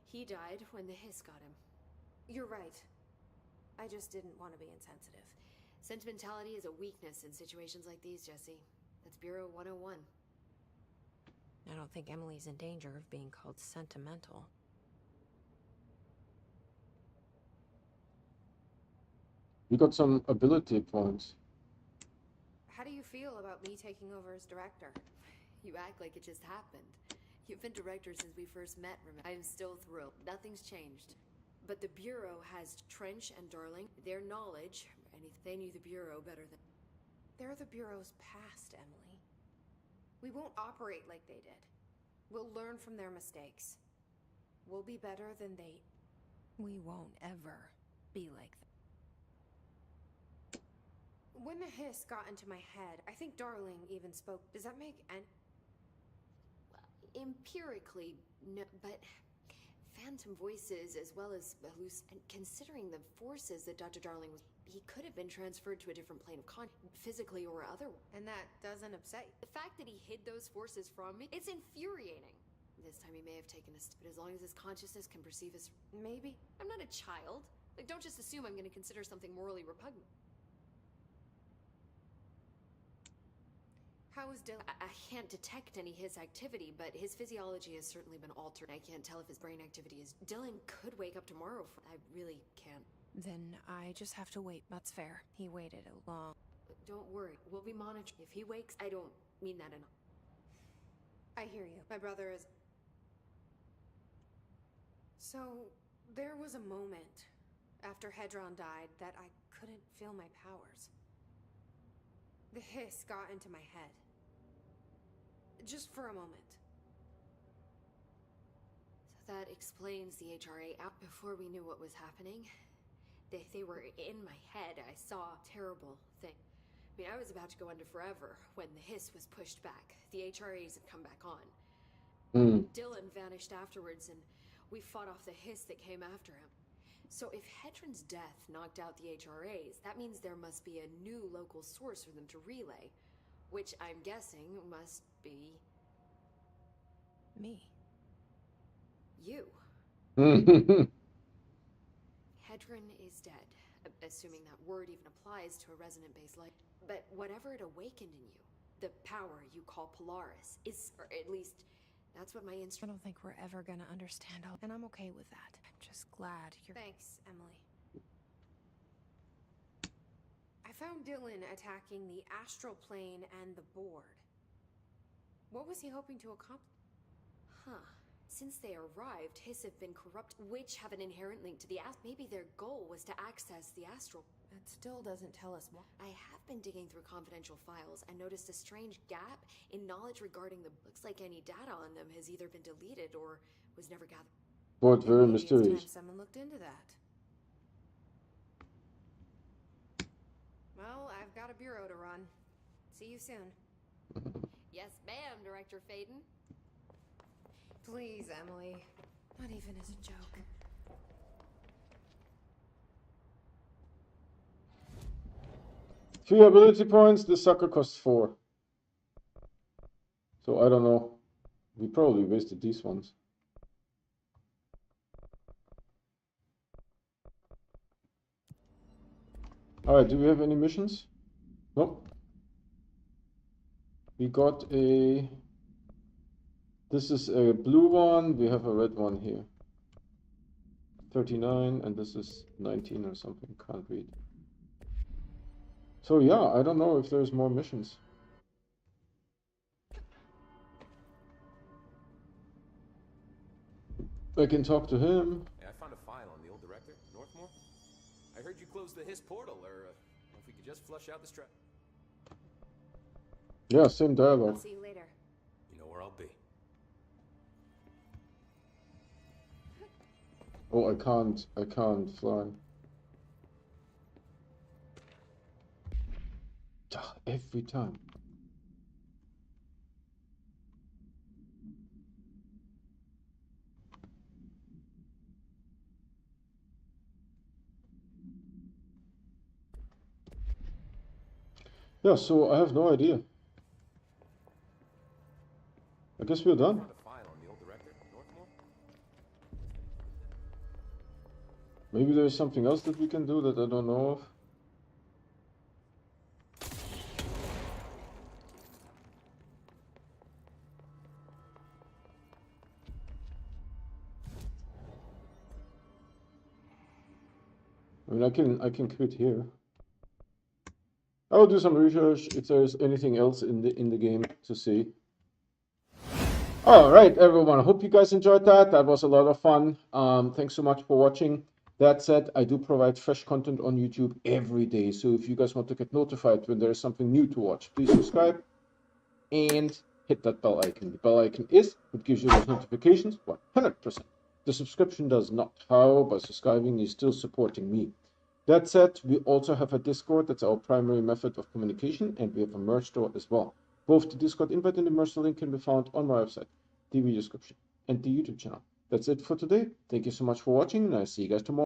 He died when the hiss got him. You're right. I just didn't want to be insensitive. Sentimentality is a weakness in situations like these, Jesse. That's Bureau 101. I don't think Emily's in danger of being called sentimental. We got some ability points. How do you feel about me taking over as director? You act like it just happened. You've been director since we first met, remember? I'm still thrilled. Nothing's changed. But the Bureau has Trench and Darling. Their knowledge, they knew the Bureau better than... They're the Bureau's past, Emily. We won't operate like they did. We'll learn from their mistakes. We'll be better than they... We won't ever be like them. When the hiss got into my head, I think Darling even spoke. Does that make any... Empirically, no, but phantom voices as well as and considering the forces that Dr. Darling was, he could have been transferred to a different plane of physically or otherwise. And that doesn't upset you? The fact that he hid those forces from me, it's infuriating. This time he may have taken us, but as long as his consciousness can perceive us, maybe. I'm not a child. Like, don't just assume I'm going to consider something morally repugnant. How is Dylan? I can't detect any his activity, but his physiology has certainly been altered. I can't tell if his brain activity is... Dylan could wake up tomorrow. I really can't. Then I just have to wait. That's fair. He waited a long... Don't worry. We'll be monitoring. If he wakes, I don't mean that in... I hear you. My brother is... So, there was a moment after Hedron died that I couldn't feel my powers. The hiss got into my head. Just for a moment. So that explains the HRA out. Before we knew what was happening, they were in my head. I saw a terrible thing. I mean, I was about to go under forever when the hiss was pushed back. The HRAs had come back on. Dylan vanished afterwards, and we fought off the hiss that came after him. So if Hedron's death knocked out the HRAs, that means there must be a new local source for them to relay. Which I'm guessing must be... me. You. Mm. Hedron is dead, assuming that word even applies to a resonant-based light. But whatever it awakened in you, the power you call Polaris, is, or at least, that's what my I don't think we're ever gonna understand all, and I'm okay with that. I'm just glad you're... Thanks, Emily. I found Dylan attacking the astral plane and the board. What was he hoping to accomplish? Huh. Since they arrived, Hiss have been corrupt, which have an inherent link to the maybe their goal was to access the astral. That still doesn't tell us why. I have been digging through confidential files and noticed a strange gap in knowledge regarding the... Looks like any data on them has either been deleted or was never gathered. But very Maybe mysterious. It's time someone looked into that. got a bureau to run. See you soon. Yes, ma'am, Director Faden. Please, Emily. Not even as a joke. Three ability points, this sucker costs 4. So I don't know. We probably wasted these ones. Alright, do we have any missions? Nope. We got a... This is a blue one, we have a red one here. 39, and this is 19 or something, can't read. So yeah, I don't know if there's more missions. I can talk to him. Hey, I found a file on the old director, Northmore. I heard you closed the HISS portal, or if we could just flush out the strap. Yeah, same dialogue. I'll see you later. You know where I'll be. Oh, I can't fly. Every time. Yeah, so I have no idea. I guess we're done. Maybe there's something else that we can do that I don't know of. I mean, I can quit here. I will do some research if there's anything else in the game to see. All right, everyone. I hope you guys enjoyed that. That was a lot of fun. Thanks so much for watching. That said, I do provide fresh content on YouTube every day. So if you guys want to get notified when there is something new to watch, please subscribe and hit that bell icon. The bell icon is what gives you those notifications 100%. The subscription does not. How? By subscribing, you're still supporting me. That said, we also have a Discord. That's our primary method of communication, and we have a merch store as well. Both the Discord invite and the merch link can be found on my website, the video description, and the YouTube channel. That's it for today. Thank you so much for watching, and I'll see you guys tomorrow.